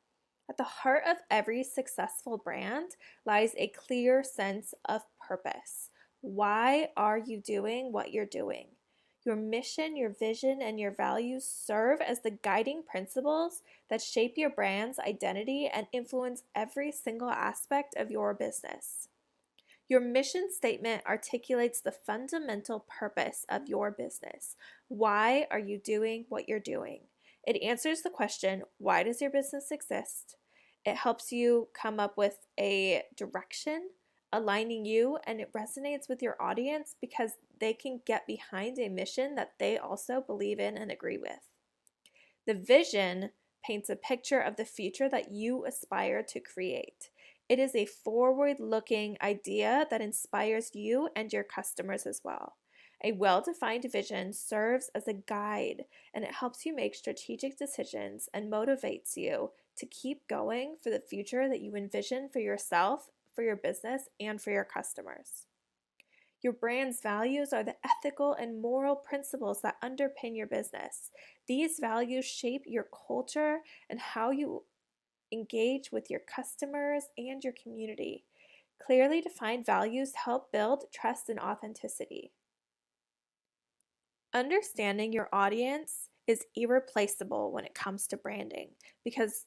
At the heart of every successful brand lies a clear sense of purpose. Why are you doing what you're doing? Your mission, your vision, and your values serve as the guiding principles that shape your brand's identity and influence every single aspect of your business. Your mission statement articulates the fundamental purpose of your business. Why are you doing what you're doing? It answers the question, why does your business exist? It helps you come up with a direction, aligning you, and it resonates with your audience because they can get behind a mission that they also believe in and agree with. The vision paints a picture of the future that you aspire to create. It is a forward-looking idea that inspires you and your customers as well. A well-defined vision serves as a guide, and it helps you make strategic decisions and motivates you to keep going for the future that you envision for yourself, for your business, and for your customers. Your brand's values are the ethical and moral principles that underpin your business. These values shape your culture and how you engage with your customers and your community. Clearly defined values help build trust and authenticity. Understanding your audience is irreplaceable when it comes to branding because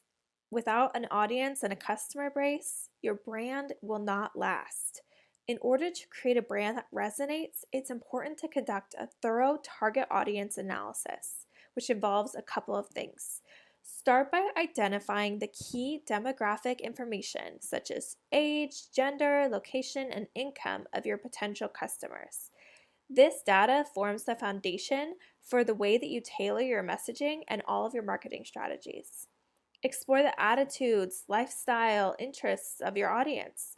without an audience and a customer base, your brand will not last. In order to create a brand that resonates, it's important to conduct a thorough target audience analysis, which involves a couple of things. Start by identifying the key demographic information such as age, gender, location, and income of your potential customers. This data forms the foundation for the way that you tailor your messaging and all of your marketing strategies. Explore the attitudes, lifestyle, interests of your audience.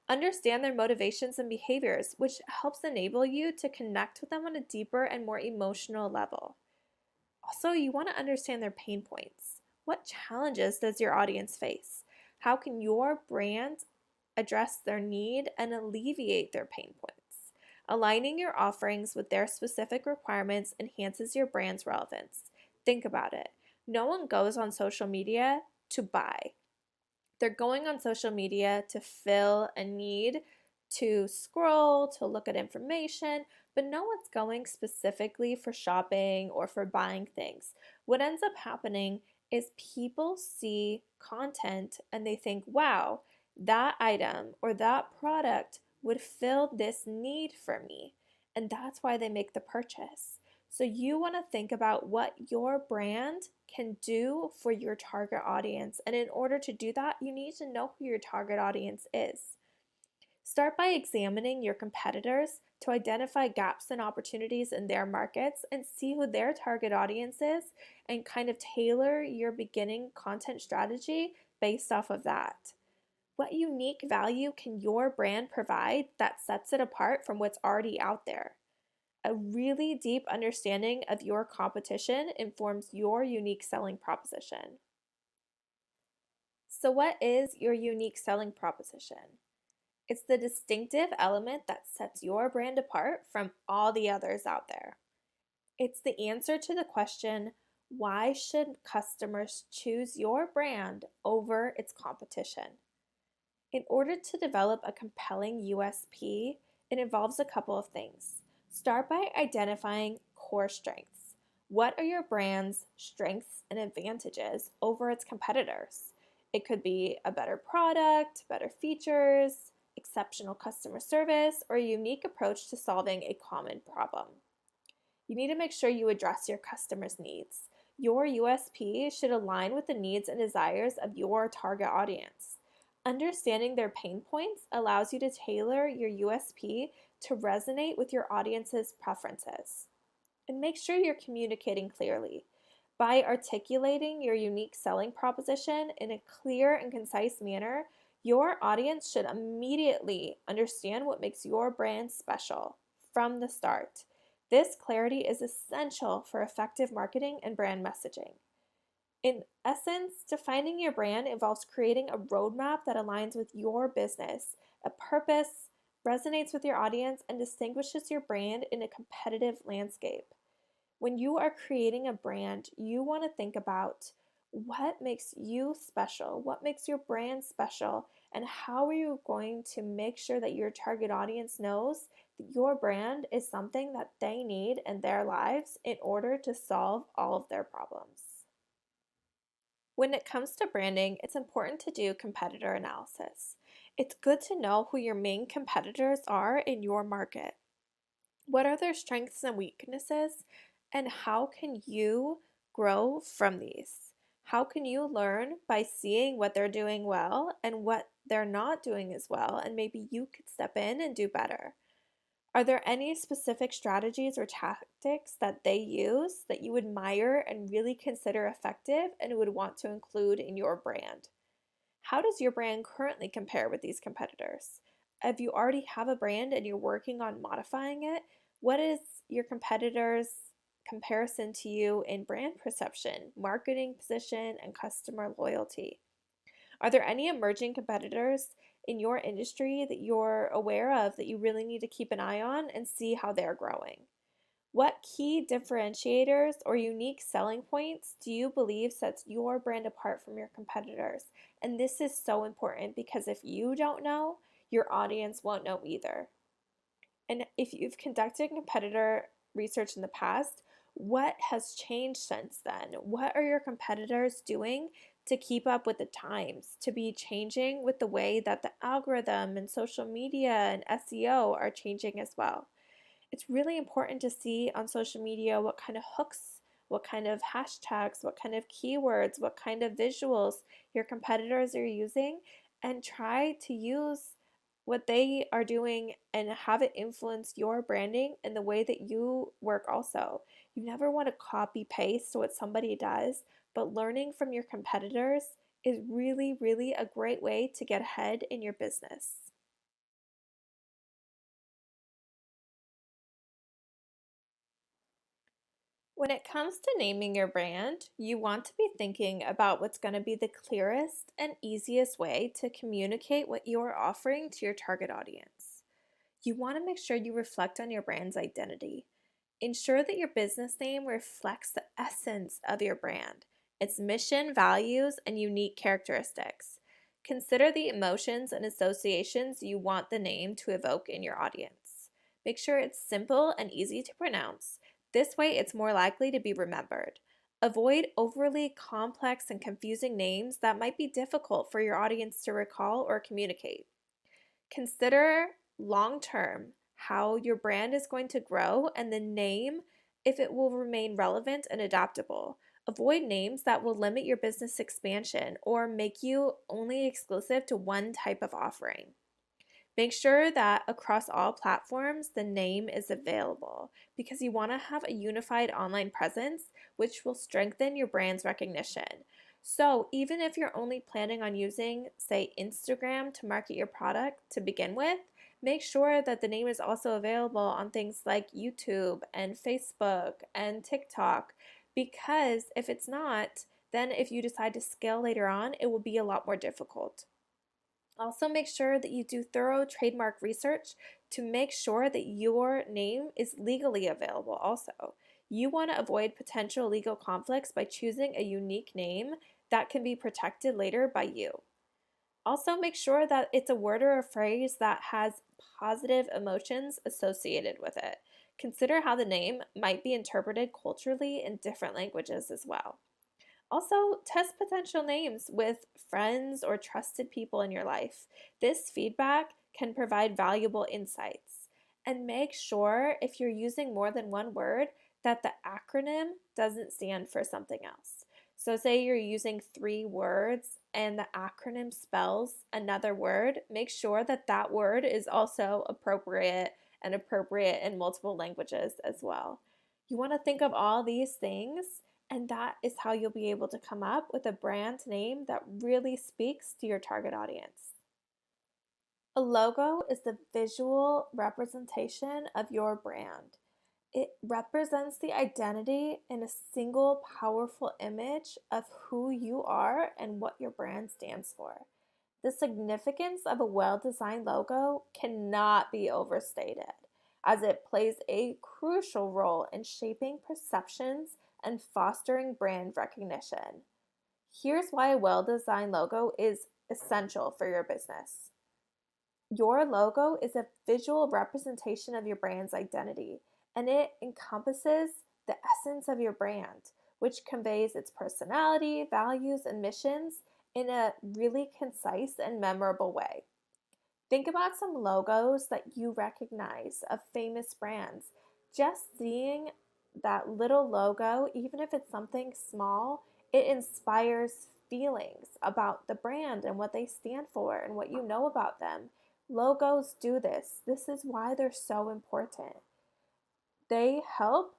Understand their motivations and behaviors, which helps enable you to connect with them on a deeper and more emotional level. Also, you want to understand their pain points. What challenges does your audience face? How can your brand address their need, and alleviate their pain points. Aligning your offerings with their specific requirements enhances your brand's relevance. Think about it. No one goes on social media to buy. They're going on social media to fill a need, to scroll, to look at information, but no one's going specifically for shopping or for buying things. What ends up happening is people see content and they think, wow, that item or that product would fill this need for me. And that's why they make the purchase. So you want to think about what your brand can do for your target audience. And in order to do that, you need to know who your target audience is. Start by examining your competitors to identify gaps and opportunities in their markets and see who their target audience is and kind of tailor your beginning content strategy based off of that. What unique value can your brand provide that sets it apart from what's already out there? A really deep understanding of your competition informs your unique selling proposition. So, what is your unique selling proposition? It's the distinctive element that sets your brand apart from all the others out there. It's the answer to the question, why should customers choose your brand over its competition? In order to develop a compelling USP, it involves a couple of things. Start by identifying core strengths. What are your brand's strengths and advantages over its competitors? It could be a better product, better features, exceptional customer service, or a unique approach to solving a common problem. You need to make sure you address your customers' needs. Your USP should align with the needs and desires of your target audience. Understanding their pain points allows you to tailor your USP to resonate with your audience's preferences. And make sure you're communicating clearly. By articulating your unique selling proposition in a clear and concise manner, your audience should immediately understand what makes your brand special from the start. This clarity is essential for effective marketing and brand messaging. In essence, defining your brand involves creating a roadmap that aligns with your business, a purpose, resonates with your audience, and distinguishes your brand in a competitive landscape. When you are creating a brand, you want to think about what makes you special, what makes your brand special, and how are you going to make sure that your target audience knows that your brand is something that they need in their lives in order to solve all of their problems. When it comes to branding, it's important to do competitor analysis. It's good to know who your main competitors are in your market. What are their strengths and weaknesses, and how can you grow from these? How can you learn by seeing what they're doing well and what they're not doing as well, and maybe you could step in and do better? Are there any specific strategies or tactics that they use that you admire and really consider effective and would want to include in your brand? How does your brand currently compare with these competitors? If you already have a brand and you're working on modifying it, what is your competitors' comparison to you in brand perception, marketing position, and customer loyalty? Are there any emerging competitors in your industry that you're aware of that you really need to keep an eye on and see how they're growing? What key differentiators or unique selling points do you believe sets your brand apart from your competitors? And this is so important because if you don't know, your audience won't know either. And if you've conducted competitor research in the past, what has changed since then? What are your competitors doing to keep up with the times, to be changing with the way that the algorithm and social media and SEO are changing as well? It's really important to see on social media what kind of hooks, what kind of hashtags, what kind of keywords, what kind of visuals your competitors are using, and try to use what they are doing and have it influence your branding and the way that you work also. You never want to copy paste what somebody does, but learning from your competitors is really, really a great way to get ahead in your business. When it comes to naming your brand, you want to be thinking about what's going to be the clearest and easiest way to communicate what you're offering to your target audience. You want to make sure you reflect on your brand's identity. Ensure that your business name reflects the essence of your brand, its mission, values, and unique characteristics. Consider the emotions and associations you want the name to evoke in your audience. Make sure it's simple and easy to pronounce. This way, it's more likely to be remembered. Avoid overly complex and confusing names that might be difficult for your audience to recall or communicate. Consider long term how your brand is going to grow and the name if it will remain relevant and adaptable. Avoid names that will limit your business expansion or make you only exclusive to one type of offering. Make sure that across all platforms the name is available because you want to have a unified online presence, which will strengthen your brand's recognition. So, even if you're only planning on using, say, Instagram to market your product to begin with, make sure that the name is also available on things like YouTube and Facebook and TikTok because if it's not, then if you decide to scale later on, it will be a lot more difficult. Also, make sure that you do thorough trademark research to make sure that your name is legally available also. You want to avoid potential legal conflicts by choosing a unique name that can be protected later by you. Also, make sure that it's a word or a phrase that has positive emotions associated with it. Consider how the name might be interpreted culturally in different languages as well. Also, test potential names with friends or trusted people in your life. This feedback can provide valuable insights. And make sure if you're using more than one word that the acronym doesn't stand for something else. So, say you're using 3 words and the acronym spells another word, make sure that that word is also appropriate and appropriate in multiple languages as well. You want to think of all these things and that is how you'll be able to come up with a brand name that really speaks to your target audience. A logo is the visual representation of your brand. It represents the identity in a single powerful image of who you are and what your brand stands for. The significance of a well designed logo cannot be overstated, as it plays a crucial role in shaping perceptions and fostering brand recognition. Here's why a well designed logo is essential for your business. Your logo is a visual representation of your brand's identity, and it encompasses the essence of your brand, which conveys its personality, values, and missions in a really concise and memorable way. Think about some logos that you recognize of famous brands. Just seeing that little logo, even if it's something small, it inspires feelings about the brand and what they stand for and what you know about them. Logos do this. This is why they're so important. They help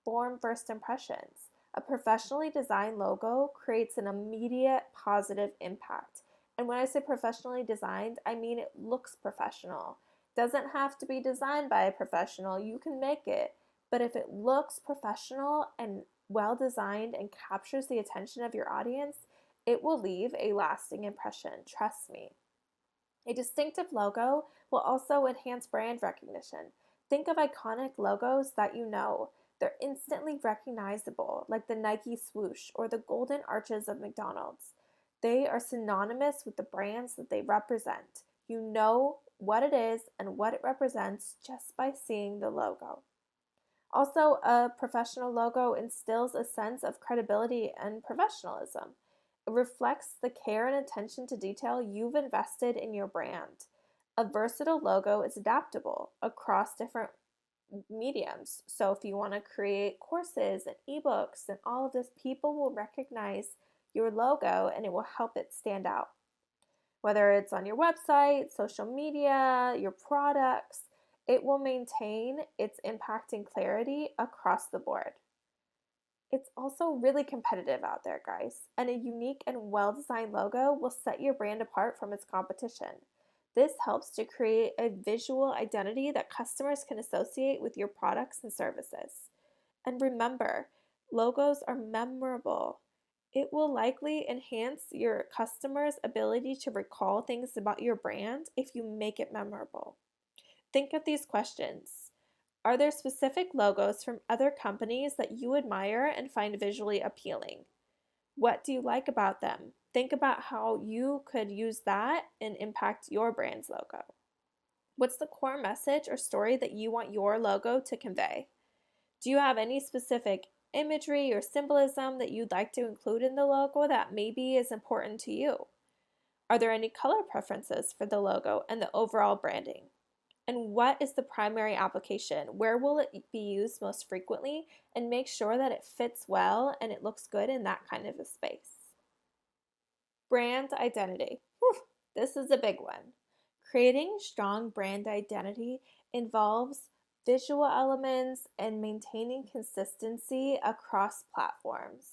form first impressions. A professionally designed logo creates an immediate positive impact. And when I say professionally designed, I mean it looks professional. Doesn't have to be designed by a professional, you can make it. But if it looks professional and well designed and captures the attention of your audience, it will leave a lasting impression. Trust me. A distinctive logo will also enhance brand recognition. Think of iconic logos that you know. They're instantly recognizable, like the Nike swoosh or the golden arches of McDonald's. They are synonymous with the brands that they represent. You know what it is and what it represents just by seeing the logo. Also, a professional logo instills a sense of credibility and professionalism. It reflects the care and attention to detail you've invested in your brand. A versatile logo is adaptable across different mediums. So if you want to create courses and ebooks and all of this, people will recognize your logo and it will help it stand out. Whether it's on your website, social media, your products, it will maintain its impact and clarity across the board. It's also really competitive out there, guys, and a unique and well designed logo will set your brand apart from its competition. This helps to create a visual identity that customers can associate with your products and services. And remember, Logos are memorable. It will likely enhance your customers' ability to recall things about your brand if you make it memorable. Think of these questions. Are there specific logos from other companies that you admire and find visually appealing? What do you like about them? Think about how you could use that and impact your brand's logo. What's the core message or story that you want your logo to convey? Do you have any specific imagery or symbolism that you'd like to include in the logo that maybe is important to you? Are there any color preferences for the logo and the overall branding? And what is the primary application? Where will it be used most frequently? And make sure that it fits well and it looks good in that kind of a space. Brand identity. Whew, this is a big one. Creating strong brand identity involves visual elements and maintaining consistency across platforms.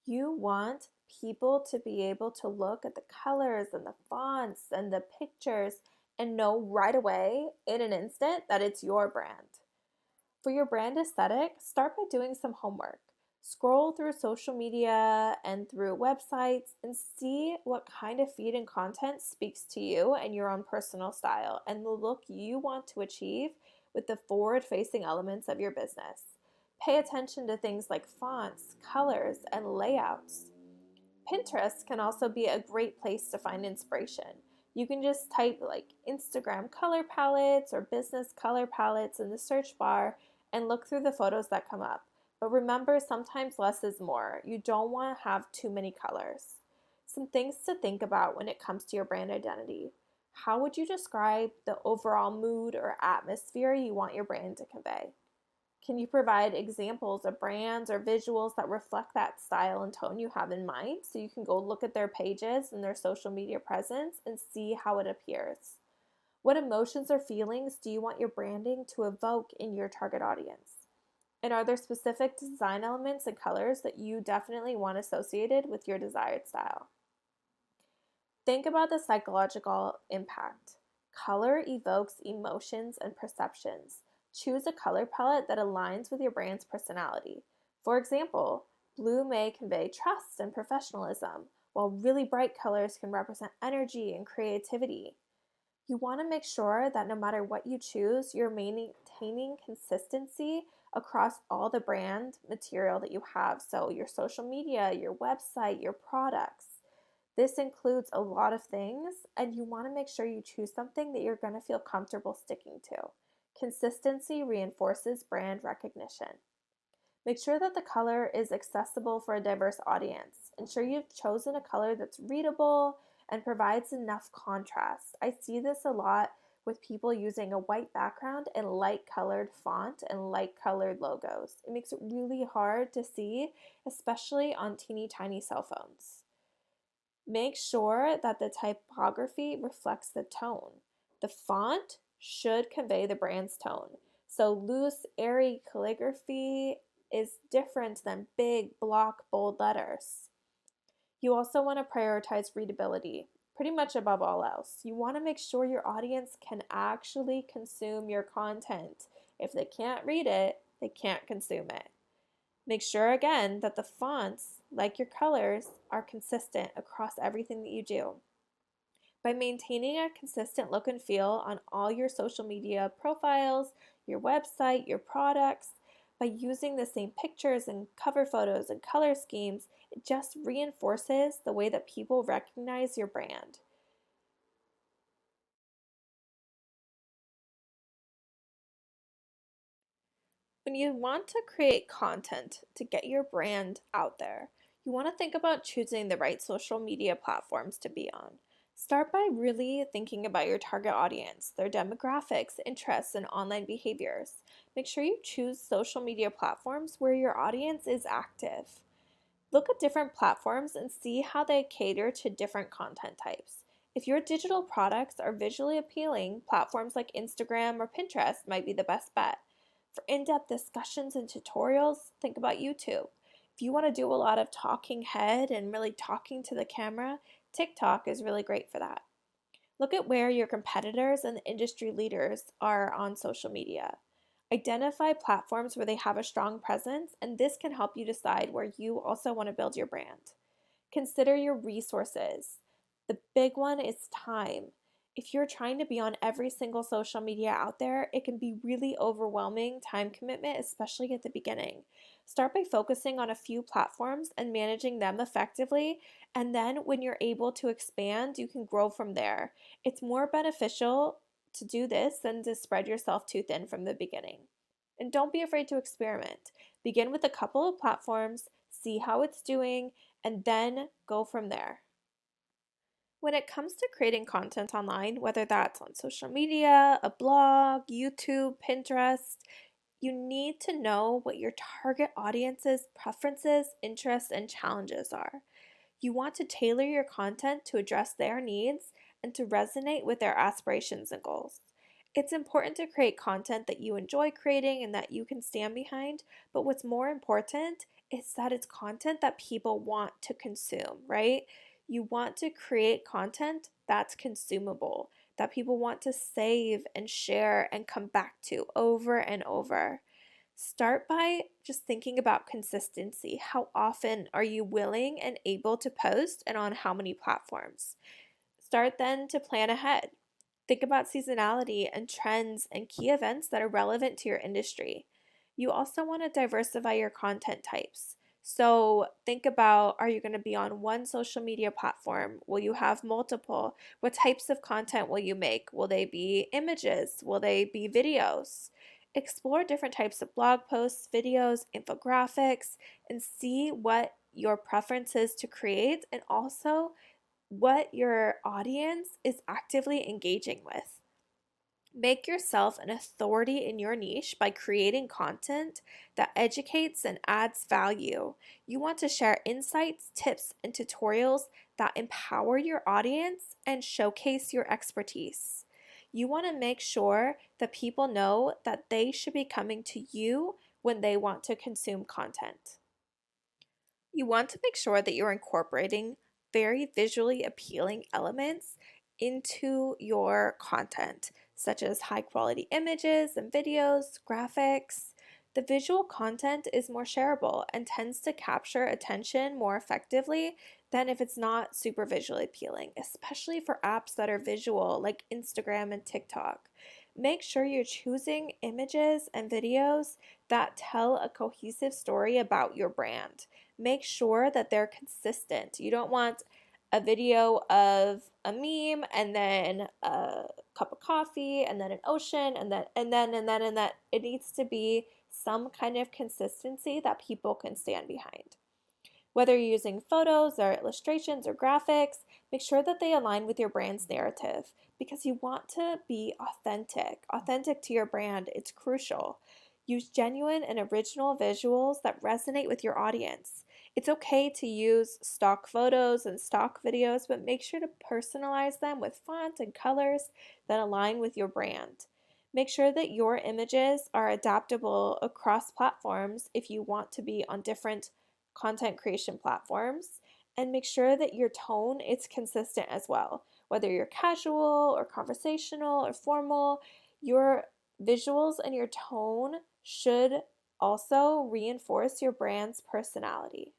You want people to be able to look at the colors and the fonts and the pictures and know right away in an instant that it's your brand. For your brand aesthetic, start by doing some homework. Scroll through social media and through websites and see what kind of feed and content speaks to you and your own personal style and the look you want to achieve with the forward-facing elements of your business. Pay attention to things like fonts, colors, and layouts. Pinterest can also be a great place to find inspiration. You can just type like Instagram color palettes or business color palettes in the search bar and look through the photos that come up. But remember, sometimes less is more. You don't want to have too many colors. Some things to think about when it comes to your brand identity. How would you describe the overall mood or atmosphere you want your brand to convey? Can you provide examples of brands or visuals that reflect that style and tone you have in mind so you can go look at their pages and their social media presence and see how it appears? What emotions or feelings do you want your branding to evoke in your target audience? And are there specific design elements and colors that you definitely want associated with your desired style? Think about the psychological impact. Color evokes emotions and perceptions. Choose a color palette that aligns with your brand's personality. For example, blue may convey trust and professionalism, while really bright colors can represent energy and creativity. You want to make sure that no matter what you choose, you're maintaining consistency across all the brand material that you have. So, your social media, your website, your products. This includes a lot of things, and you want to make sure you choose something that you're going to feel comfortable sticking to. Consistency reinforces brand recognition. Make sure that the color is accessible for a diverse audience. Ensure you've chosen a color that's readable and provides enough contrast. I see this a lot with people using a white background and light colored font and light colored logos. It makes it really hard to see, especially on teeny tiny cell phones. Make sure that the typography reflects the tone. The font should convey the brand's tone. So loose, airy calligraphy is different than big, block, bold letters. You also want to prioritize readability, pretty much above all else. You want to make sure your audience can actually consume your content. If they can't read it, they can't consume it. Make sure again that the fonts, like your colors, are consistent across everything that you do. By maintaining a consistent look and feel on all your social media profiles, your website, your products, by using the same pictures and cover photos and color schemes, it just reinforces the way that people recognize your brand. When you want to create content to get your brand out there, you want to think about choosing the right social media platforms to be on. Start by really thinking about your target audience, their demographics, interests, and online behaviors. Make sure you choose social media platforms where your audience is active. Look at different platforms and see how they cater to different content types. If your digital products are visually appealing, platforms like Instagram or Pinterest might be the best bet. For in-depth discussions and tutorials, think about YouTube. If you want to do a lot of talking head and really talking to the camera, TikTok is really great for that. Look at where your competitors and the industry leaders are on social media. Identify platforms where they have a strong presence, and this can help you decide where you also want to build your brand. Consider your resources. The big one is time. If you're trying to be on every single social media out there, it can be really overwhelming time commitment, especially at the beginning. Start by focusing on a few platforms and managing them effectively, and then when you're able to expand, you can grow from there. It's more beneficial to do this than to spread yourself too thin from the beginning. And don't be afraid to experiment. Begin with a couple of platforms, see how it's doing, and then go from there. When it comes to creating content online, whether that's on social media, a blog, YouTube, Pinterest, you need to know what your target audience's preferences, interests, and challenges are. You want to tailor your content to address their needs and to resonate with their aspirations and goals. It's important to create content that you enjoy creating and that you can stand behind, but what's more important is that it's content that people want to consume, right? You want to create content that's consumable, that people want to save and share and come back to over and over. Start by just thinking about consistency. How often are you willing and able to post and on how many platforms? Start then to plan ahead. Think about seasonality and trends and key events that are relevant to your industry. You also want to diversify your content types. So think about, are you going to be on one social media platform? Will you have multiple? What types of content will you make? Will they be images? Will they be videos? Explore different types of blog posts, videos, infographics, and see what your preference is to create, and also what your audience is actively engaging with. Make yourself an authority in your niche by creating content that educates and adds value. You want to share insights, tips, and tutorials that empower your audience and showcase your expertise. You want to make sure that people know that they should be coming to you when they want to consume content. You want to make sure that you're incorporating very visually appealing elements into your content, such as high quality images and videos, graphics. The visual content is more shareable and tends to capture attention more effectively than if it's not super visually appealing, especially for apps that are visual like Instagram and TikTok. Make sure you're choosing images and videos that tell a cohesive story about your brand. Make sure that they're consistent. You don't want a video of a meme and then a cup of coffee and then an ocean and then. It needs to be some kind of consistency that people can stand behind. Whether you're using photos or illustrations or graphics, make sure that they align with your brand's narrative because you want to be authentic to your brand. It's crucial. Use genuine and original visuals that resonate with your audience. It's okay to use stock photos and stock videos, but make sure to personalize them with font and colors that align with your brand. Make sure that your images are adaptable across platforms if you want to be on different content creation platforms, and make sure that your tone is consistent as well. Whether you're casual or conversational or formal, your visuals and your tone should also reinforce your brand's personality.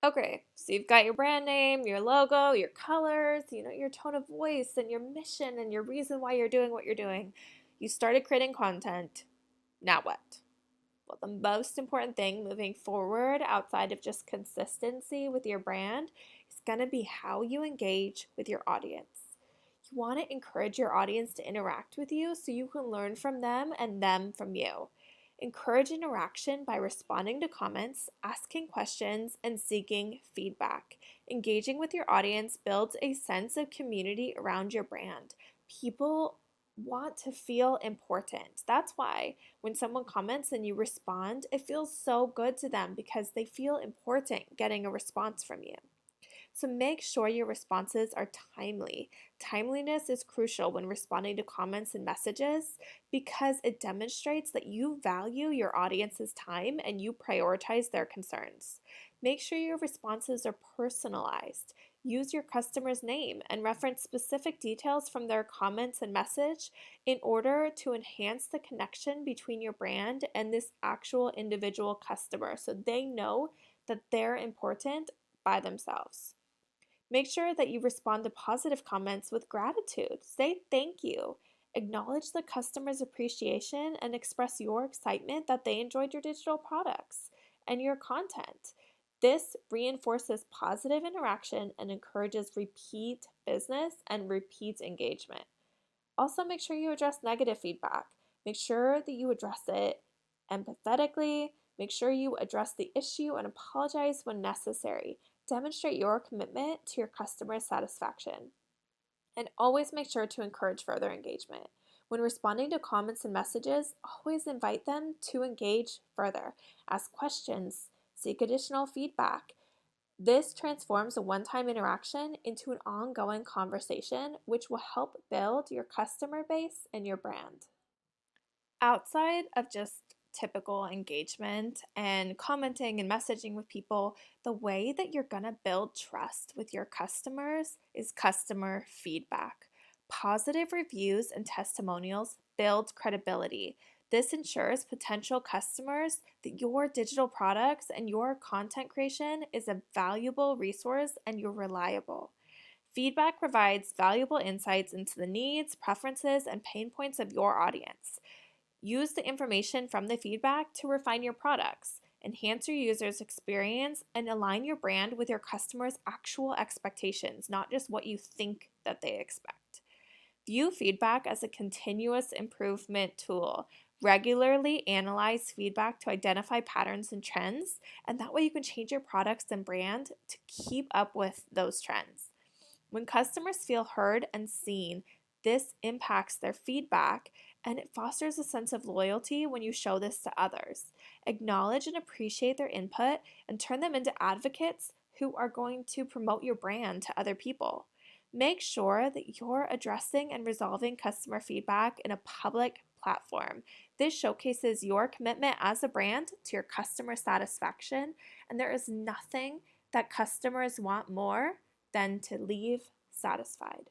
Okay, so you've got your brand name, your logo, your colors, your tone of voice and your mission and your reason why you're doing what you're doing. You started creating content. Now what? Well, the most important thing moving forward outside of just consistency with your brand is going to be how you engage with your audience. You want to encourage your audience to interact with you so you can learn from them and them from you. Encourage interaction by responding to comments, asking questions, and seeking feedback. Engaging with your audience builds a sense of community around your brand. People want to feel important. That's why when someone comments and you respond, it feels so good to them because they feel important getting a response from you. So make sure your responses are timely. Timeliness is crucial when responding to comments and messages because it demonstrates that you value your audience's time and you prioritize their concerns. Make sure your responses are personalized. Use your customer's name and reference specific details from their comments and message in order to enhance the connection between your brand and this actual individual customer so they know that they're important by themselves. Make sure that you respond to positive comments with gratitude. Say thank you. Acknowledge the customer's appreciation and express your excitement that they enjoyed your digital products and your content. This reinforces positive interaction and encourages repeat business and repeat engagement. Also, make sure you address negative feedback. Make sure that you address it empathetically. Make sure you address the issue and apologize when necessary. Demonstrate your commitment to your customer satisfaction. And always make sure to encourage further engagement. When responding to comments and messages, always invite them to engage further. Ask questions, seek additional feedback. This transforms a one-time interaction into an ongoing conversation, which will help build your customer base and your brand. Outside of just typical engagement and commenting and messaging with people, the way that you're going to build trust with your customers is customer feedback. Positive reviews and testimonials build credibility. This ensures potential customers that your digital products and your content creation is a valuable resource and you're reliable. Feedback provides valuable insights into the needs, preferences, and pain points of your audience. Use the information from the feedback to refine your products, enhance your users' experience, and align your brand with your customers' actual expectations, not just what you think that they expect. View feedback as a continuous improvement tool. Regularly analyze feedback to identify patterns and trends, and that way you can change your products and brand to keep up with those trends. When customers feel heard and seen, this impacts their feedback and it fosters a sense of loyalty when you show this to others. Acknowledge and appreciate their input and turn them into advocates who are going to promote your brand to other people. Make sure that you're addressing and resolving customer feedback in a public platform. This showcases your commitment as a brand to your customer satisfaction, and there is nothing that customers want more than to leave satisfied.